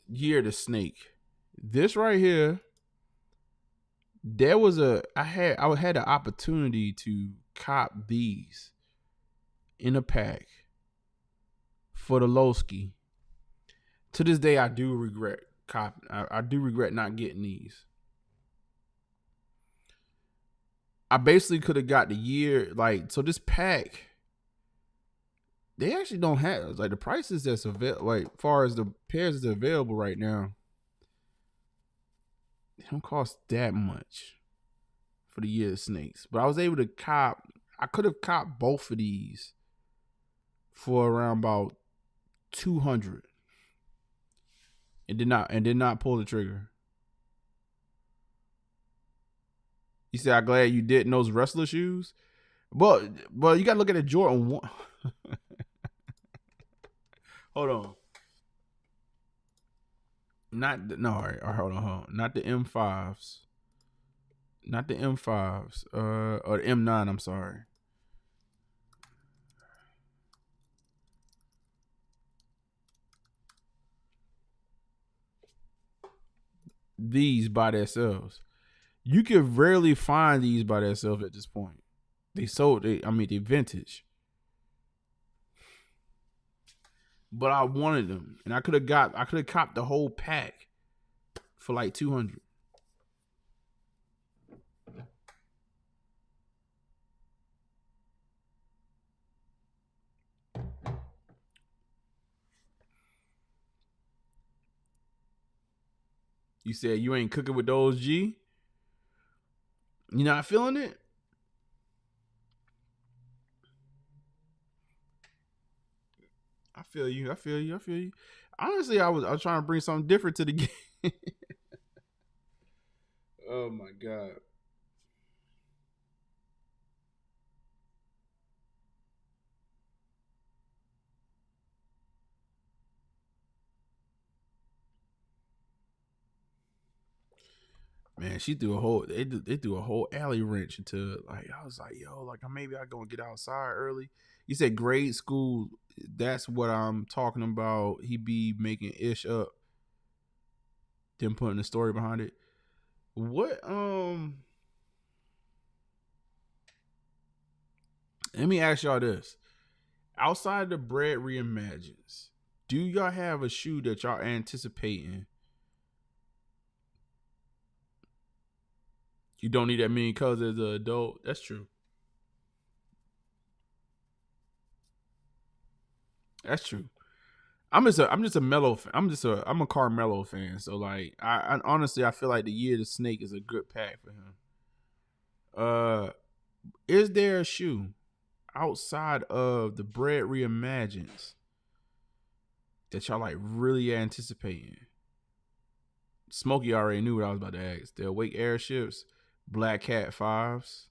[SPEAKER 2] Year of the Snake. This right here, I had the opportunity to cop these in a pack for the Lowski. To this day, I do regret I do regret not getting these. I basically could have got the year, so this pack, they actually don't have, the prices that's available, as far as the pairs that's available right now, they don't cost that much for the Year of Snakes. But I was able to I could have copped both of these for around about 200 and did not pull the trigger. You say, I'm glad you did in those wrestler shoes. Well, you gotta look at the Jordan 1. Hold on. All right, hold on. Not the M5s. Not the M5s. Or the M9, I'm sorry. These by themselves. You can rarely find these by themselves at this point. They vintage. But I wanted them. And I could have copped the whole pack for like 200. You said you ain't cooking with those, G? You not feeling it? I feel you. Honestly, I was trying to bring something different to the game. Oh my God. Man, they threw a whole alley wrench into, I was like, yo, maybe I gonna get outside early. You said grade school, that's what I'm talking about. He be making ish up, then putting the story behind it. What let me ask y'all this. Outside the Bread Reimagines, do y'all have a shoe that y'all anticipating? You don't need that many colors as an adult. That's true. That's true. I'm just a Melo fan. I'm a Carmelo fan. So I honestly I feel like the Year of the Snake is a good pack for him. Is there a shoe outside of the Bread Reimagines that y'all really anticipating? Smokey already knew what I was about to ask. The Awake Airships, Black Cat 5s.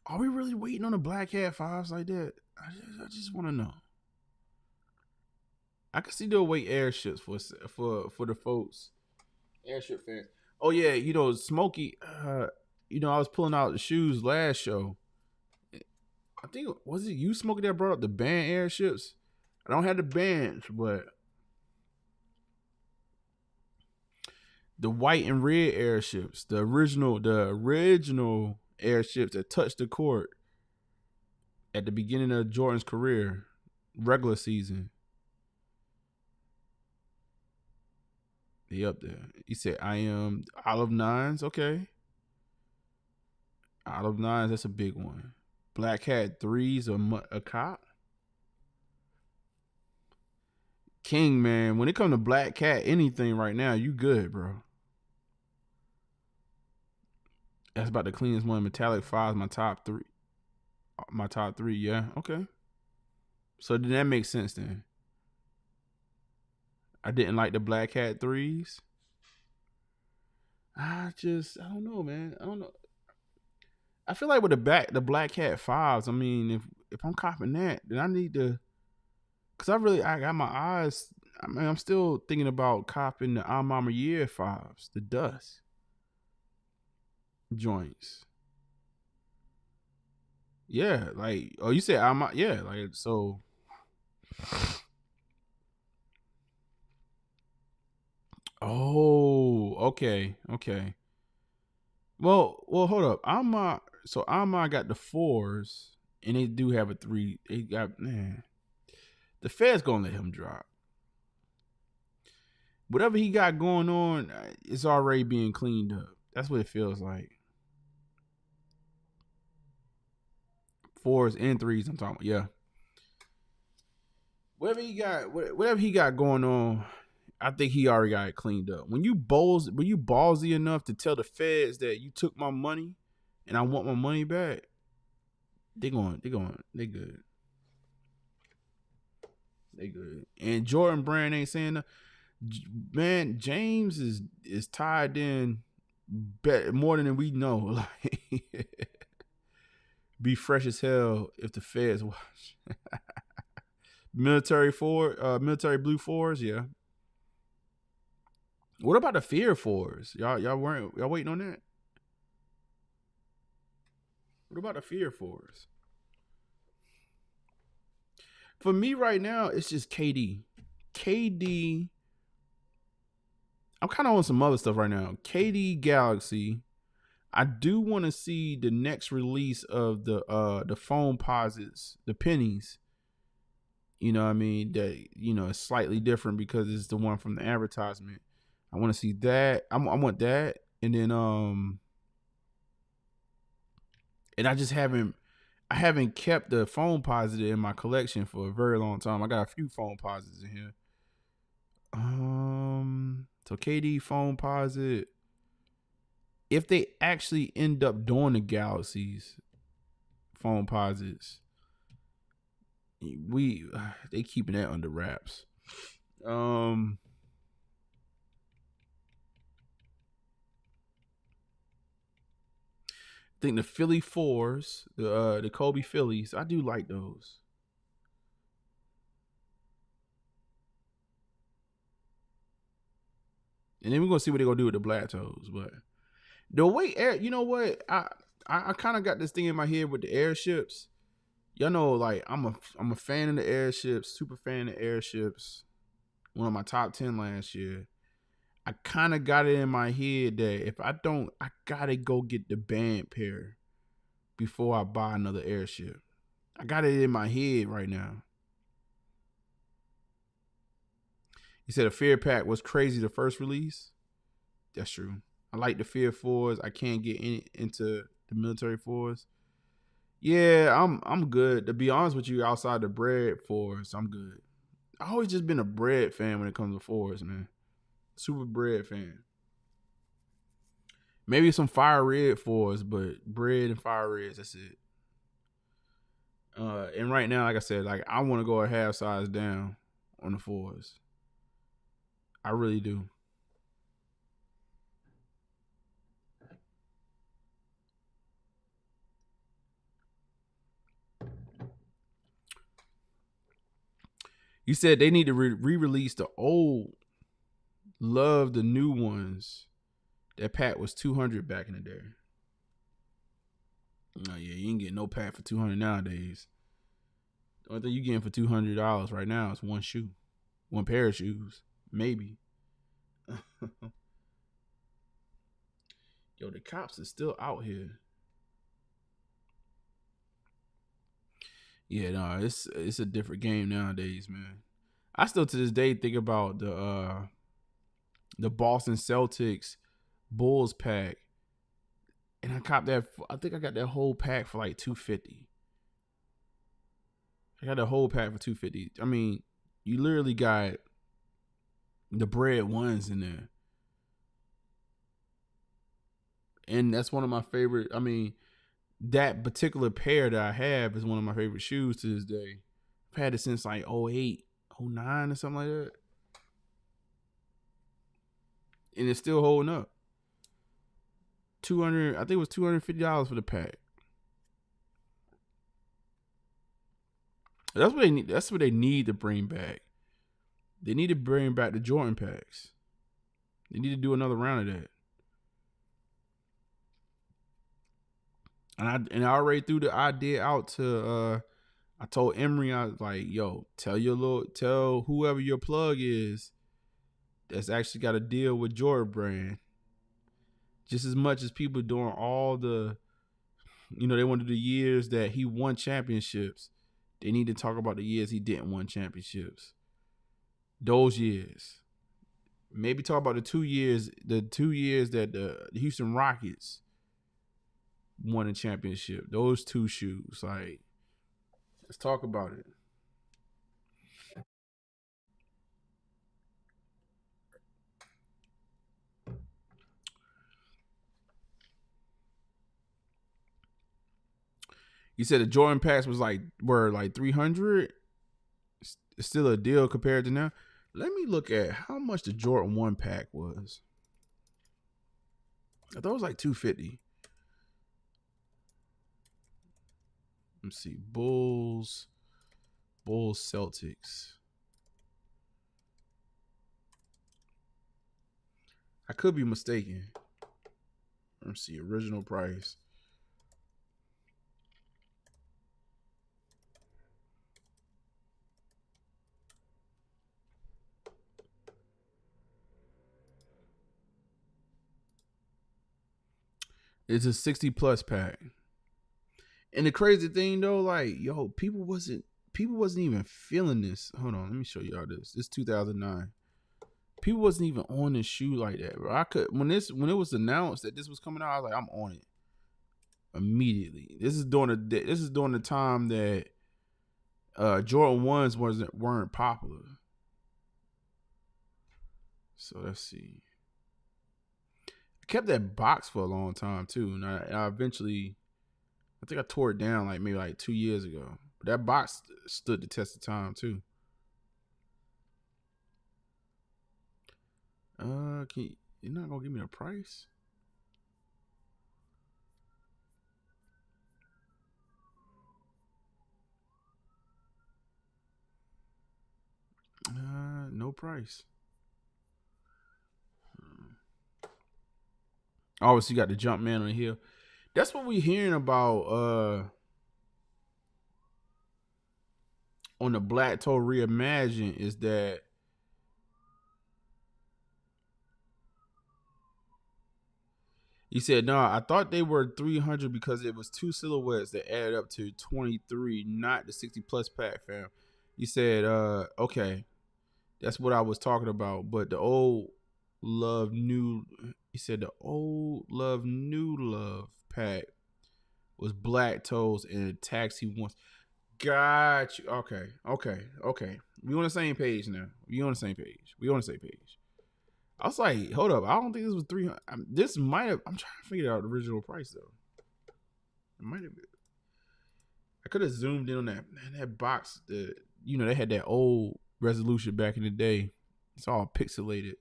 [SPEAKER 2] Are we really waiting on the Black Cat 5s like that? I just want to know. I can see the Awake Airships for the folks, Airship fans. Oh yeah, Smokey. I was pulling out the shoes last show. I think was it you, Smokey, that brought up the band airships? I don't have the bands, but the white and red airships, the original airships that touched the court at the beginning of Jordan's career, regular season. He up there. He said, "I am Olive Nines." Okay, Olive Nines. That's a big one. Black Hat 3s, a cop. King, man. When it comes to Black Cat, anything right now, you good, bro. That's about the cleanest one. Metallic 5 is my top 3. My top 3, yeah. Okay. So then that makes sense then. I didn't like the Black Hat 3s. I don't know, man. I don't know. I feel like with the Black Hat 5s, I mean, if I'm copping that, then I need to, cause I got my eyes. I mean, I'm still thinking about copping the I'm Mama Year 5s, the dust joints. Yeah, like, oh, you said yeah, like, so. Oh, okay. Well, hold up. Alma got the 4s, and they do have a 3. They got, man. The Fed's gonna let him drop. Whatever he got going on, it's already being cleaned up. That's what it feels like. 4s and 3s, I'm talking about. Yeah. Whatever he got going on, I think he already got it cleaned up. When you ballsy enough to tell the feds that you took my money and I want my money back, they good. They good. And Jordan Brand ain't saying that. Man, James is tied in more than we know. Like, be fresh as hell if the feds watch. military blue 4s, yeah. What about the fear 4s? Y'all waiting on that? What about the fear 4s? For me right now, it's just KD. I'm kind of on some other stuff right now. KD Galaxy. I do want to see the next release of the foam posits, the pennies. You know what I mean? That, it's slightly different because it's the one from the advertisement. I want to see that. I want that. And then and I haven't kept the foam posit in my collection for a very long time. I got a few foam posits in here. So KD foam posit. If they actually end up doing the Galaxies foam posits, they keeping that under wraps. I think the Philly 4s, the Kobe Phillies, I do like those. And then we're gonna see what they're gonna do with the Black Toes. But the way you know what? I kind of got this thing in my head with the airships. Y'all know, like, I'm a fan of the airships, super fan of the airships. One of my top 10 last year. I kind of got it in my head that if I don't, I gotta go get the band pair before I buy another airship. I got it in my head right now. He said a Fear Pack was crazy the first release. That's true. I like the Fear 4s. I can't get into the military 4s. Yeah, I'm good. To be honest with you, outside the bread 4s, I'm good. I always just been a bread fan when it comes to 4s, man. Super bread fan. Maybe some fire red 4s, but bread and fire reds, that's it. And right now, like I said, like, I want to go a half size down on the 4s. I really do. You said they need to re-release the old. Love the new ones. That pack was $200 back in the day. Oh yeah, you ain't getting no pack for $200 nowadays. The only thing you getting for $200 right now is one shoe, one pair of shoes, maybe. Yo, the cops is still out here. Yeah, no, it's a different game nowadays, man. I still to this day think about the Boston Celtics Bulls pack, and I copped that. I think I got that whole pack for like $250. I got the whole pack for $250. I mean, you literally got the bread ones in there, and that's one of my favorite. I mean, that particular pair that I have is one of my favorite shoes to this day. I've had it since like 08, 09 or something like that. And it's still holding up. I think it was $250 for the pack. That's what they need. That's what they need to bring back. They need to bring back the Jordan packs. They need to do another round of that. And I already threw the idea out to I told Emery, I was like, yo, tell whoever your plug is that's actually got a deal with Jordan brand. Just as much as people doing all the, they want to do the years that he won championships. They need to talk about the years he didn't win championships. Those years. Maybe talk about the 2 years that the Houston Rockets won a championship. Those two shoes. Like, let's talk about it. You said the Jordan packs were like 300. It's still a deal compared to now. Let me look at how much the Jordan 1 pack was. I thought it was like $250. Let's see. Bulls Celtics. I could be mistaken. Let's see. Original price. It's a 60+ pack. And the crazy thing though, like, yo, people wasn't even feeling this. Hold on, let me show y'all this. This 2009. People wasn't even on this shoe like that, bro. When it was announced that this was coming out, I was like, I'm on it immediately. This is during the time that Jordan 1s weren't popular. So let's see. I kept that box for a long time too, and I eventually, I think I tore it down maybe 2 years ago. But that box stood the test of time too. You're not gonna give me a price? No price. Obviously, you got the jump man on the hill. That's what we hearing about on the Black Toe Reimagine, is that he said, no, I thought they were 300 because it was two silhouettes that added up to 23, not the 60+ pack, fam. He said, okay, that's what I was talking about. But the old love, new, he said the old love, new love pack was Black Toes and Taxi once. Got you. Okay. We on the same page now. We on the same page. I was like, hold up. I don't think this was 300. This might have. I'm trying to figure out the original price though. It might have been. I could have zoomed in on that box. They had that old resolution back in the day. It's all pixelated.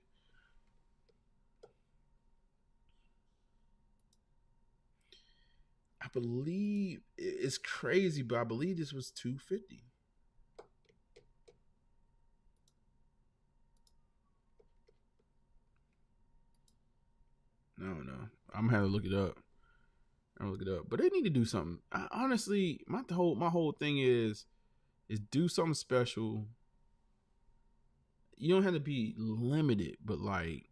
[SPEAKER 2] I believe it's crazy, but I believe this was $250. No, know. I'm gonna have to look it up. But they need to do something. Honestly, my whole thing is do something special. You don't have to be limited, but like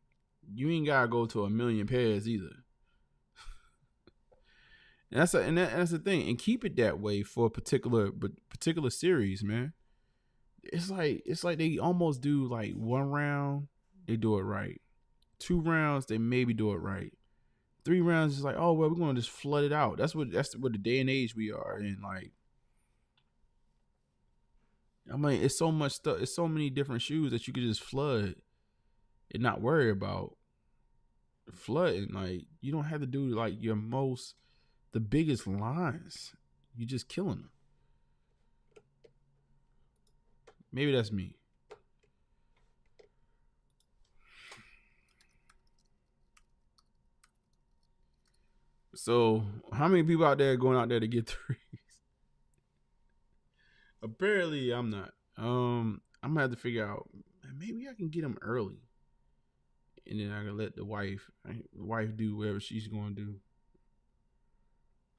[SPEAKER 2] you ain't gotta go to 1 million pairs either. And that's the thing, and keep it that way for a particular series, man. It's like they almost do like 1 round, they do it right. 2 rounds, they maybe do it right. 3 rounds is like, oh well, we're gonna just flood it out. That's what the day and age we are in. Like, I mean, it's so much stuff. It's so many different shoes that you could just flood and not worry about flooding. Like, you don't have to do like the biggest lines. You just killing them. Maybe that's me. So, how many people out there going out there to get threes? Apparently, I'm not. I'm gonna have to figure out. Maybe I can get them early, and then I can let the wife do whatever she's gonna do.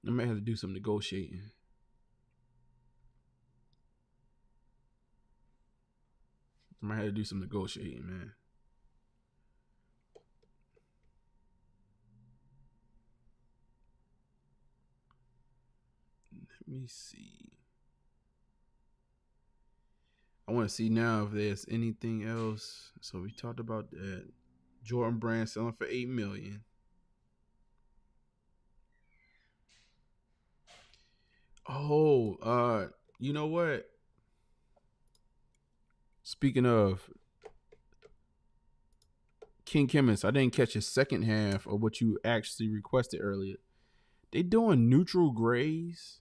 [SPEAKER 2] I might have to do some negotiating. I might have to do some negotiating, man. Let me see. I want to see now if there's anything else. So we talked about that. Jordan Brand selling for $8 million. Oh, you know what? Speaking of King Chemist, I didn't catch the second half of what you actually requested earlier. They doing neutral grays.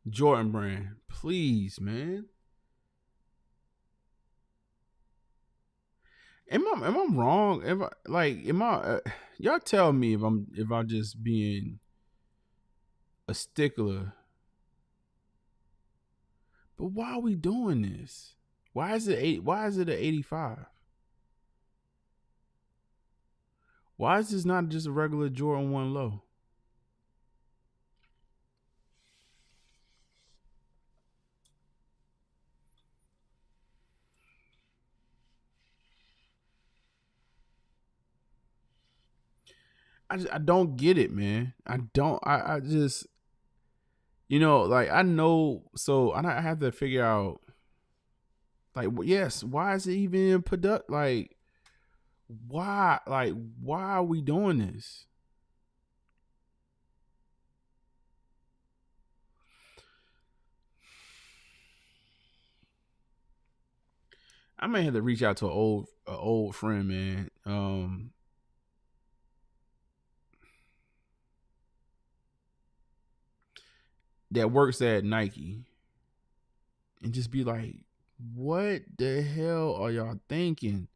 [SPEAKER 2] Jordan Brand, please, man. Am I wrong? Y'all tell me if I'm just being a stickler. But why are we doing this? Why is it an 85? Why is this not just a regular Jordan 1 low? I don't get it, man. I just, like, I know. So I have to figure out, like, yes, why is it even product? Like, why are we doing this? I may have to reach out to an old friend, man. That works at Nike, and just be like, what the hell are y'all thinking?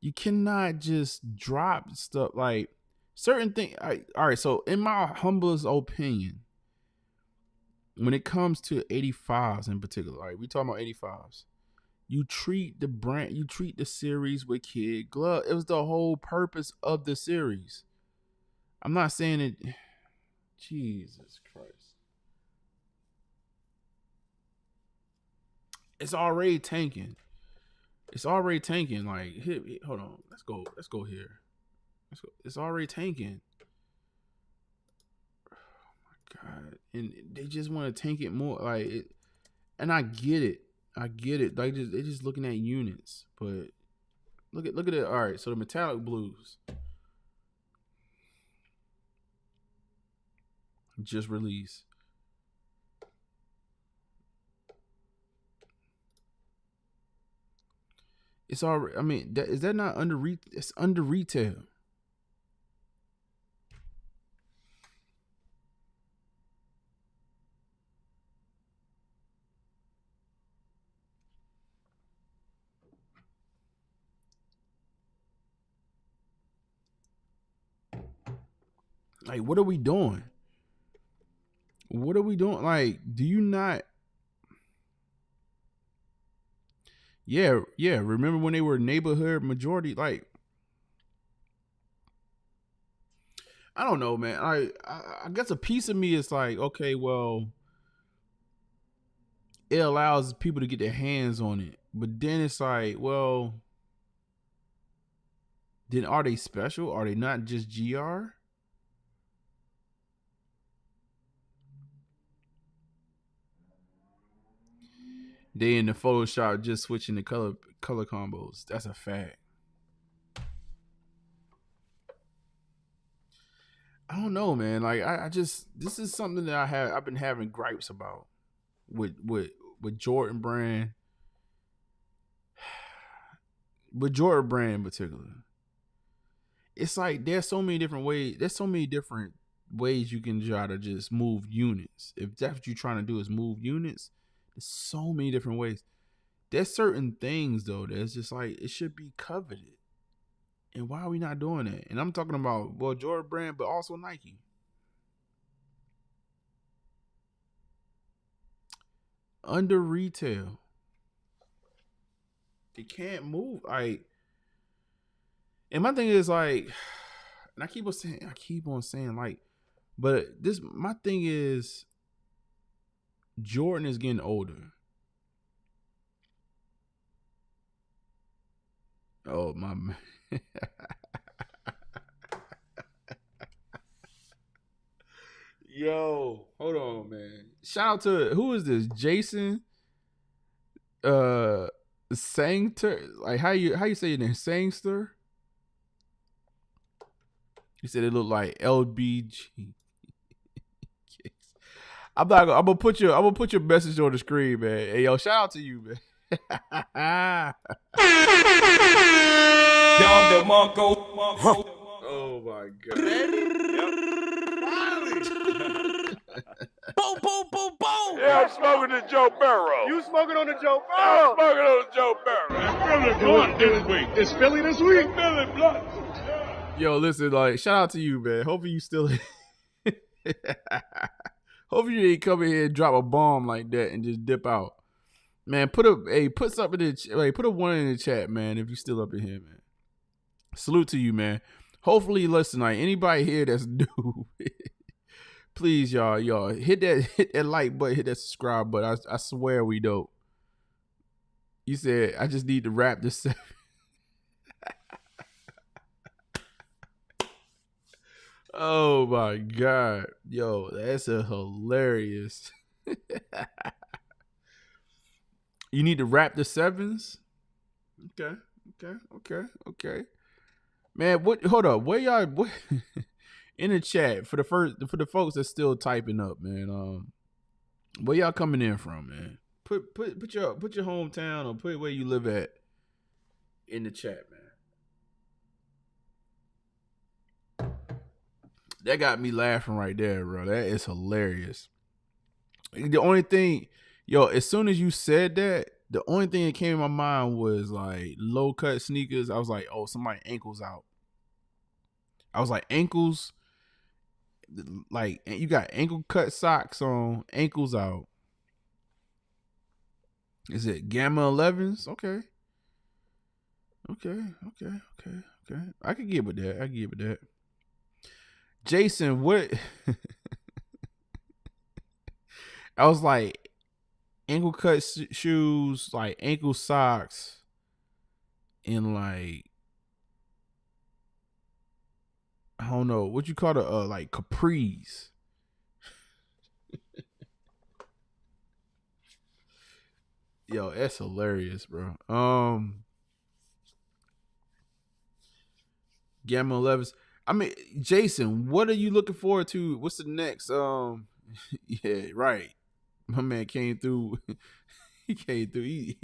[SPEAKER 2] You cannot just drop stuff like certain things. All right, so in my humblest opinion, when it comes to 85s in particular, all right, we talking about 85s. You treat the brand, you treat the series with kid glove. It was the whole purpose of the series. I'm not saying it. Jesus Christ. It's already tanking. Like, hold on. Let's go here. It's already tanking. Oh my God. And they just want to tank it more. Like, and I get it. Like, they're just looking at units. But look at it. All right. So the metallic blues just released. It's already. I mean, is that not under it's under retail? Like, what are we doing? What are we doing? Like, do you not? Yeah. Remember when they were neighborhood majority? Like, I don't know, man. I guess a piece of me is like, okay, well, it allows people to get their hands on it, but then it's like, well, then are they special? Are they not just GR? They in the Photoshop just switching the color combos. That's a fact. I don't know, man. Like I just, this is something that I've been having gripes about with Jordan Brand, with Jordan Brand in particular. It's like there's so many different ways. There's so many different ways you can try to just move units. If that's what you're trying to do is move units, there's so many different ways. There's certain things though that's just like it should be coveted. And why are we not doing that? And I'm talking about, well, Jordan Brand, but also Nike. Under retail. They can't move. And my thing is like, and I keep on saying like, but my thing is Jordan is getting older. Oh my man. Yo, hold on, man. Shout out to, who is this? Jason Sangster. Like how you say your name? Sangster? He said it looked like LBG. I'm gonna put your message on the screen, man. Hey yo, shout out to you, man. Oh my god.
[SPEAKER 5] Boom, boom, boom, boom. Yeah, I'm smoking the Joe Barrow. You smoking on the Joe Barrow? I'm smoking on the Joe Barrow. Philly blunt this week. It's Philly this week? Philly blunt.
[SPEAKER 2] Yo, listen, like, shout out to you, man. Hopefully you still hopefully you ain't come in here and drop a bomb like that and just dip out. Man, put something in put a one in the chat, man, if you still up in here, man. Salute to you, man. Hopefully, listen, like anybody here that's new, please, y'all hit that like button, hit that subscribe button. I swear we dope. You said I just need to wrap this. Oh my god, yo, that's a hilarious. You need to wrap the sevens. Okay. Man, hold up. Where y'all in the chat for the folks that's still typing up, man. Where y'all coming in from, man? Put your hometown or put where you live at in the chat, man. That got me laughing right there, bro. That is hilarious. The only thing, yo, as soon as you said that, the only thing that came in my mind was like low cut sneakers. I was like, oh, somebody ankles out. I was like, ankles, like you got ankle cut socks on, ankles out. Is it Gamma 11s? Okay. I could get with that. Jason, what? I was like, ankle cut shoes, like ankle socks, and like, I don't know what you call it, like capris. Yo, that's hilarious, bro. Gamma 11s. I mean, Jason, what are you looking forward to? What's the next? Yeah, right. My man came through. He came through.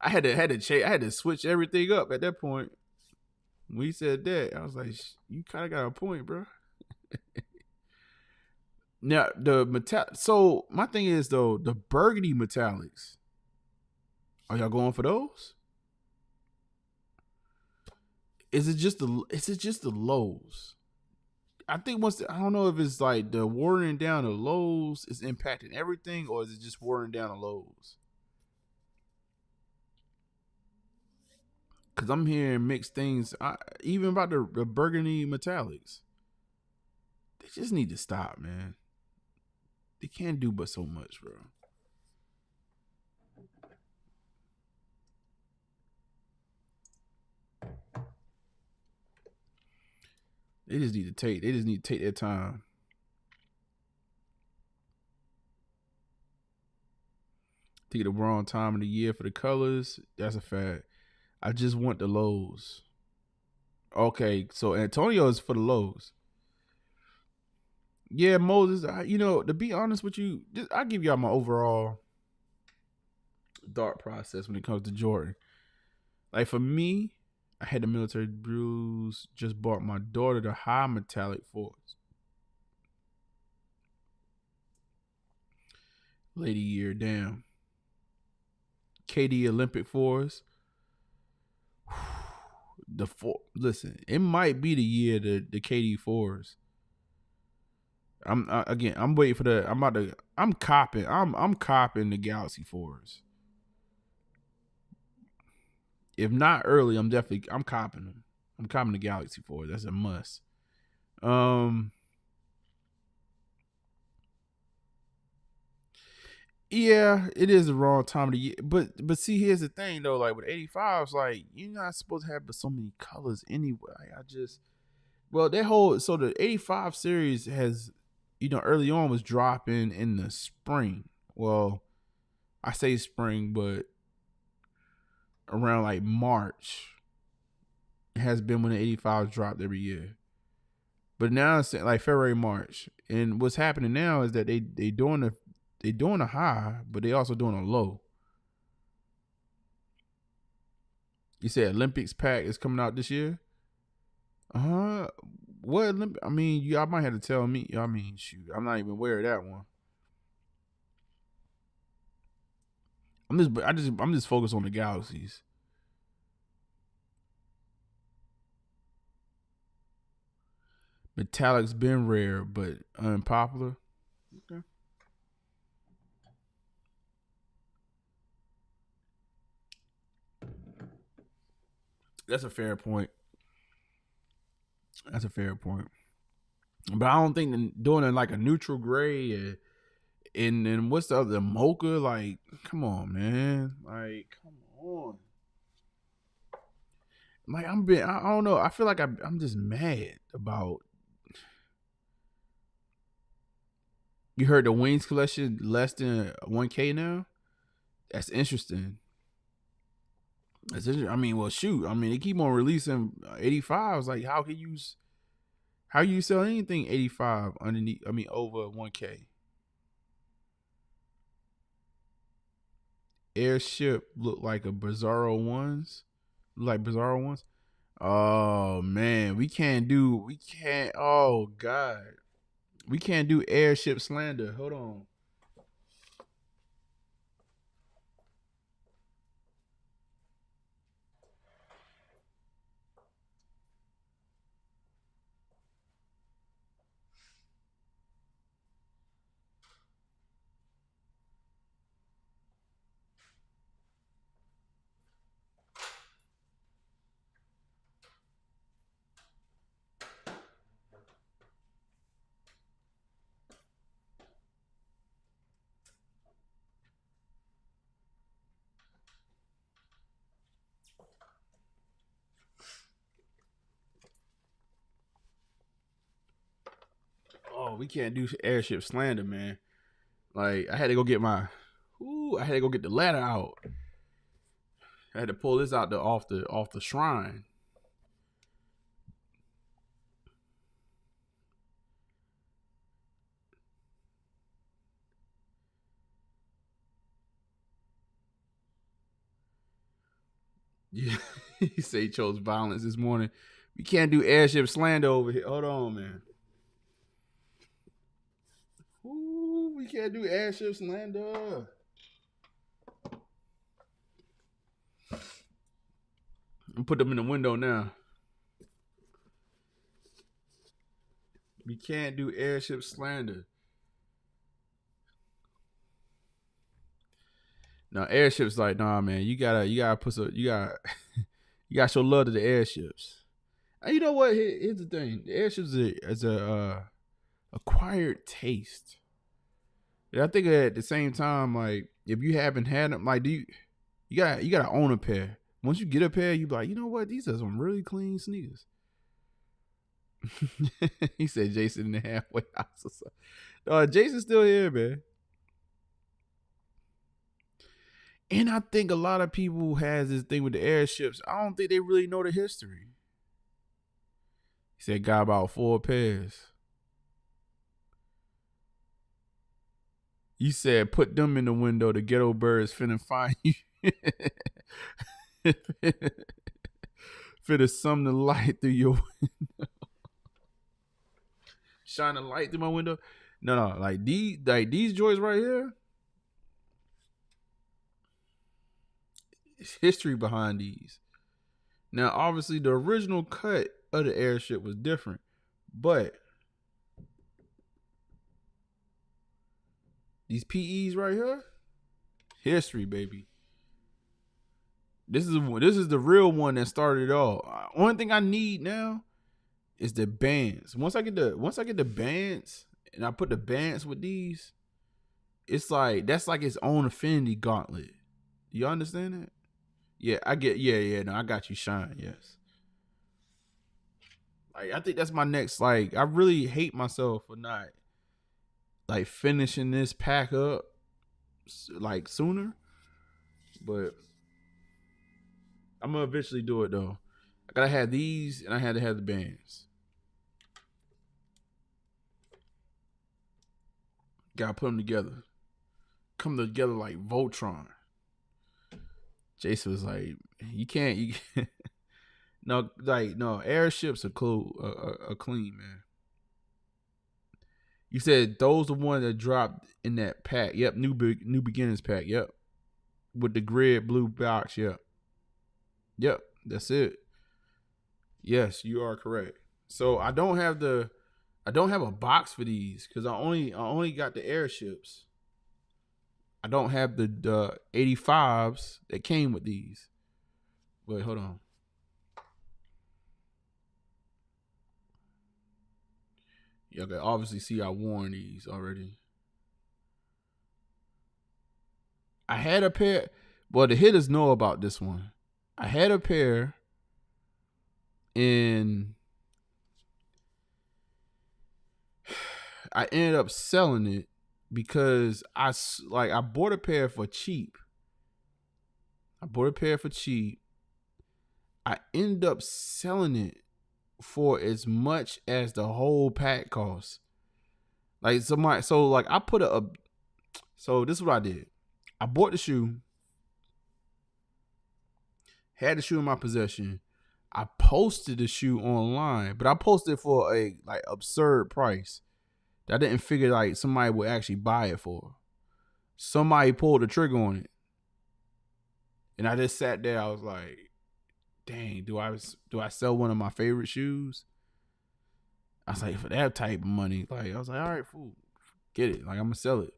[SPEAKER 2] I had to switch everything up at that point. When he said that, I was like, you kind of got a point, bro. Now, so my thing is though, the burgundy metallics. Are y'all going for those? Is it just the lows? I think I don't know if it's like the watering down the lows is impacting everything, or is it just watering down the lows? Because I'm hearing mixed things, even about the burgundy metallics. They just need to stop, man. They can't do but so much, bro. They just need to take their time. Take the wrong time of the year for the colors. That's a fact. I just want the lows. Okay, so Antonio is for the lows. Yeah, Moses, to be honest with you, I'll give y'all my overall thought process when it comes to Jordan. Like for me, I had the military blues, just bought my daughter the high metallic fours. Lady year, damn. KD Olympic fours. Listen, it might be the year the KD fours. I'm waiting for I'm copping the Galaxy fours. If not early, I'm copping them. I'm copping the Galaxy fours. That's a must. Yeah, it is the wrong time of the year. But see, here's the thing though. Like with 85s, like you're not supposed to have but so many colors anyway. The 85 series has, early on was dropping in the spring. Well, I say spring, but around like March has been when the 85s dropped every year. But now it's like February, March, and what's happening now is that they doing a high, but they also doing a low. You said Olympics pack is coming out this year? What Olympic? I mean, y'all might have to tell me. I mean, shoot, I'm not even aware of that one. I'm just focused on the galaxies. Metallic's been rare, but unpopular. Okay. That's a fair point. But I don't think doing it like a neutral gray and then what's the other mocha? Like, come on, man. Like, come on. Like I don't know. I feel like I'm just mad about. You heard the Wings collection less than 1K now? That's interesting. I mean, well, shoot. I mean, they keep on releasing 85s. Like, how you sell anything 85 underneath? I mean, over 1K. Airship look like a Bizarro ones. Oh man, we can't. Oh God, we can't do airship slander. Hold on. Oh, we can't do airship slander, man. Like I had to go get the ladder out. I had to pull this out off the shrine. Yeah, he say he chose violence this morning. We can't do airship slander over here. Hold on, man. Ooh, we can't do airship slander. I'm put them in the window now. We can't do airship slander. Now airships like, nah, man, you gotta put some, you gotta show love to the airships. And you know what? Here's the thing: the airships is a acquired taste. And I think at the same time, like if you haven't had them, like you gotta own a pair. Once you get a pair, you be like, you know what? These are some really clean sneakers. He said Jason in the halfway house. Jason's still here, man. And I think a lot of people has this thing with the airships. I don't think they really know the history. He said got about 4 pairs. You said put them in the window. The ghetto birds finna find you. Finna some the light through your window. Shine a light through my window. No, like these joints right here. It's history behind these. Now, obviously, the original cut of the airship was different, but these PEs right here, history, baby. This is the real one that started it all. Only thing I need now is the bands. Once I get the bands and I put the bands with these, it's like that's like its own affinity gauntlet. You understand that? Yeah, I get. Yeah. No, I got you, Shine. Yes. Like, I think that's my next. Like, I really hate myself for not like finishing this pack up like sooner, but I'm gonna eventually do it though. I gotta have these, and I had to have the bands. Gotta put them together. Come together like Voltron. Jason was like, you can't. No, airships are cool, are clean, man. You said those the one that dropped in that pack. Yep, new beginners pack. Yep, with the grid blue box. Yep, that's it. Yes, you are correct. So I don't have a box for these because I only got the airships. I don't have the 85s that came with these. Wait, hold on. Y'all can obviously see I worn these already. I had a pair. Well, the Hittas know about this one. I had a pair and I ended up selling it because I bought a pair for cheap. I ended up selling it for as much as the whole pack costs. Like somebody, so this is what I did. I bought the shoe, had the shoe in my possession. I posted the shoe online, but I posted it for a like absurd price. I didn't figure like somebody would actually buy it for. Somebody pulled the trigger on it. And I just sat there. I was like, dang, do I sell one of my favorite shoes? I was like, for that type of money, like I was like, all right, fool, get it. Like I'm gonna sell it.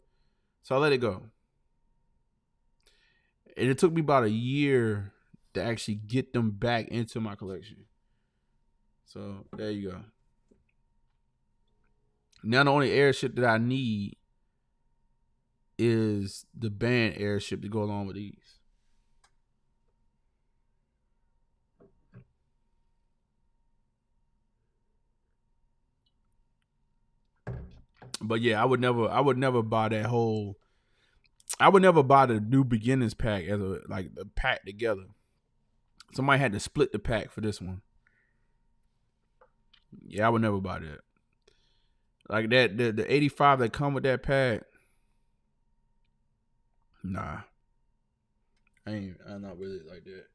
[SPEAKER 2] So I let it go. And it took me about a year to actually get them back into my collection. So there you go. Now the only airship that I need is the band airship to go along with these. But yeah, I would never buy that whole. I would never buy the new beginners pack as a the pack together. Somebody had to split the pack for this one. Yeah, I would never buy that. Like that, the 85 that come with that pack. Nah, I'm not really like that.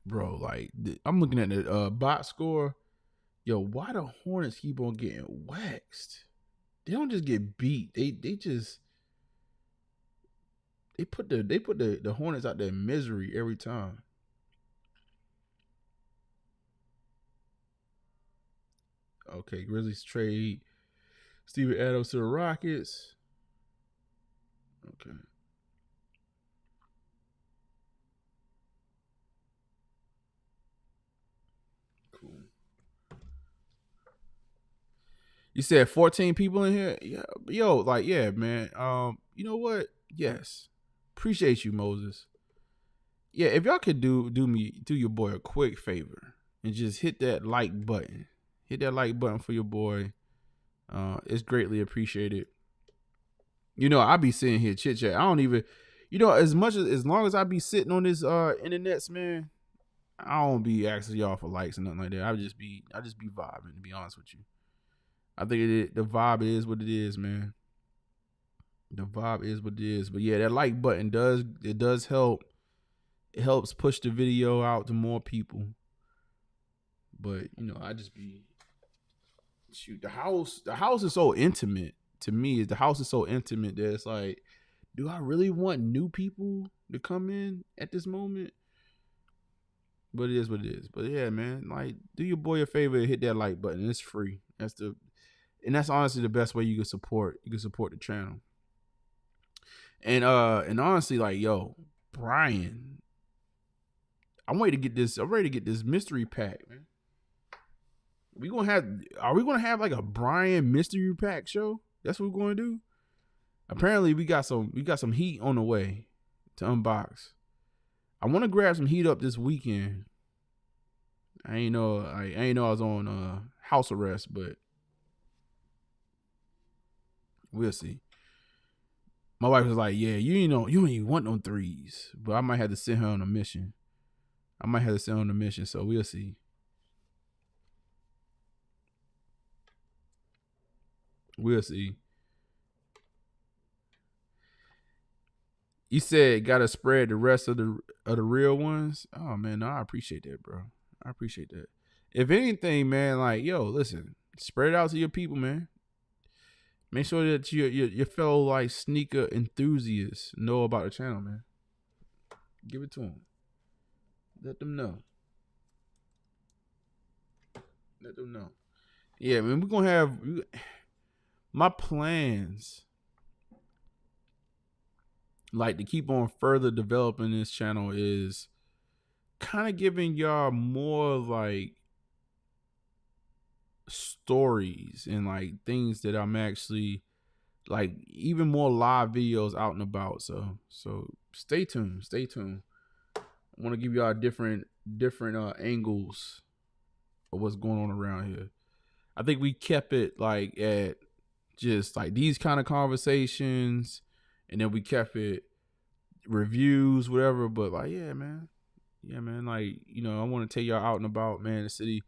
[SPEAKER 2] Bro, like I'm looking at the bot score. Yo, why the Hornets keep on getting waxed? They don't just get beat. They just They put the Hornets out there in misery every time. Okay, Grizzlies trade Steven Adams to the Rockets. Okay. Cool. You said 14 people in here? Yeah. Yo, like, yeah, man. You know what? Yes. Appreciate you, Moses. Yeah, if y'all could do your boy a quick favor and just hit that like button. Hit that like button for your boy. It's greatly appreciated. You know, I be sitting here chit chat. I don't even, as long as I be sitting on this internets, man, I don't be asking y'all for likes and nothing like that. I just be vibing, to be honest with you. I think the vibe is what it is, man. The vibe is what it is. But yeah, that like button does help. It helps push the video out to more people. But I just be the house is so intimate to me. The house is so intimate that it's like, do I really want new people to come in at this moment? But it is what it is. But yeah, man, like, do your boy a favor and hit that like button. It's free. That's honestly the best way you can support the channel. And honestly, like, yo, Brian, I'm ready to get this mystery pack, man. Are we gonna have like a Brian mystery pack show? That's what we're gonna do. Apparently we got some heat on the way to unbox. I want to grab some heat up this weekend. I ain't know I was on house arrest, but we'll see. My wife was like, yeah, you don't even want no threes. But I might have to send her on a mission. So we'll see. We'll see. You said gotta spread the rest of the real ones. Oh man, no, I appreciate that, bro. I appreciate that. If anything, man, like, yo, listen, spread it out to your people, man. Make sure that your fellow like sneaker enthusiasts know about the channel, man. Give it to them. Let them know. Yeah, man, we're gonna have my plans, like, to keep on further developing this channel is kind of giving y'all more like stories and like things that I'm actually like, even more live videos out and about. So stay tuned. I want to give y'all different angles of what's going on around here. I think we kept it like at just like these kind of conversations, and then we kept it reviews, whatever. But like, yeah, man, like, I want to take y'all out and about, man, the city,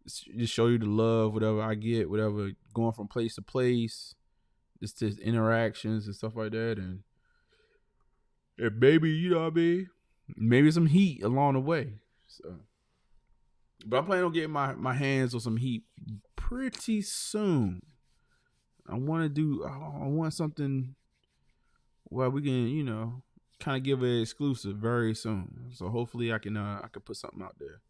[SPEAKER 2] just show you the love, whatever I get, whatever, going from place to place, just interactions and stuff like that, and maybe, you know what I mean, maybe some heat along the way. So, but I'm planning on getting my hands on some heat pretty soon. I want something where we can, kind of give an exclusive very soon. So hopefully I can put something out there.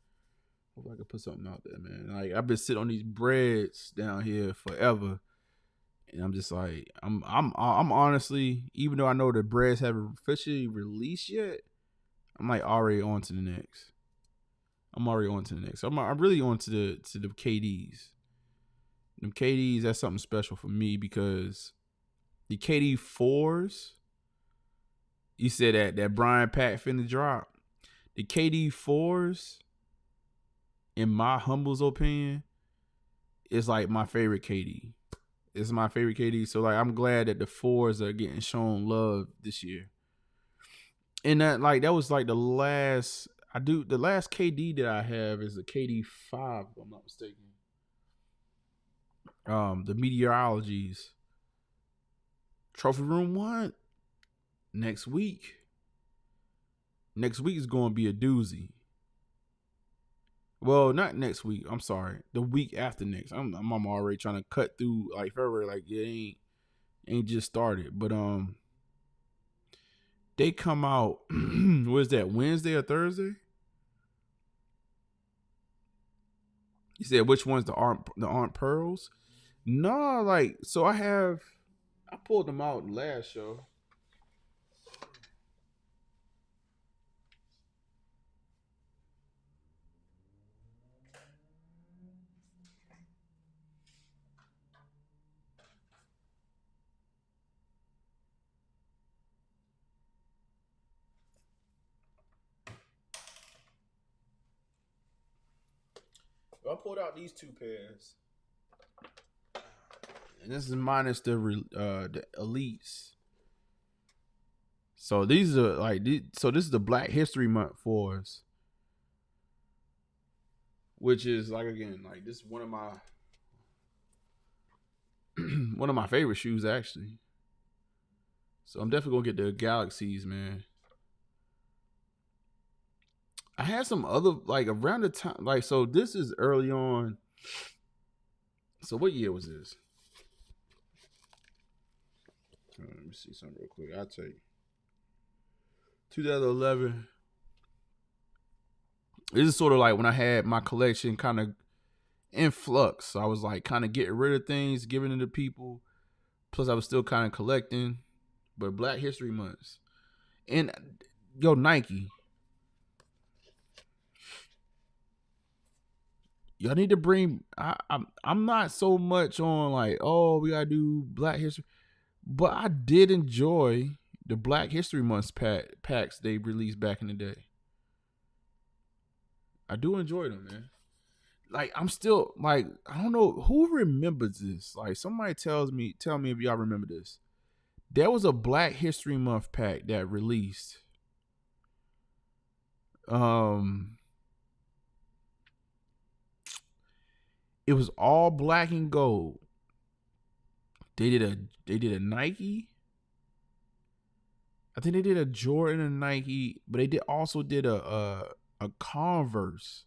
[SPEAKER 2] Man. Like, I've been sitting on these breads down here forever, and I'm just like, I'm honestly, even though I know the breads haven't officially released yet, I'm like already on to the next. I'm really on to the KDs. Them KDs, that's something special for me, because the KD 4s, you said that Brian Pack finna drop. The KD 4s, in my humble opinion, is like my favorite KD. It's my favorite KD. So like, I'm glad that the 4s are getting shown love this year. And that was like the last KD that I have is a KD 5, if I'm not mistaken. The Meteorologies Trophy Room 1 next week. Next week is going to be a doozy. Well, not next week. I'm sorry. The week after next. I'm already trying to cut through like February. Like, it ain't just started. But they come out, what is that, Wednesday or Thursday? You said which ones the aren't pearls? No, like, so I pulled them out last show. I pulled out these 2 pairs, and this is minus the elites. So these are like, so this is the Black History Month for us, which is like, again, like, this is one of my one of my favorite shoes, actually. So I'm definitely gonna get the Galaxies, man. I had some other, like, around the time, like, so this is early on. So what year was this? Let me see something real quick. I'll tell you. 2011. This is sort of like when I had my collection kind of in flux. I was like kind of getting rid of things, giving it to people. Plus I was still kind of collecting. But Black History Months. And yo, Nike. Y'all need to bring, I'm not so much on like, oh, we gotta do Black History. But I did enjoy the Black History Month packs they released back in the day. I do enjoy them, man. Like, I'm still, like, I don't know who remembers this. Like, somebody tell me if y'all remember this. There was a Black History Month pack that released. It was all black and gold. They did a Nike. I think they did a Jordan and Nike, but they also did a Converse.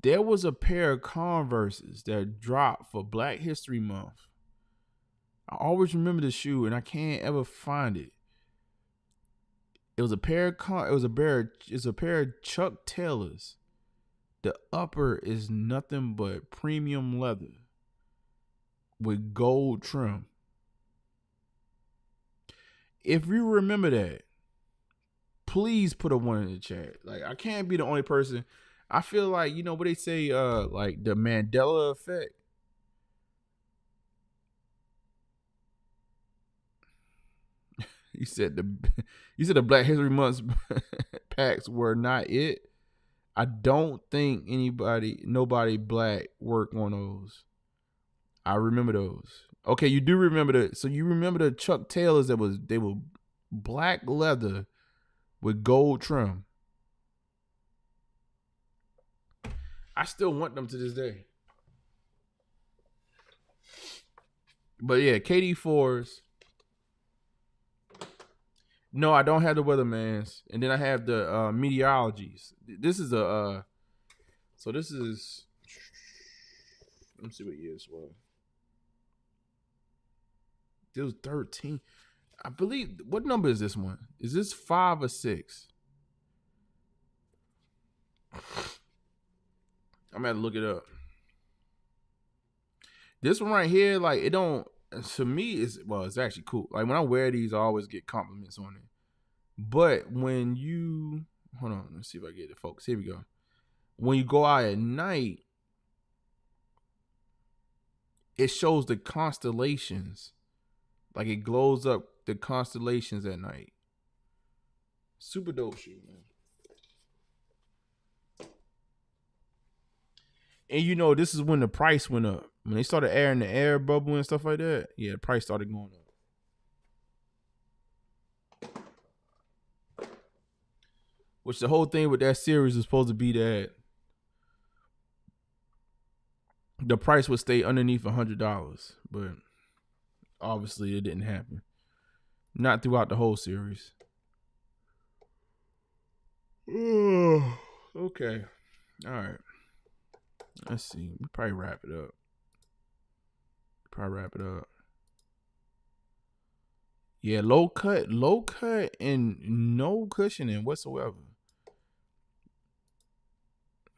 [SPEAKER 2] There was a pair of Converses that dropped for Black History Month. I always remember the shoe, and I can't ever find it. It was a pair of Chuck Taylors. The upper is nothing but premium leather with gold trim. If you remember that, please put a 1 in the chat. Like, I can't be the only person. I feel like, you know what they say, like the Mandela effect. You said the Black History Month packs were not it. I don't think nobody black worked on those. I remember those. Okay, you do remember so you remember the Chuck Taylors they were black leather with gold trim. I still want them to this day. But yeah, KD4s. No, I don't have the Weathermans. And then I have the Meteorologies. This is let me see what year this was. This was 13. I believe, what number is this one? Is this 5 or 6? I'm gonna have to look it up. This one right here, like, it don't, to me, it's actually cool. Like, when I wear these, I always get compliments on it. But when you, hold on, let's see if I get it, folks. Here we go. When you go out at night, it shows the constellations. Like, it glows up the constellations at night. Super dope shoe, man. And you know, this is when the price went up. When they started airing the air bubble and stuff like that, yeah, the price started going up. Which the whole thing with that series is supposed to be that the price would stay underneath $100, but obviously it didn't happen. Not throughout the whole series. Okay. All right. Let's see. We'll probably wrap it up. Yeah, low cut, and no cushioning whatsoever.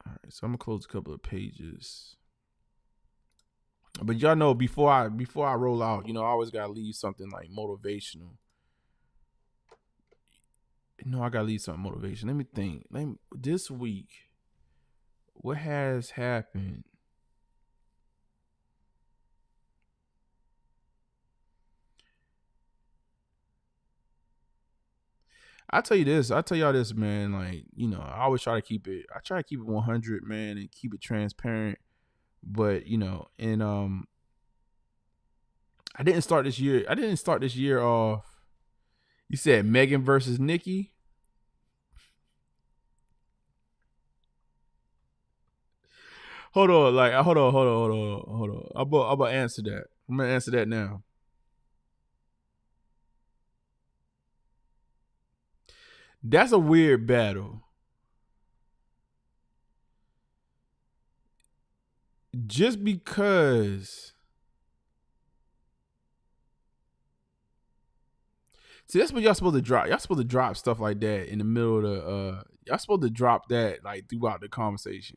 [SPEAKER 2] All right, so I'm gonna close a couple of pages. But y'all know before I roll out, I always gotta leave something like motivational. I gotta leave something motivation. Let me think. This week, what has happened? I tell y'all this, man. Like, I always try to keep it. I try to keep it 100, man, and keep it transparent. But and I didn't start this year off. You said Megan versus Nicki. Hold on. I'm about to answer that. I'm gonna answer that now. That's a weird battle. Just because. See, that's what y'all supposed to drop. Y'all supposed to drop stuff like that in the middle of the y'all supposed to drop that like throughout the conversation.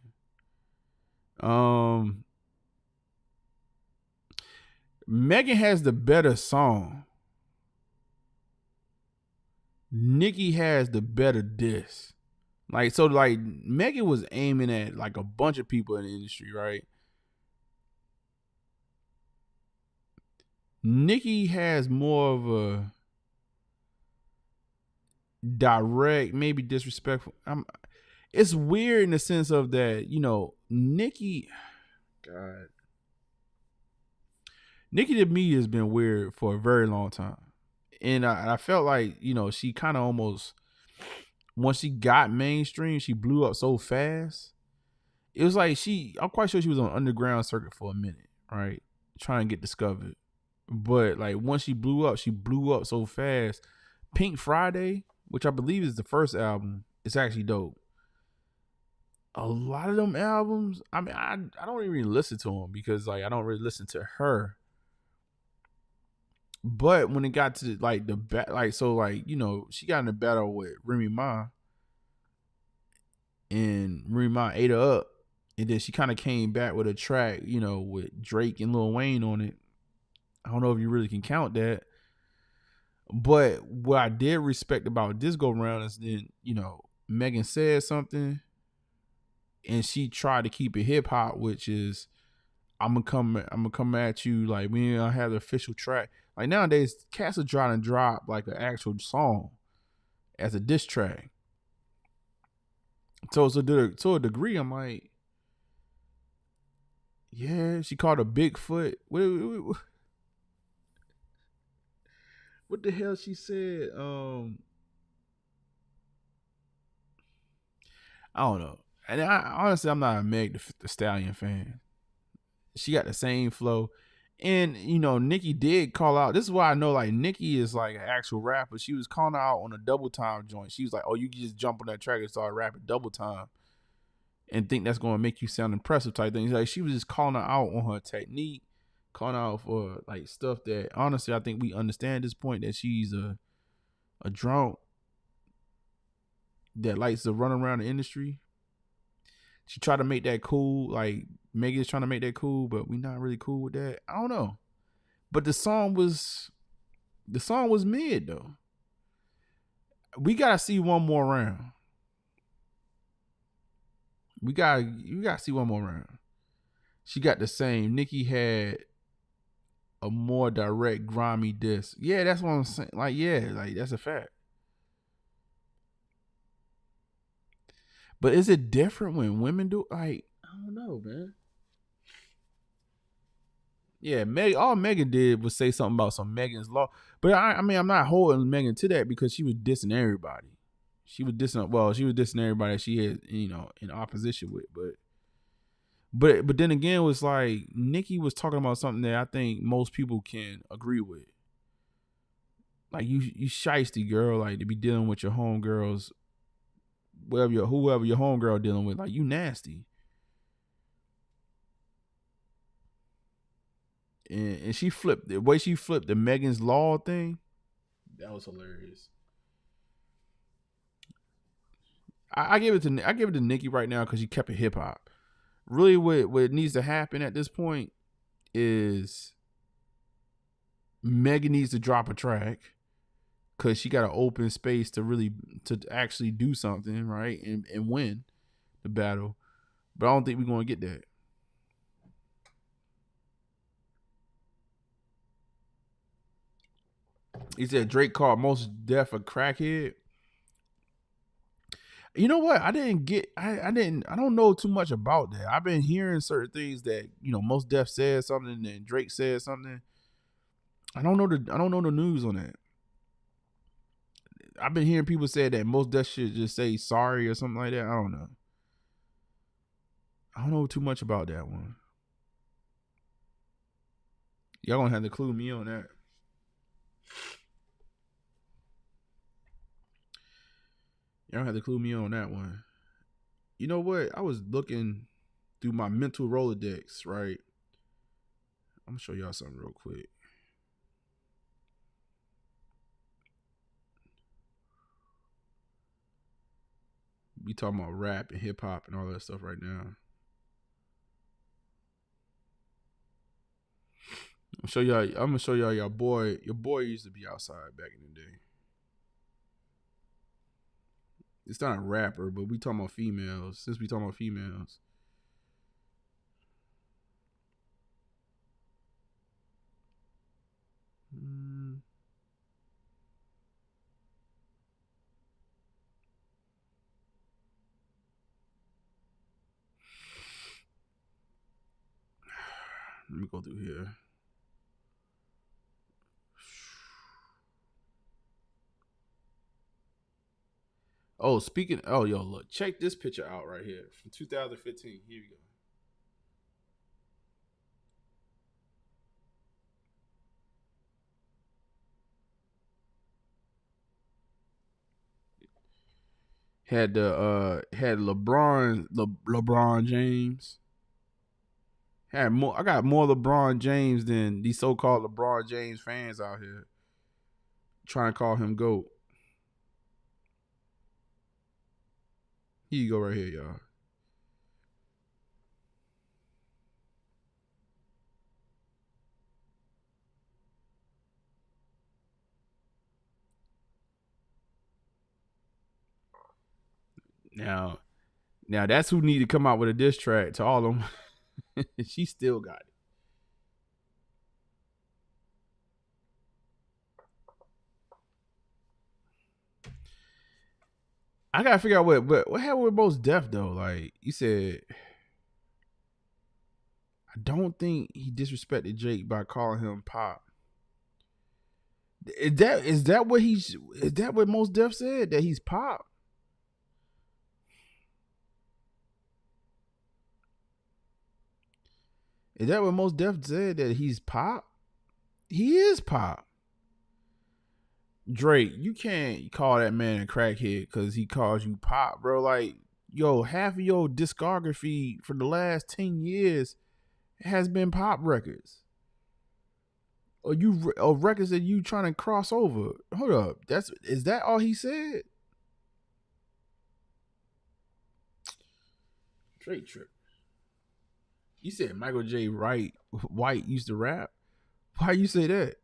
[SPEAKER 2] Megan has the better song. Nicki has the better diss. Like, so like Megan was aiming at like a bunch of people in the industry, right? Nicki has more of a direct, maybe disrespectful. It's weird in the sense of that, Nicki, God, Nicki to me has been weird for a very long time, and I felt like she kind of almost, once she got mainstream, she blew up so fast. It was like I'm quite sure she was on underground circuit for a minute, right, trying to get discovered. But like once she blew up so fast. Pink Friday, which I believe is the first album, it's actually dope. A lot of them albums, I mean, I don't even listen to them because like I don't really listen to her. But when it got to like she got in a battle with Remy Ma, and Remy Ma ate her up, and then she kind of came back with a track, with Drake and Lil Wayne on it. I don't know if you really can count that. But what I did respect about this go round is then, Megan said something and she tried to keep it hip hop, which is I'm gonna come at you like we don't have the official track. Like nowadays, cats are trying to drop like an actual song as a diss track. So to a degree, I'm like, yeah, she called her Bigfoot. What the hell she said? I don't know. And honestly, I'm not a Meg the Stallion fan. She got the same flow. And, Nicki did call out. This is why I know, like, Nicki is, like, an actual rapper. She was calling out on a double time joint. She was like, oh, you can just jump on that track and start rapping double time and think that's going to make you sound impressive type things. Like, she was just calling her out on her technique, calling out for, like, stuff that, honestly, I think we understand at this point that she's a drunk that likes to run around the industry. She tried to make that cool, like Megan's trying to make that cool, but we not really cool with that. I don't know. But the song was mid though. We gotta see one more round. You gotta see one more round. She got the same. Nicki had a more direct, grimy diss. Yeah, that's what I'm saying. Like, yeah, like that's a fact. But is it different when women do? Like, I don't know, man. Yeah, all Megan did was say something about some Megan's Law. But I mean, I'm not holding Megan to that because she was dissing everybody. She was dissing everybody that she had, in opposition with. But then again, it was like Nicki was talking about something that I think most people can agree with. Like you shiesty girl, like to be dealing with your homegirls, whoever your homegirl dealing with, like you nasty. And she flipped the way she flipped the Megan's Law thing. That was hilarious. I give it to Nicki right now because she kept it hip hop. Really, what needs to happen at this point is Megan needs to drop a track because she got an open space to actually do something, right, and win the battle. But I don't think we're gonna get that. He said Drake called Mos Def a crackhead. You know what? I don't know too much about that. I've been hearing certain things that, Mos Def said something and Drake said something. I don't know the news on that. I've been hearing people say that Mos Def should just say sorry or something like that. I don't know. I don't know too much about that one. Y'all gonna have to clue me on that. Y'all have to clue me on that one. You know what? I was looking through my mental Rolodex, right? I'm gonna show y'all something real quick. We talking about rap and hip hop and all that stuff right now. I'm gonna show y'all your boy. Your boy used to be outside back in the day. It's not a rapper, but we talking about females. Since we talking about females. Let me go through here. Oh, look, check this picture out right here from 2015. Here we go. Had LeBron James. I got more LeBron James than these so-called LeBron James fans out here trying to call him GOAT. Here you go right here, y'all. Now that's who need to come out with a diss track to all of them. She still got it. I gotta figure out what happened with Mos Def though. Like you said, I don't think he disrespected Jake by calling him Pop. Is that what Mos Def said, that he's Pop? Is that what Mos Def said, that he's Pop? He is Pop. Drake, you can't call that man a crackhead because he calls you Pop, bro. Like, yo, half of your discography for the last 10 years has been pop records. Or records that you trying to cross over. Hold up. Is that all he said? Drake trip. You said Michael J. White used to rap? Why you say that?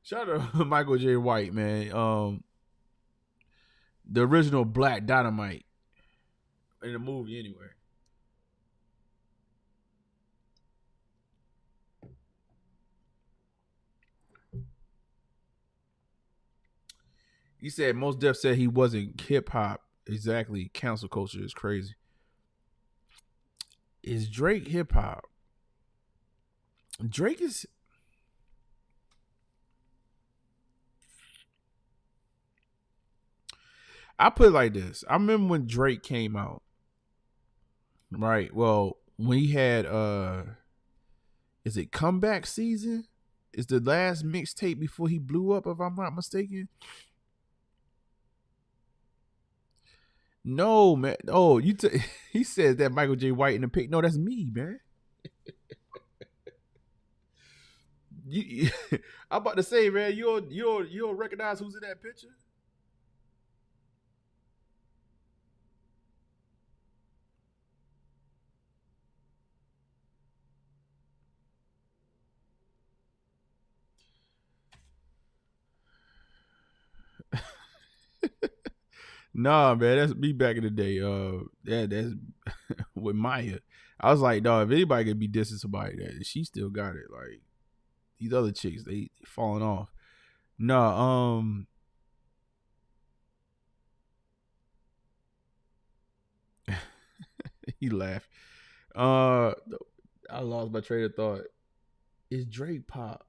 [SPEAKER 2] Shout out to Michael J. White, man. The original Black Dynamite in the movie, anyway. You said Mos Def said he wasn't hip hop. Exactly. Cancel culture is crazy. Is Drake hip hop? Drake is. I put it like this. I remember when Drake came out. Right. Well, when he had is it Comeback Season? Is the last mixtape before he blew up, if I'm not mistaken? No, man. Oh, he says that Michael J. White in the pic. No, that's me, man. I'm about to say, man, you'll recognize who's in that picture. Nah, man, that's me back in the day. That's with Maya. I was like, dog, if anybody could be dissing somebody, that she still got it. Like these other chicks, they falling off. Nah, he laughed. I lost my train of thought. Is Drake pop?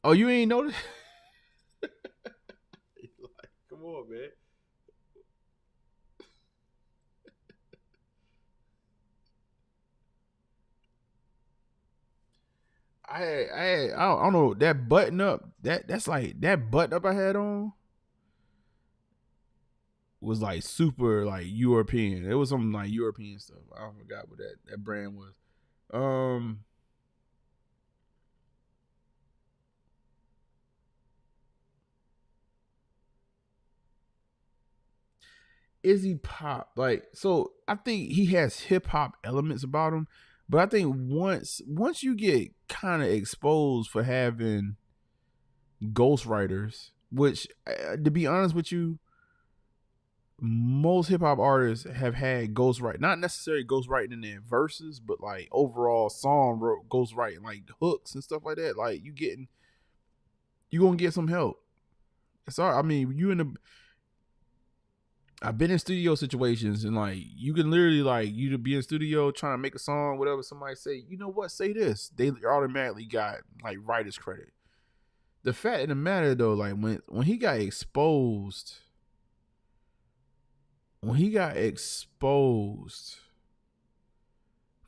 [SPEAKER 2] Oh, you ain't noticed? Come on, man. I don't know that button up. That's like that button up I had on was like super like European. It was something like European stuff. I forgot what that brand was. Is he pop? Like, so I think he has hip hop elements about him, but I think once you get kind of exposed for having ghostwriters, which to be honest with you, most hip hop artists have had ghostwriting, not necessarily ghostwriting in their verses, but like overall song ghostwriting, like hooks and stuff like that. Like you gonna get some help. Sorry, I mean I've been in studio situations and like you can literally like you to be in studio trying to make a song, whatever. Somebody say, you know what, say this. They automatically got like writer's credit. The fact of the matter though, like when he got exposed. When he got exposed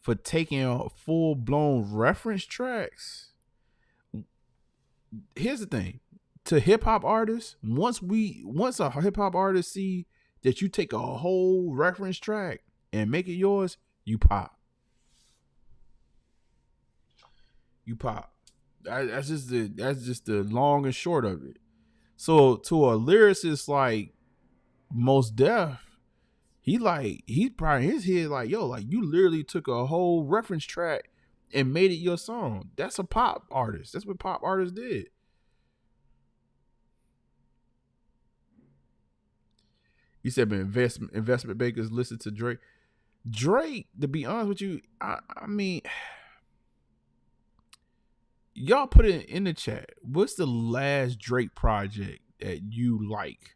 [SPEAKER 2] for taking full blown reference tracks, here's the thing: to hip hop artists, once a hip hop artist see that you take a whole reference track and make it yours, you pop. You pop. That's just the long and short of it. So to a lyricist like Mos Def, he probably in his head like, yo, like you literally took a whole reference track and made it your song. That's a pop artist. That's what pop artists did. You said investment bankers listen to Drake. Drake, to be honest with you, I mean, y'all put it in the chat. What's the last Drake project that you like?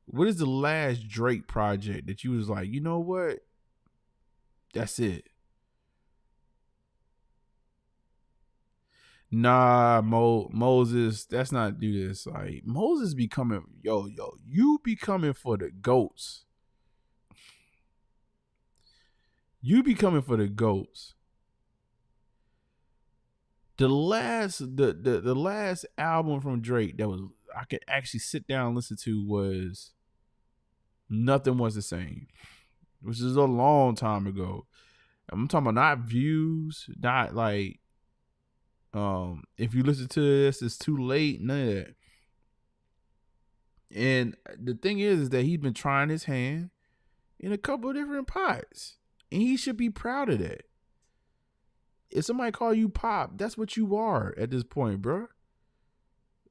[SPEAKER 2] What is the last Drake project that you was like, you know what? That's it. Nah, Moses, that's not do this. Like Moses be coming, yo, you be coming for the goats. You be coming for the goats. The last album from Drake that was I could actually sit down and listen to was Nothing Was the Same, which is a long time ago. I'm talking about not views, not like if you listen to this, it's too late, none of that. And the thing is that he's been trying his hand in a couple of different pots, and he should be proud of that. If somebody call you pop, that's what you are at this point, bro.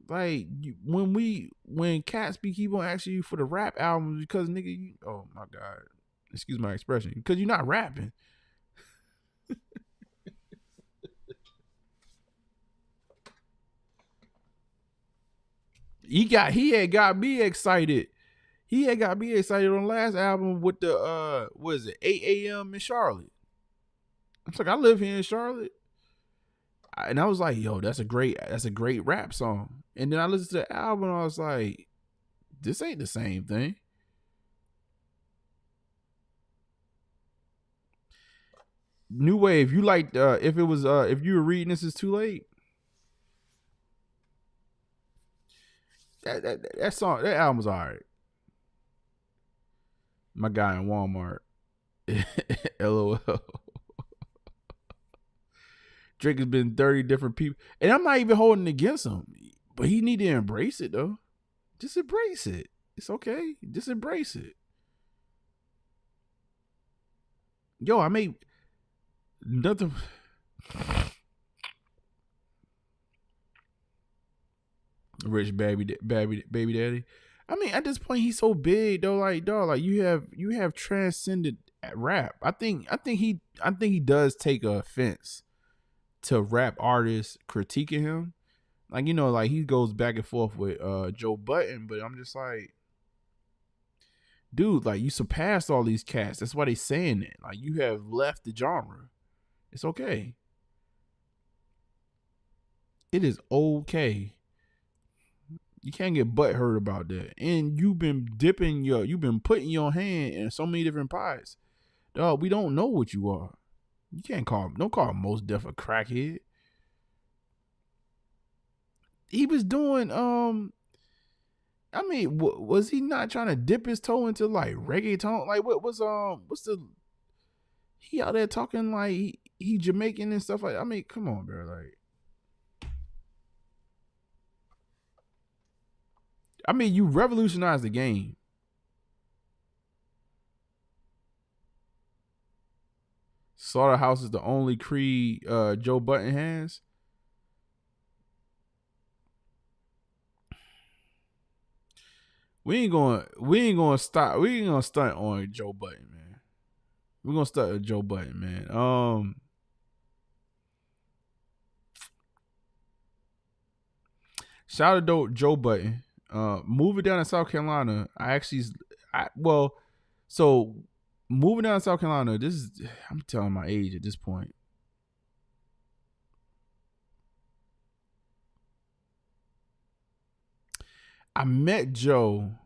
[SPEAKER 2] Like when cats be keep on asking you for the rap albums because nigga, oh my god, excuse my expression, because you're not rapping. He had got me excited. He had got me excited on the last album with the what is it, 8 a.m. in Charlotte. It's like I live here in Charlotte. And I was like, yo, that's a great rap song. And then I listened to the album and I was like, this ain't the same thing. New Wave, you like if you were reading This Is Too Late. That song, that album's alright. My guy in Walmart. LOL. Drake has been 30 different people. And I'm not even holding it against him. But he need to embrace it though. Just embrace it. It's okay. Just embrace it. Yo, I made nothing. Rich baby daddy. I mean, at this point, he's so big though. Like, dog, like you have transcended rap. I think he does take offense to rap artists critiquing him. Like, you know, like he goes back and forth with Joe Budden, but I'm just like, dude, like you surpassed all these cats. That's why they saying it. Like you have left the genre. It's okay. It is okay. You can't get butthurt about that. And you've been putting your hand in so many different pies. Dog, we don't know what you are. You can't don't call Most Def a crackhead. He was doing, I mean, was he not trying to dip his toe into like reggaeton? Like what's he out there talking like he Jamaican and stuff like that? I mean, come on, bro. Like, I mean, you revolutionized the game. Slaughterhouse is the only creed Joe Budden has. We ain't gonna stunt on Joe Budden, man. We're gonna stunt on Joe Budden, man. Shout out to Joe Budden. Moving down to South Carolina, so moving down to South Carolina, I'm telling my age at this point. I met Joe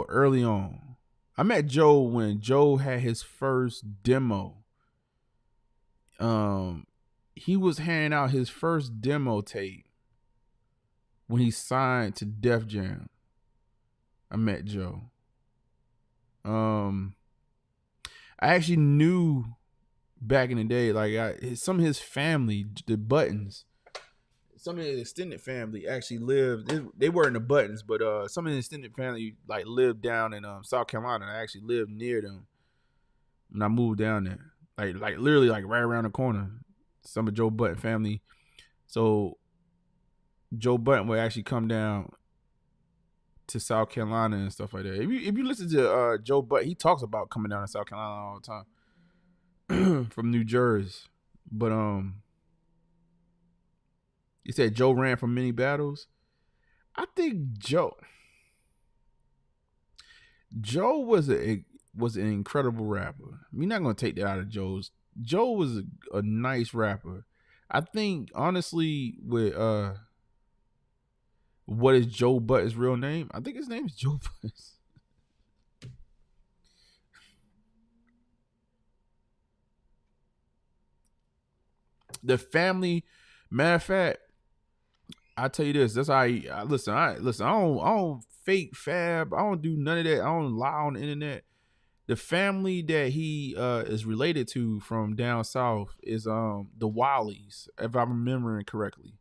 [SPEAKER 2] early on. I met Joe when Joe had his first demo. He was handing out his first demo tape when he signed to Def Jam. I met Joe. I actually knew back in the day, like some of his family, the Buttons, some of his extended family actually lived. They were in the Buttons, but some of his extended family like lived down in South Carolina. I actually lived near them when I moved down there. Like literally like right around the corner. Some of Joe Budden family. So Joe Budden would actually come down to South Carolina and stuff like that. If you listen to Joe Budden, he talks about coming down to South Carolina all the time from New Jersey. But he said Joe ran from many battles. I think Joe was an incredible rapper. We're not gonna take that out of Joe's. Joe was a nice rapper. I think honestly with what is Joe Budden's real name? I think his name is Joe Budden. The family, matter of fact, I tell you this. That's how I listen. I don't fake fab. I don't do none of that. I don't lie on the internet. The family that he is related to from down south is the Wallies, if I'm remembering correctly.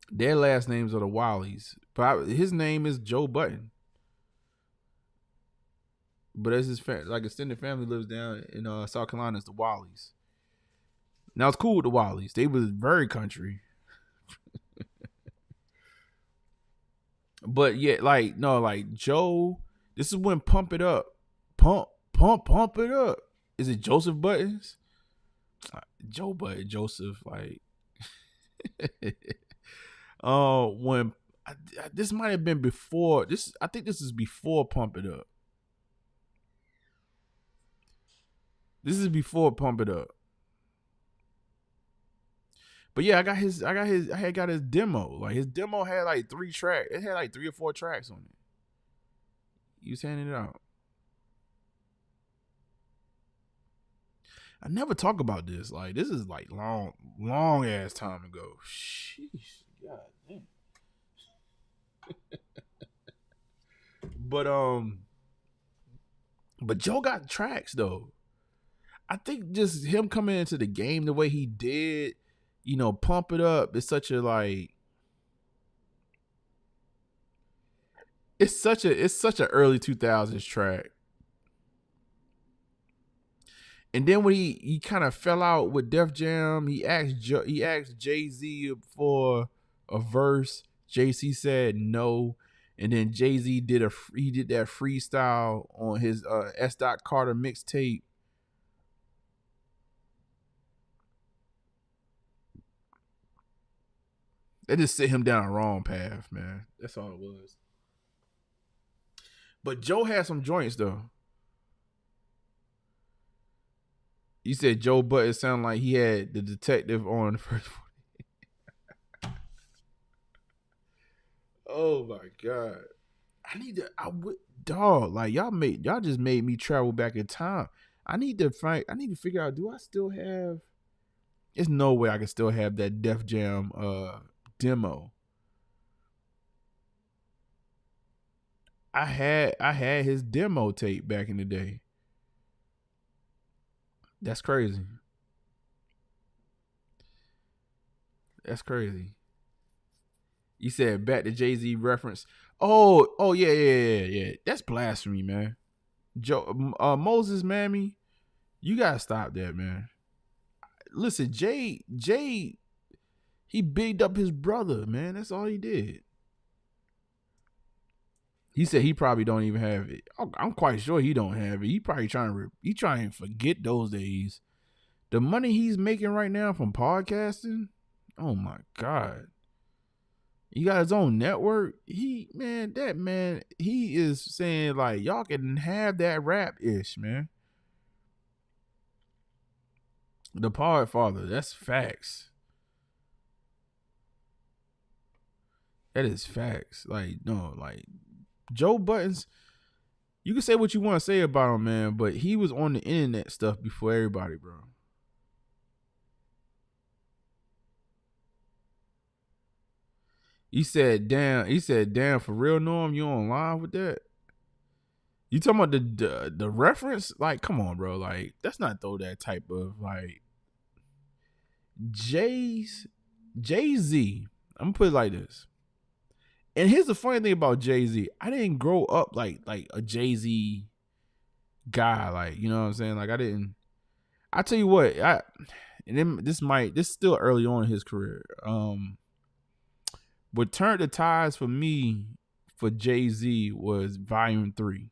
[SPEAKER 2] Their last names are the Wallies, but his name is Joe Budden. But as his extended family lives down in South Carolina, it's the Wallies. Now it's cool with the Wallies. They was very country. But yeah, like Joe, this is when Pump It Up. Pump it up. Is it Joseph Buttons? Joe Budden, Joseph, like when this might have been before this. I think this is before Pump It Up. This is before Pump It Up. But yeah, I got his demo. Like his demo had like 3 tracks. It had like 3 or 4 tracks on it. He was handing it out. I never talk about this. Like this is like long ass time ago. Sheesh. God damn. But Joe got tracks though. I think just him coming into the game the way he did, Pump It Up. It's such a it's such a early 2000s track. And then when he kind of fell out with Def Jam, he asked Jay-Z for a verse. Jay-Z said no, and then Jay-Z did that freestyle on his S. Carter mixtape. They just set him down a wrong path, man. That's all it was. But Joe had some joints though. You said Joe Budden sounded like he had the detective on the first one. Oh my God. Y'all just made me travel back in time. I need to figure out, do I still have, there's no way I can still have that Def Jam demo. I had his demo tape back in the day. That's crazy. That's crazy. You said back to Jay-Z reference. Oh yeah. That's blasphemy, man. Moses Mammy, you gotta stop that, man. Listen, Jay, he bigged up his brother, man. That's all he did. He said he probably don't even have it. I'm quite sure he don't have it. He probably trying to forget those days. The money he's making right now from podcasting, oh my God. He got his own network. He is saying like, y'all can have that rap-ish, man. The Podfather, that's facts. That is facts. Like, no, like Joe Buttons, you can say what you want to say about him, man, but he was on the internet stuff before everybody, bro. He said, damn, for real, Norm, you on live with that? You talking about the reference? Like, come on, bro. Like, that's not throw that type of like Jay-Z. I'm gonna put it like this. And here's the funny thing about Jay-Z. I didn't grow up like a Jay-Z guy. Like, you know what I'm saying? Like, I tell you what, this is still early on in his career. What turned the tides for me for Jay-Z was Volume 3.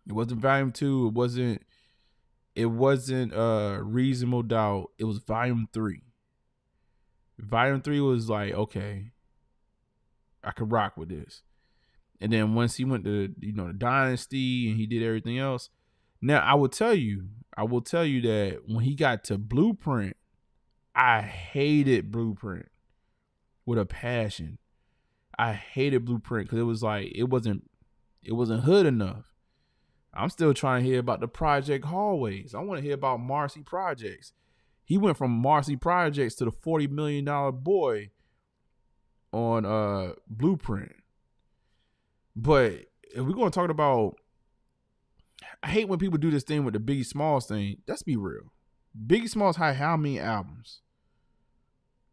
[SPEAKER 2] It wasn't Volume 2. It wasn't Reasonable Doubt. It was Volume 3. Volume 3 was like, okay, I could rock with this. And then once he went to, the Dynasty and he did everything else. Now, I will tell you that when he got to Blueprint, I hated Blueprint with a passion. I hated Blueprint because it was like, it wasn't hood enough. I'm still trying to hear about the Project Hallways. I want to hear about Marcy Projects. He went from Marcy Projects to the $40 million boy on Blueprint. But if we're going to talk about, I hate when people do this thing with the Biggie Smalls thing. Let's be real. Biggie Smalls had how many albums?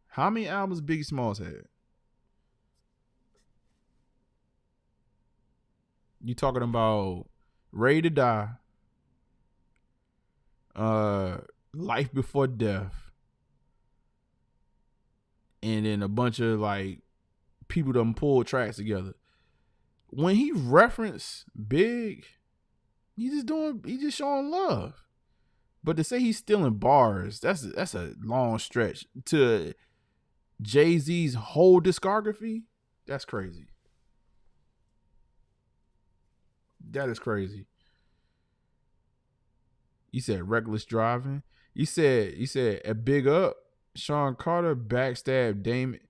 [SPEAKER 2] How many albums Biggie Smalls had? You talking about Ready to Die, Life Before Death, and then a bunch of like people done pull tracks together. When he referenced Big, he just showing love. But to say he's stealing bars, that's a long stretch. To Jay-Z's whole discography, that's crazy. That is crazy. You said Reckless Driving. You said a Big Up, Sean Carter, Backstab Damon.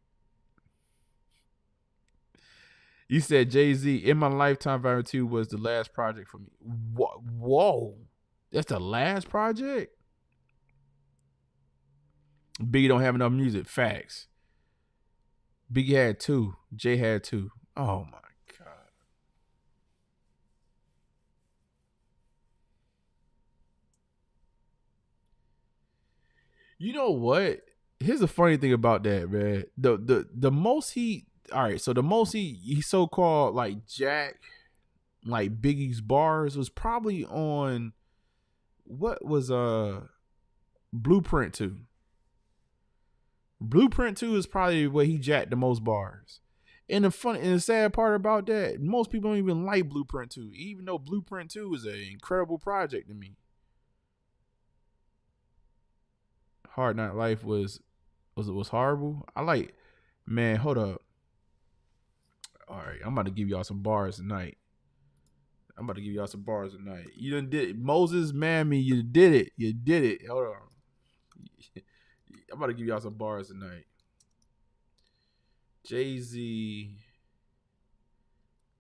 [SPEAKER 2] You said Jay-Z, In My Lifetime, Volume 2 was the last project for me. Whoa. That's the last project? Biggie don't have enough music. Facts. Biggie had 2. Jay had 2. Oh my God. You know what? Here's the funny thing about that, man. The most he all right, so the most he so-called like Jack, like Biggie's bars was probably on what was Blueprint 2. Blueprint 2 is probably where he jacked the most bars. And the sad part about that, most people don't even like Blueprint 2, even though Blueprint 2 is an incredible project to me. Hard Knock Life was horrible. Man, hold up. All right, I'm about to give y'all some bars tonight. You done did it. Moses, Mammy, you did it. Hold on. I'm about to give y'all some bars tonight. Jay-Z.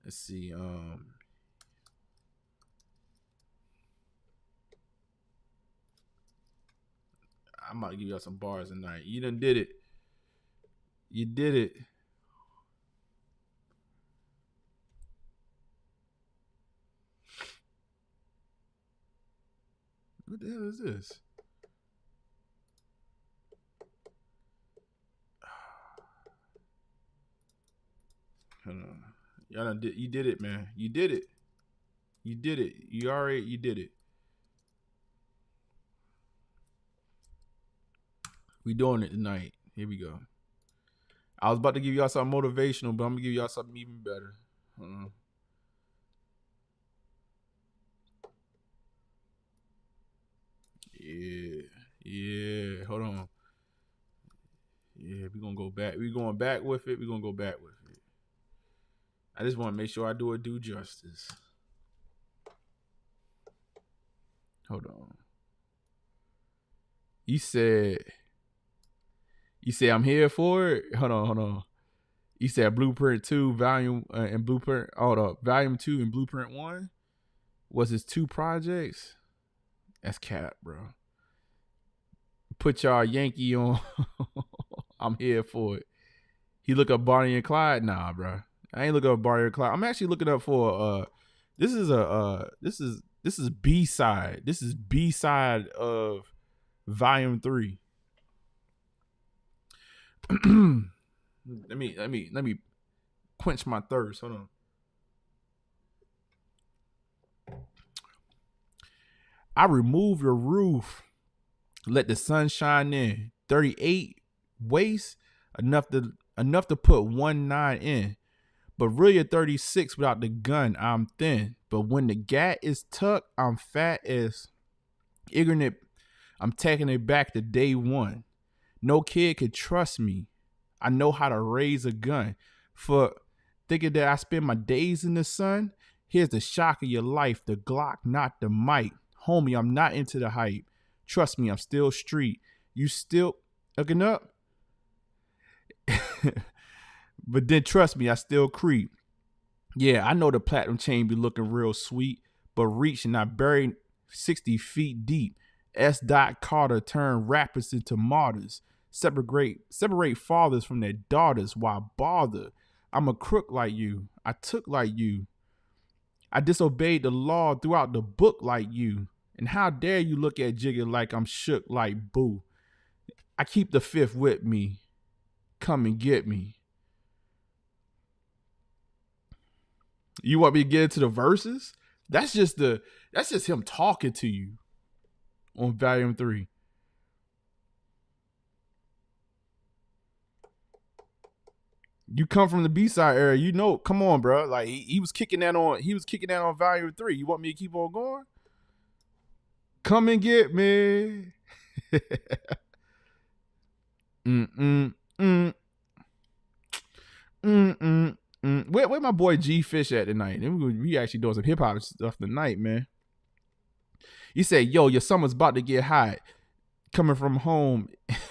[SPEAKER 2] Let's see. I'm about to give y'all some bars tonight. You done did it. You did it. What the hell is this? Hold on. You did it, man. You did it. You did it. You did it. We doing it tonight. Here we go. I was about to give y'all something motivational, but I'm gonna give y'all something even better. Yeah. Hold on. Yeah, we're gonna go back. We're going back with it. I just want to make sure I do it due justice. Hold on. You said I'm here for it. Hold on. You said Blueprint 2 volume and Blueprint. Hold up, volume 2 and Blueprint 1 was his 2 projects. That's cap, bro. Put y'all Yankee on. I'm here for it. He look up Bonnie and Clyde. Nah, bro. I ain't looking up Bonnie and Clyde. I'm actually looking up for this is B-side. This is B-side of volume 3. Let me quench my thirst. Hold on. I remove your roof. Let the sun shine in. 38 waist, enough to put 19 in. But really a 36 without the gun, I'm thin. But when the gat is tucked, I'm fat as ignorant. I'm taking it back to day one. No kid could trust me. I know how to raise a gun. For thinking that I spend my days in the sun, here's the shock of your life. The Glock, not the mic. Homie, I'm not into the hype. Trust me, I'm still street. You still looking up? But then trust me, I still creep. Yeah, I know the platinum chain be looking real sweet, but reaching, I buried 60 feet deep. S. Carter turned rappers into martyrs. Separate fathers from their daughters. Why bother? I'm a crook like you. I took like you. I disobeyed the law throughout the book like you. And how dare you look at Jigga like I'm shook like boo. I keep the fifth with me. Come and get me. You want me to get into the verses? That's just him talking to you on volume 3. You come from the B-side era, you know, come on, bro. Like he was kicking that on volume 3. You want me to keep on going? Come and get me. Where my boy G Fish at tonight? We actually doing some hip hop stuff tonight, man. He said, yo, your summer's about to get hot. Coming from home,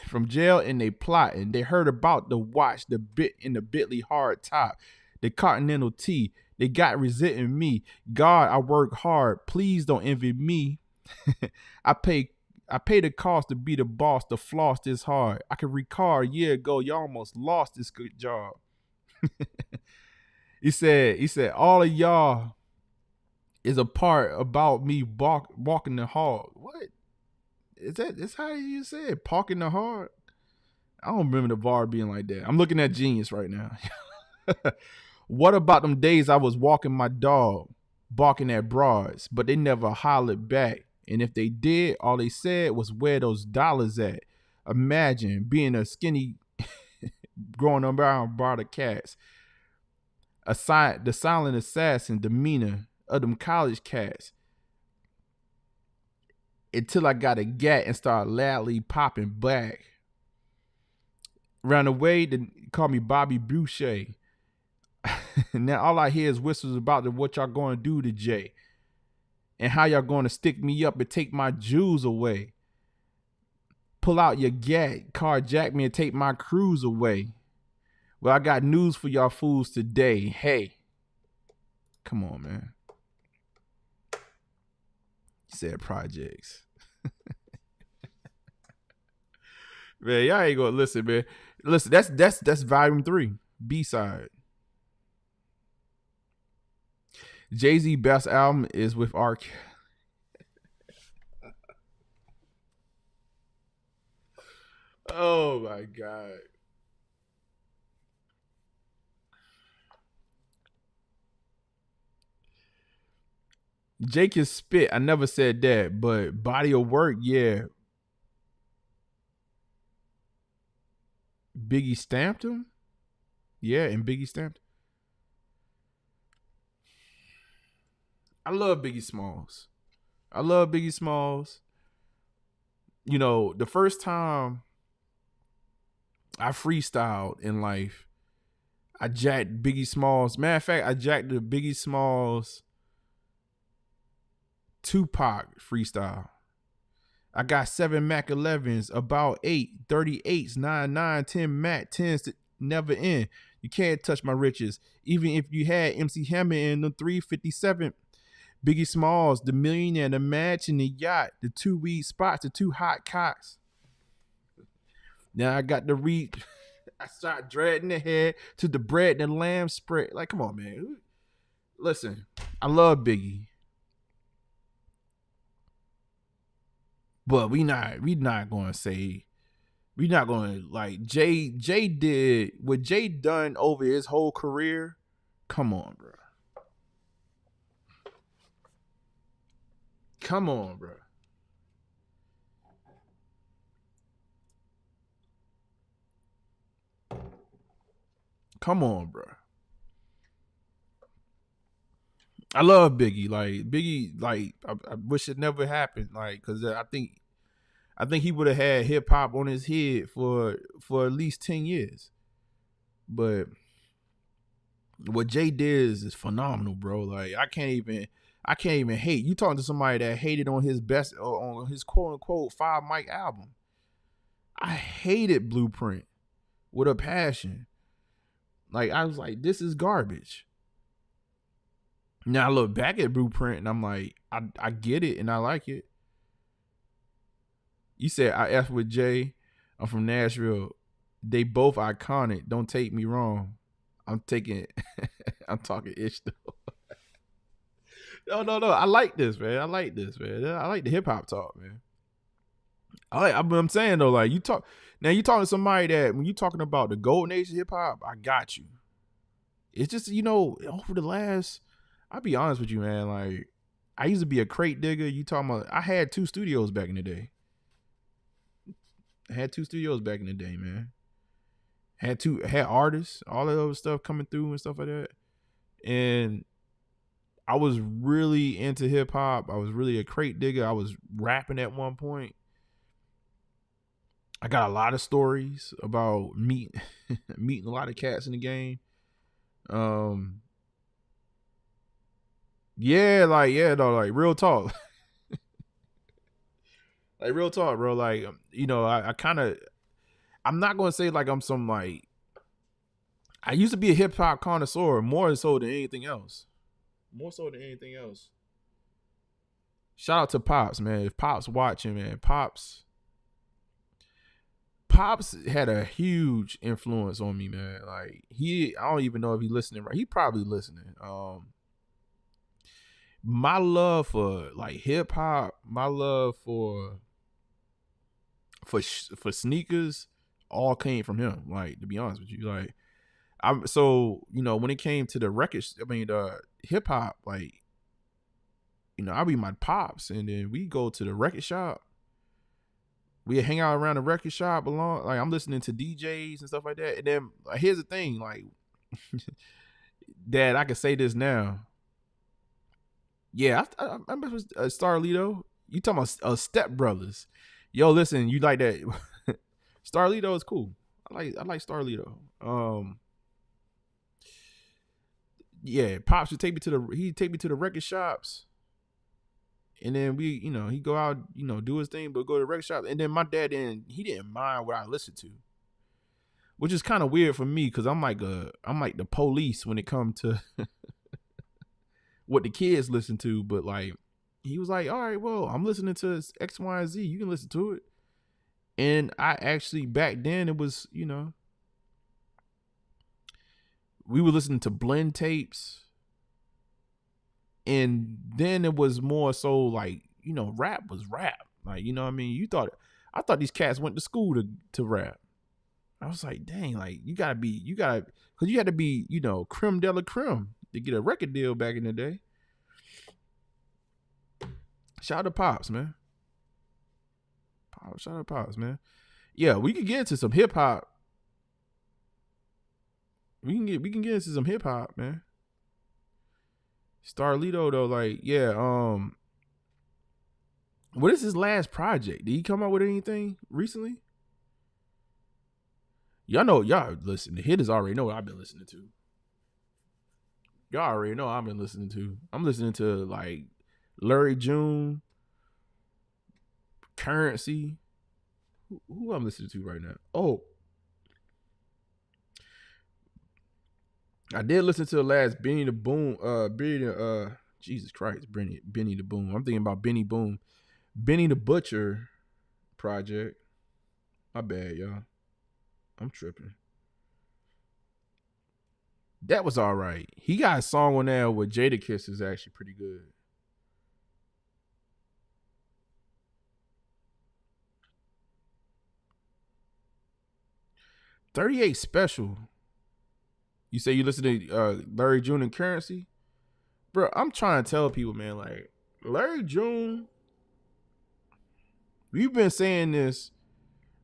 [SPEAKER 2] from jail, and they plotting. They heard about the watch, the bit in the Bitly hard top, the Continental T. They got resenting me. God, I work hard. Please don't envy me. I pay the cost to be the boss. The floss this hard. I can recall a year ago, y'all almost lost this good job. He said, all of y'all is a part about me walking the hall. What? That's how you said parking the hard? I don't remember the bar being like that. I'm looking at Genius right now. What about them days I was walking my dog, barking at broads, but they never hollered back? And if they did, all they said was where those dollars at. Imagine being a skinny, growing around bar the cats. The silent assassin demeanor of them college cats. Until I got a gat and started loudly popping back. Around the way, they call me Bobby Boucher. Now all I hear is whistles about what y'all going to do to Jay. And how y'all going to stick me up and take my jewels away. Pull out your gat, carjack me and take my cruise away. Well, I got news for y'all fools today. Hey, come on, man. Said projects. Man, y'all ain't gonna listen, man. Listen, that's volume 3, B-side. Jay-Z best album is with R. Oh my God. Jake is spit. I never said that, but body of work, yeah. Biggie stamped him? Yeah, and Biggie stamped. I love Biggie Smalls. You know, the first time I freestyled in life, I jacked Biggie Smalls. Matter of fact, I jacked the Biggie Smalls Tupac freestyle. I got 7 Mac 11s, about 8, 38s, 9, 10 Mac 10s that never end. You can't touch my riches. Even if you had MC Hammer in the 357. Biggie Smalls, the millionaire, the mansion, the yacht, the 2 weed spots, the 2 hot cocks. Now I got the read. I start dreading the head to the bread and lamb spread. Like, come on, man. Listen, I love Biggie. But we not gonna say, we not gonna like Jay did what Jay done over his whole career. Come on, bro. Come on, bro. Come on, bro. I love Biggie. I wish it never happened. Like, cause I think he would have had hip hop on his head for at least 10 years. But what Jay did is phenomenal, bro. Like, I can't even hate. You talking to somebody that hated on his best, on his quote unquote 5 mic album. I hated Blueprint with a passion. Like, I was like, this is garbage. Now I look back at Blueprint and I'm like, I get it and I like it. You said I F with Jay. I'm from Nashville. They both iconic. Don't take me wrong. I'm talking ish though. No. I like this, man. I like the hip hop talk, man. I'm saying though, like, you talking to somebody that when you talking about the golden age of hip hop, I got you. It's just, over the last, I'll be honest with you, man. Like, I used to be a crate digger. You talking about, I had 2 studios back in the day. Man. Had artists, all that other stuff coming through and stuff like that. And I was really into hip hop. I was really a crate digger. I was rapping at one point. I got a lot of stories about meeting a lot of cats in the game. Like real talk. Like, real talk, bro. Like, I'm not going to say like I'm some, like, I used to be a hip hop connoisseur more so than anything else. Shout out to Pops, man. If Pops watching, man, Pops had a huge influence on me, man. Like, I don't even know if he's listening right. He probably listening. My love for like hip hop, my love for for sneakers, all came from him. Like, to be honest with you, like, when it came to the records, hip hop, like, I be my pops, and then we go to the record shop. We hang out around the record shop like I'm listening to DJs and stuff like that. And then here's the thing, like, Dad, I can say this now. Yeah, I remember Starlito. You talking about Step Brothers? Yo, listen, you like that? Starlito is cool. I like Starlito. Yeah, Pops would take me to the record shops. And then we, he go out, do his thing, but go to the record shop. And then my dad he didn't mind what I listened to, which is kind of weird for me because I'm like the police when it comes to what the kids listen to. But like, he was like, all right, well, I'm listening to X, Y, and Z. You can listen to it. And I actually, back then, it was, we were listening to blend tapes. And then it was more so like, rap was rap. Like, you know what I mean? I thought these cats went to school to rap. I was like, dang, like, because you had to be, creme de la creme to get a record deal back in the day. Shout out to Pops, man. Shout out to Pops, man. Yeah, we can get into some hip hop. We can get into some hip hop, man. Starlito though, like, yeah, what is his last project? Did he come out with anything recently? Y'all listen, the Hittas already know what I've been listening to. Y'all already know I've been listening to. I'm listening to like Larry June, Currency. Who I'm listening to right now? Oh, I did listen to the last Benny the Boom. Jesus Christ, Benny the Boom. I'm thinking about Benny Boom, Benny the Butcher project. My bad, y'all. I'm tripping. That was all right. He got a song on there with Jadakiss is actually pretty good. $38 Special. You say you listen to Larry June and Currency? Bro, I'm trying to tell people, man, like, Larry June, we've been saying this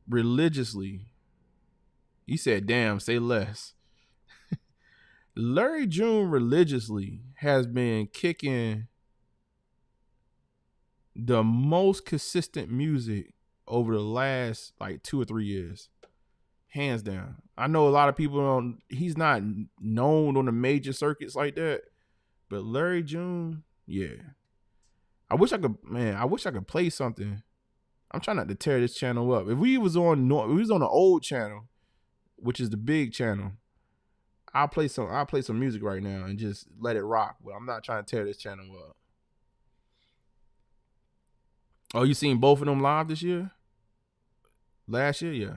[SPEAKER 2] religiously. He said, damn, say less. Larry June religiously has been kicking the most consistent music over the last like 2 or 3 years. Hands down. I know a lot of people he's not known on the major circuits like that, but Larry June, yeah. I wish I could play something. I'm trying not to tear this channel up. If we was on the old channel, which is the big channel, I'll play some music right now and just let it rock. But I'm not trying to tear this channel up. Oh, you seen both of them live this year? Last year, yeah.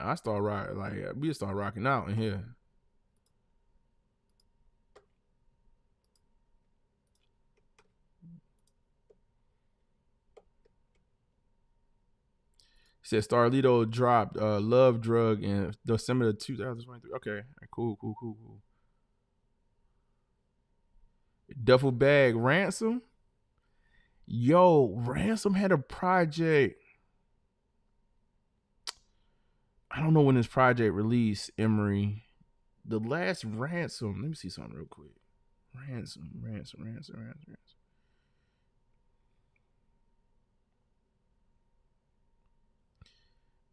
[SPEAKER 2] I start rocking, like, we start rocking out in here. Said Starlito dropped Love Drug in December 2023. Okay, cool. Duffel Bag Ransom. Yo, Ransom had a project. I don't know when this project released, Emery. The last Ransom. Let me see something real quick. Ransom.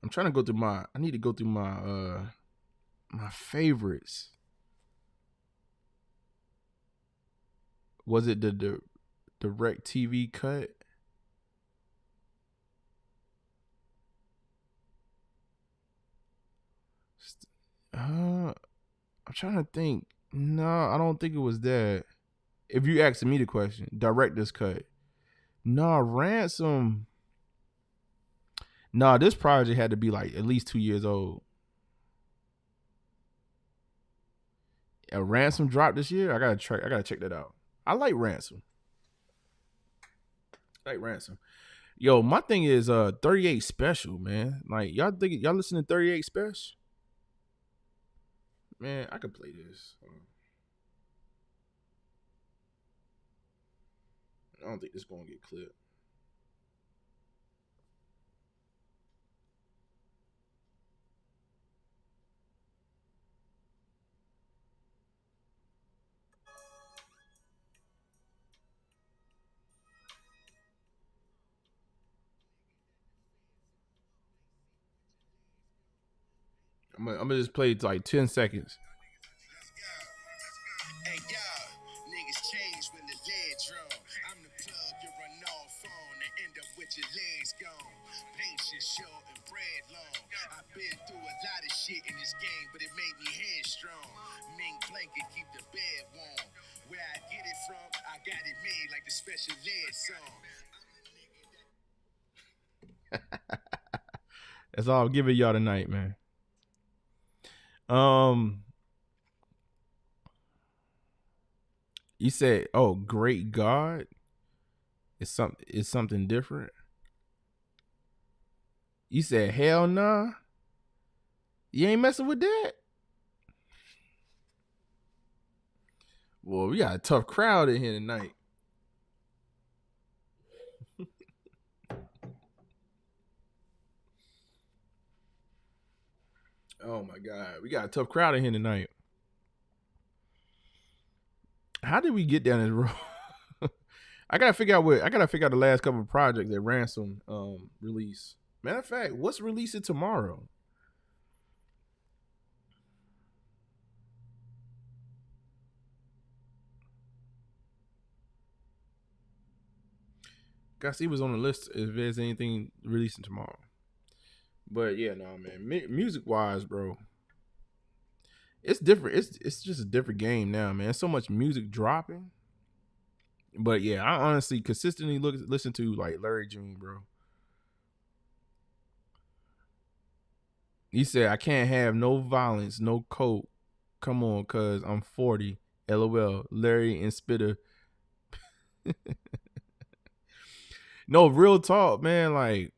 [SPEAKER 2] I'm trying to go through I need to go through my favorites. Was it the direct TV cut? I'm trying to think. No, I don't think it was that. If you asking me the question, director's cut. No, Ransom. No, this project had to be like at least 2 years old. A Ransom dropped this year. I gotta check that out. I like Ransom. Like ransom. Yo, my thing is 38 Special, man. Like y'all listen to 38 Special? Man, I could play this. I don't think this gonna get clipped. I'm gonna just play like 10 seconds.
[SPEAKER 15] Hey yo, niggas change when the lead drawn. I'm the plug you run off on and end up with your legs gone. Patience short and bread long. I've been through a lot of shit in this game, but it made me headstrong. Mink blanket keep the bed warm. Where I get it from, I got it made like the special ed song.
[SPEAKER 2] That's all I'm giving y'all tonight, man. You said, "Oh, great God, it's something different." You said, "Hell nah, you ain't messing with that." Well, we got a tough crowd in here tonight. Oh my God, we got a tough crowd in here tonight. How did we get down this road? I gotta figure out the last couple of projects that Ransom release. Matter of fact, what's releasing tomorrow? Gotta see what's on the list if there's anything releasing tomorrow. But yeah, no, man. Music wise, bro, it's different. It's just a different game now, man. There's so much music dropping. But yeah, I honestly consistently listen to like Larry June, bro. He said, "I can't have no violence, no coke. Come on, cuz I'm 40. LOL. Larry and Spitter." No, real talk, man. Like,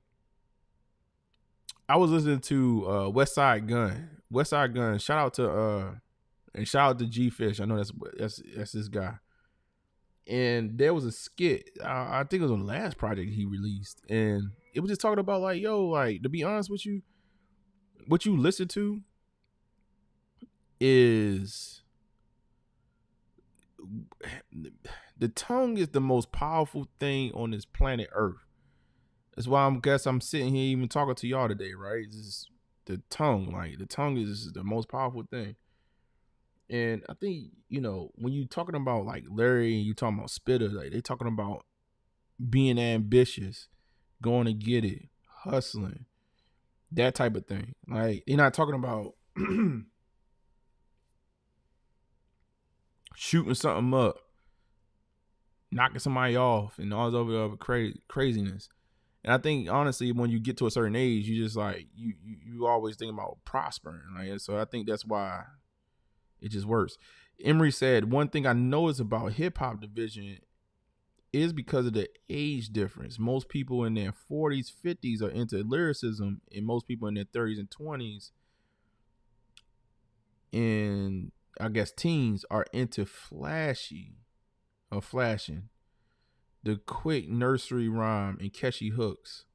[SPEAKER 2] I was listening to West Side Gun. West Side Gun. Shout out to G Fish. I know that's this guy. And there was a skit. I think it was on the last project he released, and it was just talking about like, yo, like, to be honest with you, what you listen to is the tongue is the most powerful thing on this planet Earth. That's why I'm sitting here even talking to y'all today, right? This is the tongue. Like, the tongue is the most powerful thing. And I think, when you talking about like Larry and you talking about Spitter, like, they talking about being ambitious, going to get it, hustling, that type of thing. Like, they're not talking about shooting something up, knocking somebody off, and all this other craziness. And I think, honestly, when you get to a certain age, you just like, you always think about prospering, right? So I think that's why it just works. Emery said, "One thing I notice about hip hop division is because of the age difference. Most people in their 40s, 50s are into lyricism, and most people in their 30s and 20s, and I guess teens, are into flashing, the quick nursery rhyme and catchy hooks."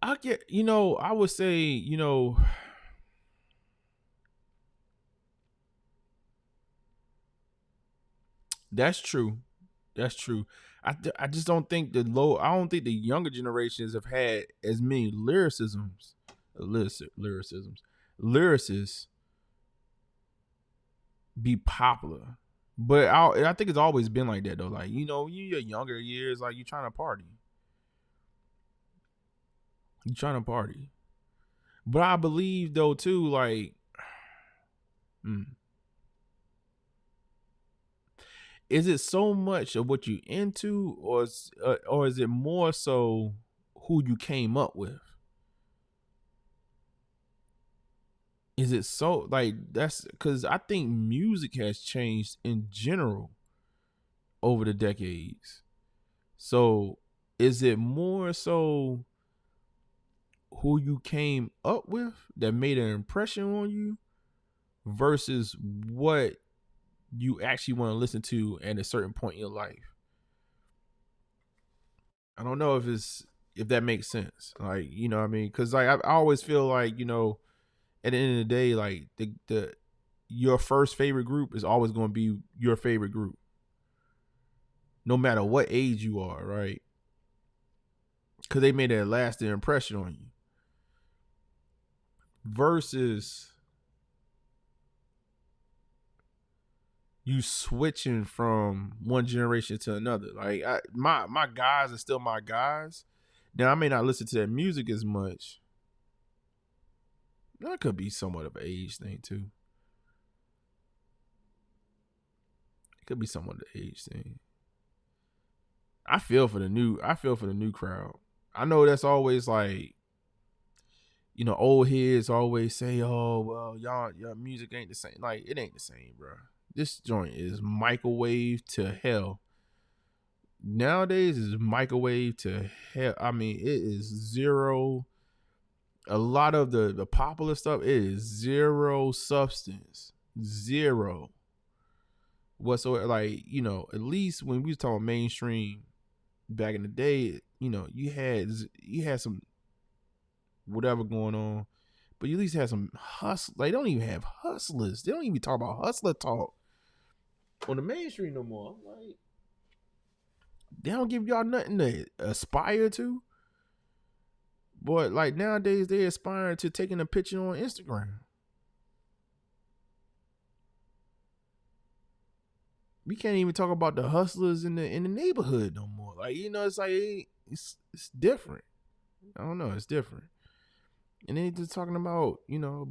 [SPEAKER 2] I would say, that's true. That's true. I just don't think I don't think the younger generations have had as many lyricists be popular. But I think it's always been like that though. Like, your younger years, like, you trying to party. But I believe though too, like, is it so much of what you into, or is it more so who you came up with? is it so like that's because I think music has changed in general over the decades. So is it more so who you came up with that made an impression on you versus what you actually want to listen to at a certain point in your life? I don't know if that makes sense. Like, you know what I mean? Because like I always feel like, you know, at the end of the day, like the your first favorite group is always going to be your favorite group, no matter what age you are, right? Because they made a lasting impression on you. Versus you switching from one generation to another. Like my guys are still my guys. Now I may not listen to their music as much. That could be somewhat of an age thing too. It could be somewhat of an age thing. I feel for the new crowd. I know that's always like, you know, old heads always say, "Oh, well, your music ain't the same." Like, it ain't the same, bro. This joint is microwave to hell. Nowadays is microwave to hell. I mean, it is zero. A lot of the popular stuff, it is zero substance, zero whatsoever. Like, you know, at least when we was talking mainstream back in the day, you know, you had some whatever going on, but you at least had some hustle. They don't even have hustlers. They don't even talk about hustler talk on the mainstream no more. Like, they don't give y'all nothing to aspire to. But like nowadays, they aspire to taking a picture on Instagram. We can't even talk about the hustlers in the neighborhood no more. Like, you know, it's like it's different. I don't know, it's different. And then just talking about, you know, a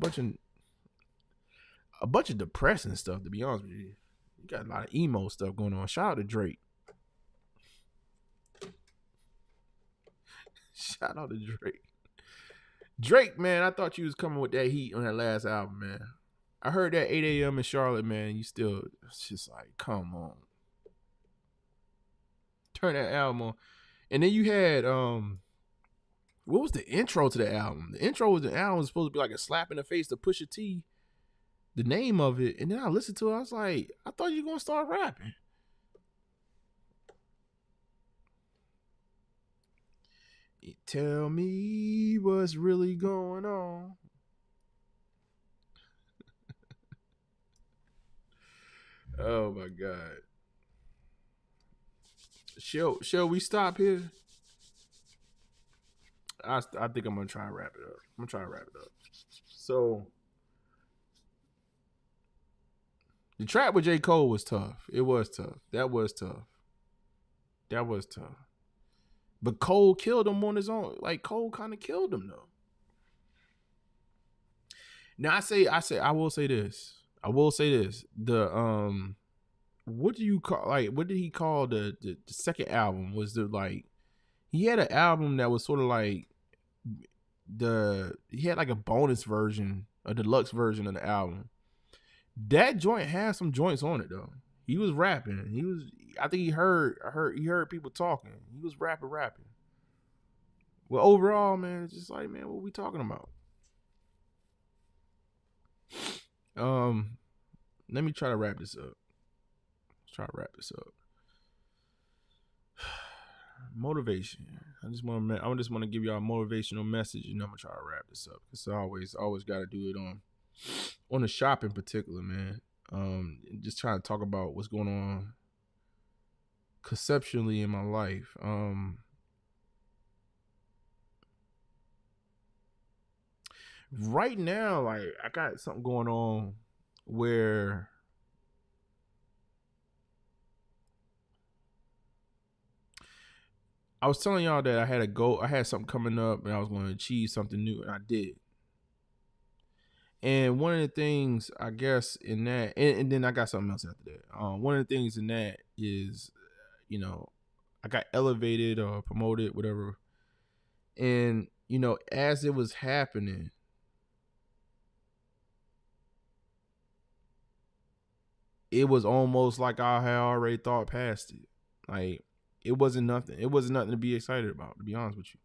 [SPEAKER 2] bunch of depressing stuff. To be honest with you, you got a lot of emo stuff going on. Shout out to Drake. Shout out to Drake. Drake, man, I thought you was coming with that heat on that last album, man. I heard that 8 a.m. in Charlotte, man. You still, it's just like, come on. Turn that album on. And then you had, what was the intro to the album? The intro of the album was supposed to be like a slap in the face to Pusha T, the name of it. And then I listened to it, I was like, I thought you were going to start rapping. Tell me what's really going on. Oh my God. Shall we stop here? I think I'm gonna try and wrap it up. So the track with J. Cole was tough. It was tough. That was tough. But Cole killed him on his own. Like, Cole kind of killed him though. Now I will say this. The what do you call, like, what did he call the second album? Was the, like, he had an album that was sort of like he had like a bonus version, a deluxe version of the album. That joint had some joints on it though. He was rapping. I think he heard people talking. He was rapping. Well, overall, man, it's just like, man, what we talking about? Let me try to wrap this up. Motivation. I just want to give y'all a motivational message, and I'm gonna try to wrap this up. Cause I always got to do it on the shop in particular, man. Just trying to talk about what's going on conceptually in my life. Right now, like, I got something going on where I was telling y'all that I had a goal. I had something coming up, and I was going to achieve something new, and I did. And one of the things, I guess, in that, and then I got something else after that. One of the things in that is, you know, I got elevated or promoted, whatever. And, you know, as it was happening, it was almost like I had already thought past it. Like it wasn't nothing. It wasn't nothing to be excited about, to be honest with you.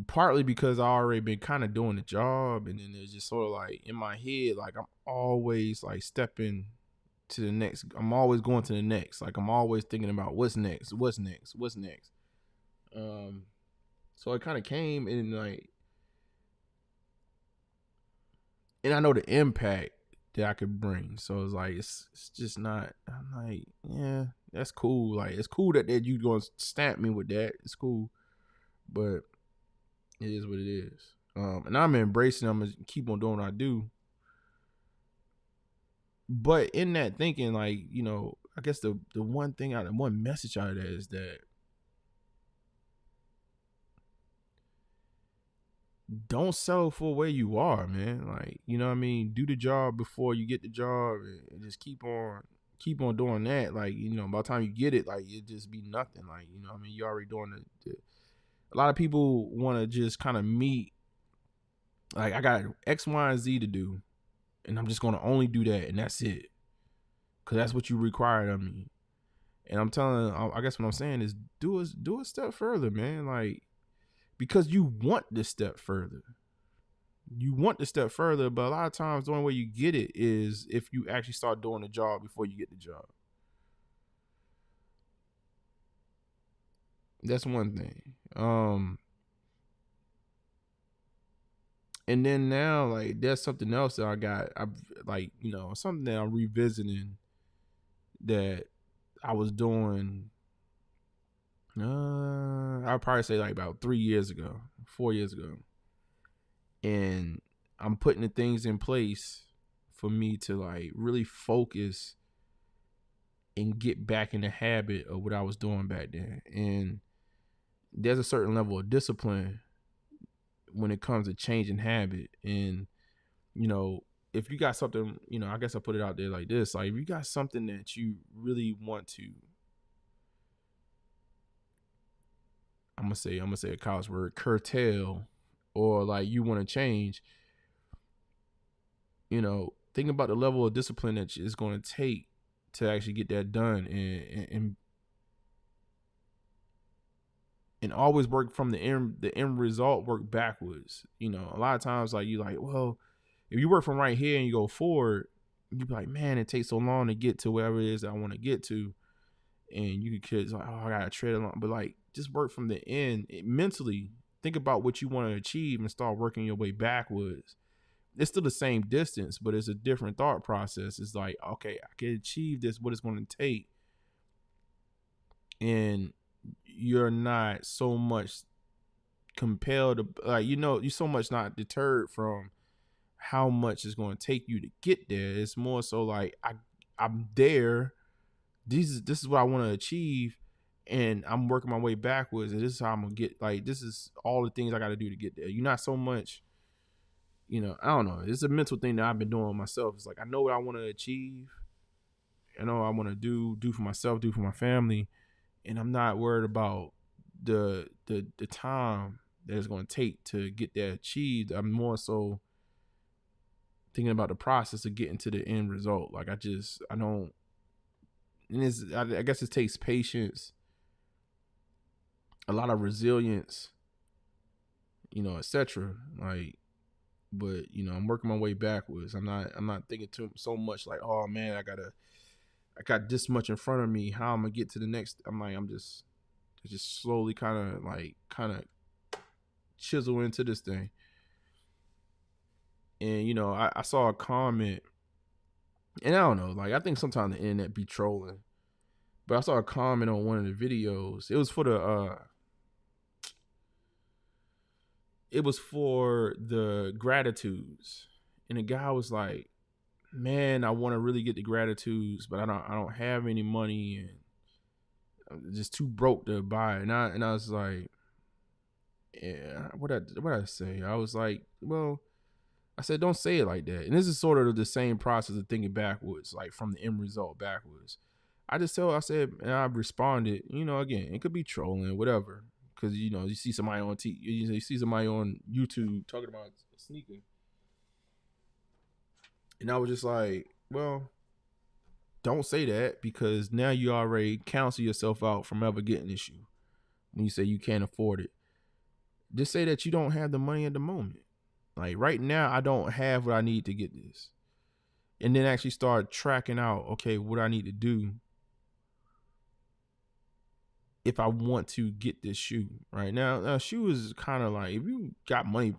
[SPEAKER 2] Partly because I already been kind of doing the job, and then it's just sort of like in my head, like I'm always like stepping to the next. I'm always going to the next. Like I'm always thinking about what's next. So it kind of came in like, and I know the impact that I could bring. So it's like it's just not. I'm like, yeah, that's cool. Like it's cool that you gonna stamp me with that. It's cool, but it is what it is. And I'm embracing. I'm gonna keep on doing what I do. But in that thinking, like, you know, I guess the one message out of that is that don't settle for where you are, man. Like, you know what I mean? Do the job before you get the job, and just keep on doing that. Like, you know, by the time you get it, like it just be nothing. Like, you know what I mean? You're already doing a lot of people want to just kind of meet, like, I got X, Y, and Z to do, and I'm just going to only do that, and that's it. Because that's what you required of me. And I guess what I'm saying is do a step further, man. Like, because you want this step further. You want the step further, but a lot of times the only way you get it is if you actually start doing the job before you get the job. That's one thing. And then now, like, there's something else that something that I'm revisiting that I was doing. I'd probably say like about 4 years ago, and I'm putting the things in place for me to like really focus and get back in the habit of what I was doing back then. And there's a certain level of discipline when it comes to changing habit. And, you know, if you got something, you know, I guess I put it out there like this, like if you got something that you really want to, I'm gonna say a college word, curtail, or like you want to change, you know, think about the level of discipline that it's going to take to actually get that done, and always work from the end result, work backwards. You know, a lot of times like you like, well, if you work from right here and you go forward, you be like, man, it takes so long to get to wherever it is that I want to get to. And you could like, oh, I gotta tread along, but like just work from the end. Mentally think about what you want to achieve and start working your way backwards. It's still the same distance, but it's a different thought process. It's like, okay, I can achieve this, what it's going to take. And you're not so much compelled to, like, you know, you're so much not deterred from how much it's going to take you to get there. It's more so like, I'm there. This is what I want to achieve, and I'm working my way backwards, and this is how I'm gonna get, like, this is all the things I got to do to get there. You're not so much, you know, I don't know. It's a mental thing that I've been doing myself. It's like, I know what I want to achieve. I know what I want to do for myself, do for my family. And I'm not worried about the time that it's going to take to get that achieved. I'm more so thinking about the process of getting to the end result. Like, I don't, and I guess it takes patience, a lot of resilience, you know, etc. Like, but you know, I'm working my way backwards. I'm not thinking so much like, oh man, I got this much in front of me. How I'm gonna get to the next? I'm just slowly kind of chisel into this thing. And you know, I saw a comment, and I don't know, like I think sometimes the internet be trolling, but I saw a comment on one of the videos. It was for the gratitudes, and the guy was like, man, I want to really get the gratitudes, but I don't have any money, and I'm just too broke to buy it. And I was like, yeah, what I say? I was like, well, I said, don't say it like that. And this is sort of the same process of thinking backwards, like from the end result backwards. I said, and I responded, you know, again, it could be trolling, whatever. Because, you know, you see somebody on you see somebody on YouTube talking about a sneaker. And I was just like, well, don't say that, because now you already counsel yourself out from ever getting this shoe when you say you can't afford it. Just say that you don't have the money at the moment. Like right now, I don't have what I need to get this. And then actually start tracking out, okay, what I need to do if I want to get this shoe. Right now, shoe is kind of like, if you got money,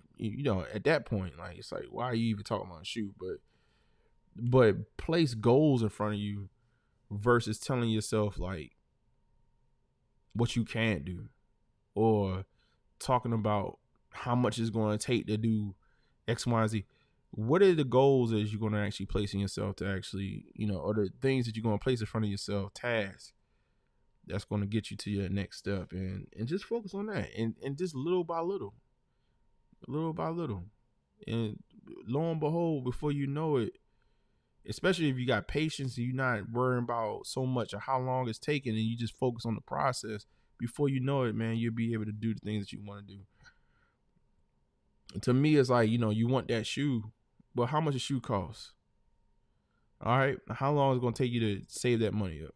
[SPEAKER 2] at that point, like, it's like, why are you even talking about a shoe? But place goals in front of you versus telling yourself like what you can't do, or talking about how much it's going to take to do X, Y, and Z. What are the goals that you're going to actually place in yourself to actually, or the things that you're going to place in front of yourself, tasks that's going to get you to your next step, and just focus on that, and just little by little, and lo and behold, before you know it, especially if you got patience and you're not worrying about so much of how long it's taking, and you just focus on the process, before you know it, man, you'll be able to do the things that you want to do. And to me, it's like, you want that shoe, but how much a shoe costs? All right, how long is it going to take you to save that money up,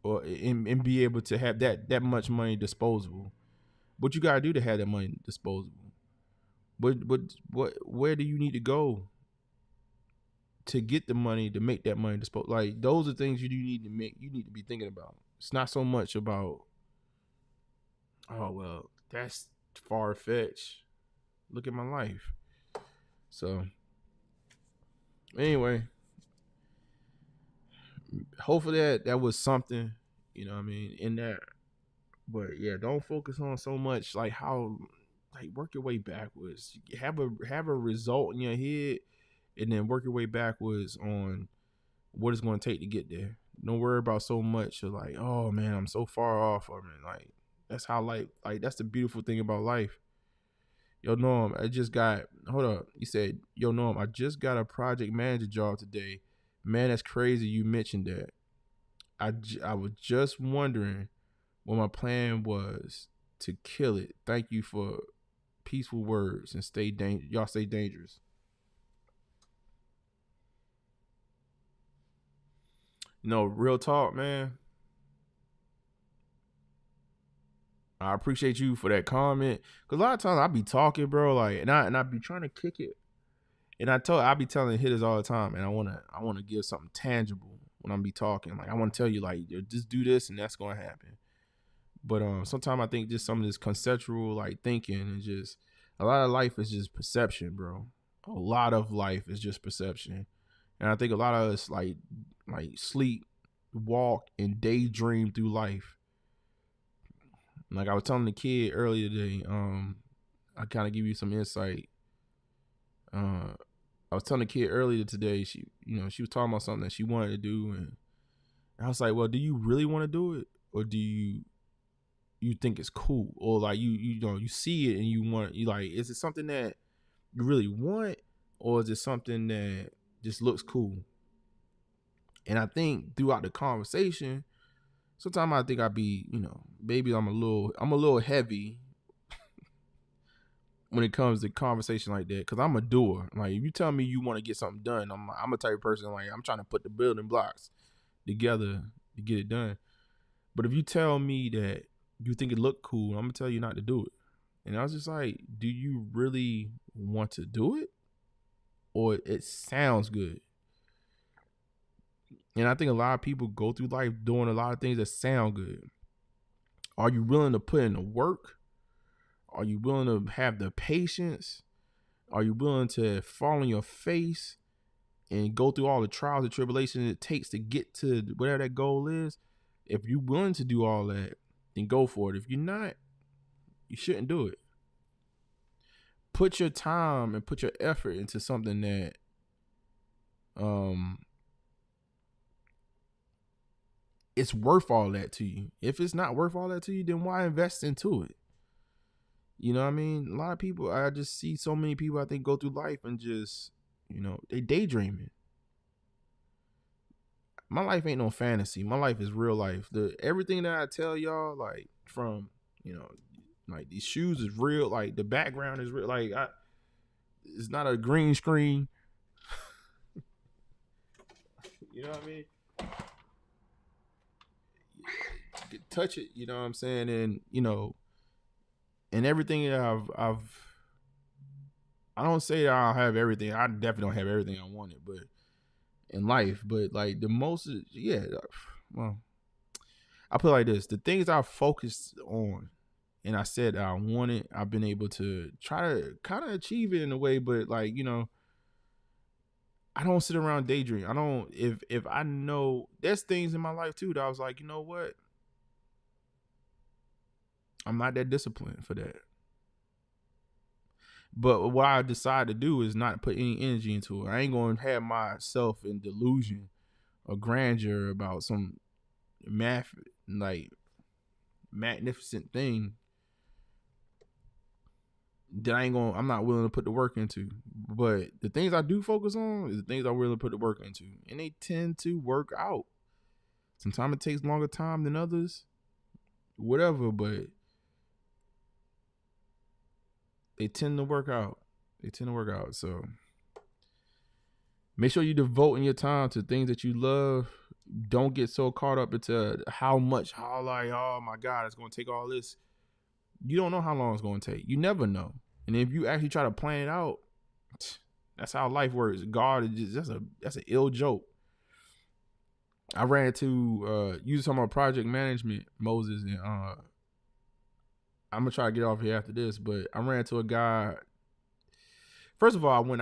[SPEAKER 2] or and be able to have that much money disposable? What you got to do to have that money disposable? Where do you need to go to get the money to make that money disposable? Like, those are things you need to be thinking about. It's not so much about, oh, well, that's far-fetched. Look at my life. So, anyway, hopefully that was something, what I mean, in there. But yeah, don't focus on so much like how, like, work your way backwards. Have a result in your head, and then work your way backwards on what it's going to take to get there. Don't worry about so much of like, oh man, I'm so far off. I mean, like, that's how life, like, that's the beautiful thing about life. Yo, Norm, hold up. You said, yo, Norm, I just got a project manager job today. Man, that's crazy you mentioned that. I was just wondering what my plan was to kill it. Thank you for peaceful words, and y'all stay dangerous. Real talk, man. I appreciate you for that comment, because a lot of times I be talking, bro, like, and I be trying to kick it, and I be telling hitters all the time, and I wanna give something tangible when I be talking. Like, I want to tell you, like, just do this and that's gonna happen. But sometimes I think just some of this conceptual, like, thinking, and just a lot of life is just perception, bro. A lot of life is just perception, and I think a lot of us like sleep, walk, and daydream through life. Like I was telling the kid earlier today, I kind of give you some insight. I was telling the kid earlier today, she was talking about something that she wanted to do, and I was like, well, do you really want to do it, or do you think it's cool, or like you see it and you like, is it something that you really want, or is it something that just looks cool? And I think throughout the conversation, sometimes I think I be, maybe I'm a little heavy when it comes to conversation like that, because I'm a doer. Like, if you tell me you want to get something done, I'm a type of person, like, I'm trying to put the building blocks together to get it done. But if you tell me that you think it look cool, I'm gonna tell you not to do it. And I was just like, do you really want to do it, or it sounds good? And I think a lot of people go through life doing a lot of things that sound good. Are you willing to put in the work? Are you willing to have the patience? Are you willing to fall on your face and go through all the trials and tribulations it takes to get to whatever that goal is? If you're willing to do all that, then go for it. If you're not, you shouldn't do it. Put your time and put your effort into something that it's worth all that to you. If it's not worth all that to you, then why invest into it? You know what I mean? A lot of people, I just see so many people, I think, go through life and just, they daydreaming. My life ain't no fantasy. My life is real life. Everything that I tell y'all, like, from, like, these shoes is real. Like, the background is real. Like, it's not a green screen. You know what I mean? You can touch it, you know what I'm saying? And, you know, and everything that I don't say that I have everything. I definitely don't have everything I wanted, but in life, but like the most, yeah, well, I put it like this: the things I focused on and I said I wanted, I've been able to try to kind of achieve it in a way, but like, you know, I don't sit around daydream. I don't, if I know there's things in my life too that I was like, you know what, I'm not that disciplined for that. But what I decide to do is not put any energy into it. I ain't going to have myself in delusion or grandeur about some magnificent thing that I'm not willing to put the work into. But the things I do focus on is the things I'm willing to put the work into. And they tend to work out. Sometimes it takes longer time than others. Whatever, but they tend to work out. So make sure you're devoting your time to things that you love. Don't get so caught up into how oh my God, it's going to take all this. You don't know how long it's going to take. You never know. And if you actually try to plan it out, that's how life works. God is just that's an ill joke. I ran into you was talking about project management, Moses, and I'm gonna try to get off here after this, but I ran into a guy. First of all, I went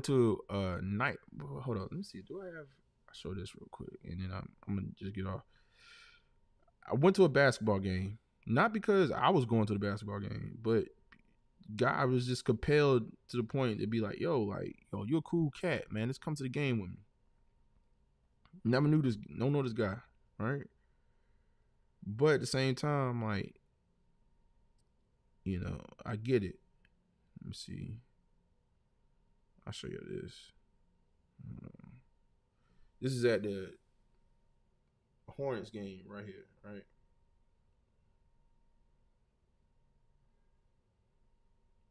[SPEAKER 2] to a night. Hold on, let me see. I'll show this real quick, and then I'm gonna just get off. I went to a basketball game, not because I was going to the basketball game, but guy was just compelled to the point to be like, yo, you're a cool cat, man. Let's come to the game with me. Never knew this, don't know this guy, right? But at the same time, like, you know, I get it. Let me see. I'll show you this. This is at the Hornets game right here, right?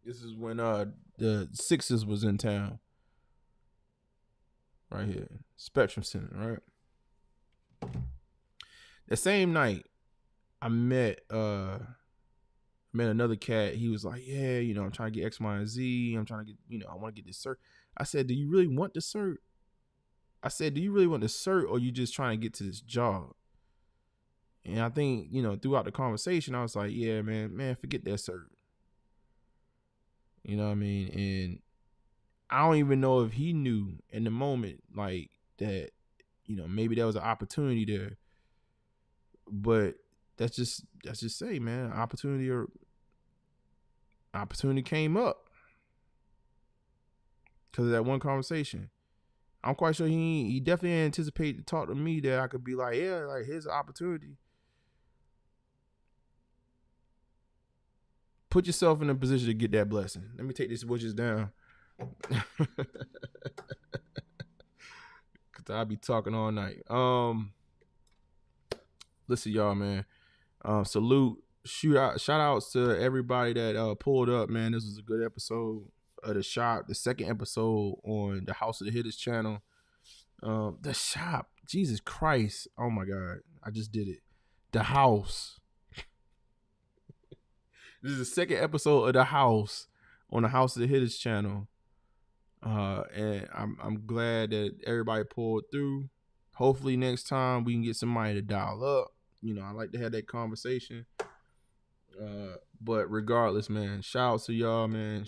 [SPEAKER 2] This is when the Sixers was in town. Right here. Spectrum Center, right? The same night, I met another cat. He was like, yeah, you know, I'm trying to get X, Y, and Z. I'm trying to get, you know, I want to get this cert. I said, do you really want the cert? Or you just trying to get to this job? And I think, you know, throughout the conversation, I was like, yeah, man, forget that cert. You know what I mean? And I don't even know if he knew in the moment, like, that, you know, maybe there was an opportunity there. But that's just say, man, opportunity came up because of that one conversation. I'm quite sure he definitely anticipated to talk to me that I could be like, yeah, like, here's an opportunity. Put yourself in a position to get that blessing. Let me take these switches down. Cause I'll be talking all night. Listen, y'all, man. Salute, shout outs to everybody that pulled up, man. This was a good episode of the shop. The second episode on the House of the Hittas channel. The shop, Jesus Christ. Oh my God, I just did it. The house. This is the second episode of the house on the House of the Hittas channel. And I'm glad that everybody pulled through. Hopefully next time we can get somebody to dial up. You know, I like to have that conversation. But regardless, man, shout out to y'all, man,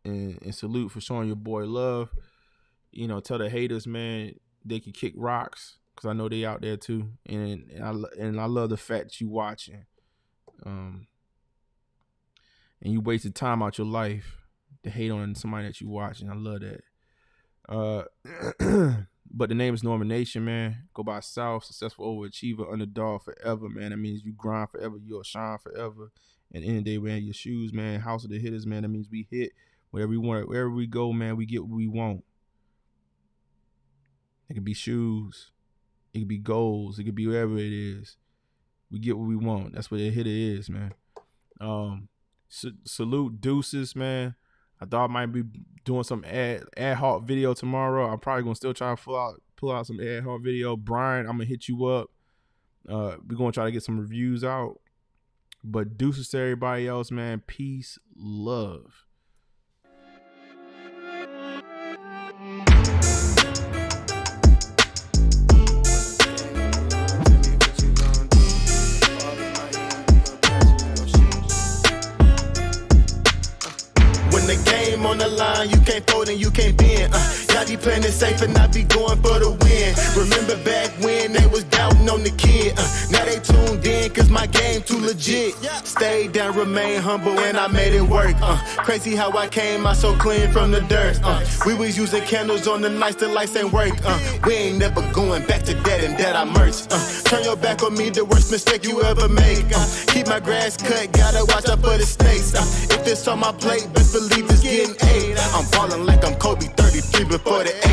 [SPEAKER 2] and salute for showing your boy love. You know, tell the haters, man, they can kick rocks, because I know they out there too. And I love the fact that you watching. And you wasted time out your life to hate on somebody that you watching. I love that. But the name is Norman Nation, man. Go by South, successful overachiever, underdog forever, man. That means you grind forever, you'll shine forever. At the end of the day, man, your shoes, man, House of the Hittas, man. That means we hit wherever we want, wherever we go, man. We get what we want. It could be shoes, it could be goals, it could be whatever it is. We get what we want. That's what a hitter is, man. Salute, deuces, man. I thought I might be doing some ad hoc video tomorrow. I'm probably gonna still try to pull out some ad hoc video. Brian, I'm gonna hit you up. We're gonna try to get some reviews out. But deuces to everybody else, man. Peace, love.
[SPEAKER 3] When the game on the line, you can't fold and you can't bend. Y'all be playing it safe and I be going for the win. Remember back when they was doubting on the kid. Now they tuned in cause my game too legit. Stayed down, remain humble and I made it work. Crazy how I came out so clean from the dirt. We was using candles on the nights the lights ain't work. We ain't never going back to that and that I merged. Turn your back on me, the worst mistake you ever make. Keep my grass cut, gotta watch out for the snakes. If it's on my plate, best believe it's getting 8. I'm ballin' like I'm Kobe 33 before the 8.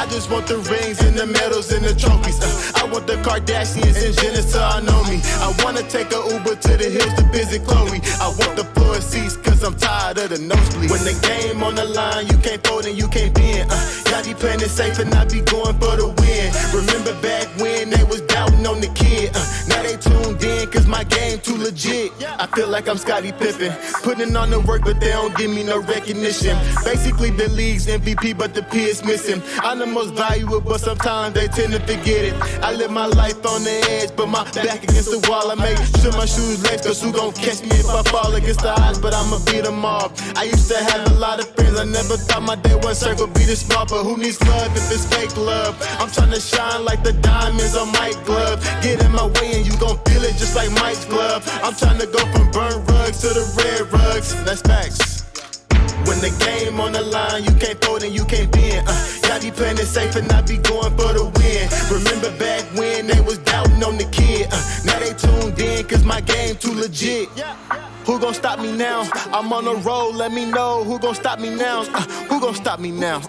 [SPEAKER 3] I just want the rings and the medals and the trophies. I want the Kardashians and Jenner to all know me. I wanna take a Uber to the hills to visit Chloe. I want the floor seats cause I'm tired of the nosebleeds. When the game on the line, you can't fold and you can't bend. Y'all be playing it safe and I be going for the win. Remember back when they was doubting on the kid. Now they tuned in cause my game too legit. I feel like I'm Scottie Pippen, putting on the work but they don't give me no recognition. Basically the league's MVP but the P is missing. I'm the most valuable but sometimes they tend to forget it. I live my life on the edge but my back against the wall. I make sure my shoes lace cause who gon' catch me if I fall against the odds, but I'ma beat them all. I used to have a lot of friends, I never thought my day one circle be this small, but who needs love if it's fake love? I'm tryna shine like the diamonds on Mike's glove. Get in my way and you gon' feel it just like Mike's glove. I'm tryna go from burnt rugs to the red rugs. That's facts. When the game on the line, you can't fold and you can't bend. Y'all be playing it safe and I be going for the win. Remember back when they was doubting on the kid. Now they tuned in cause my game too legit. Who gon' stop me now? I'm on the road, let me know. Who gon' stop me now? Who gon' stop me now?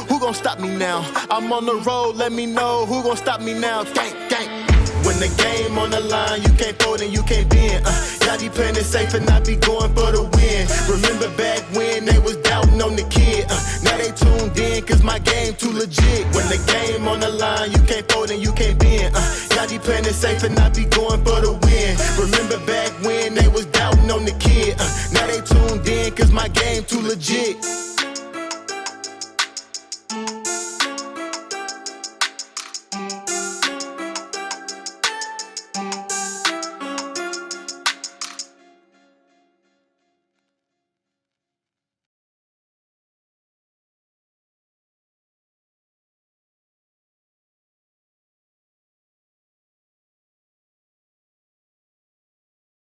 [SPEAKER 3] Who gon' stop me now? I'm on the road, let me know. Who gon' stop me now? Gang, gang. When the game on the line, you can't fold and you can't bend. Y'all be playing it safe and I be going for the win. Remember back when they was doubting on the kid. Now they tuned in cause my game too legit. When the game on the line, you can't fold and you can't bend. Y'all be playing it safe and I be going for the win. Remember back when they was doubting on the kid. Now they tuned in cause my game too legit.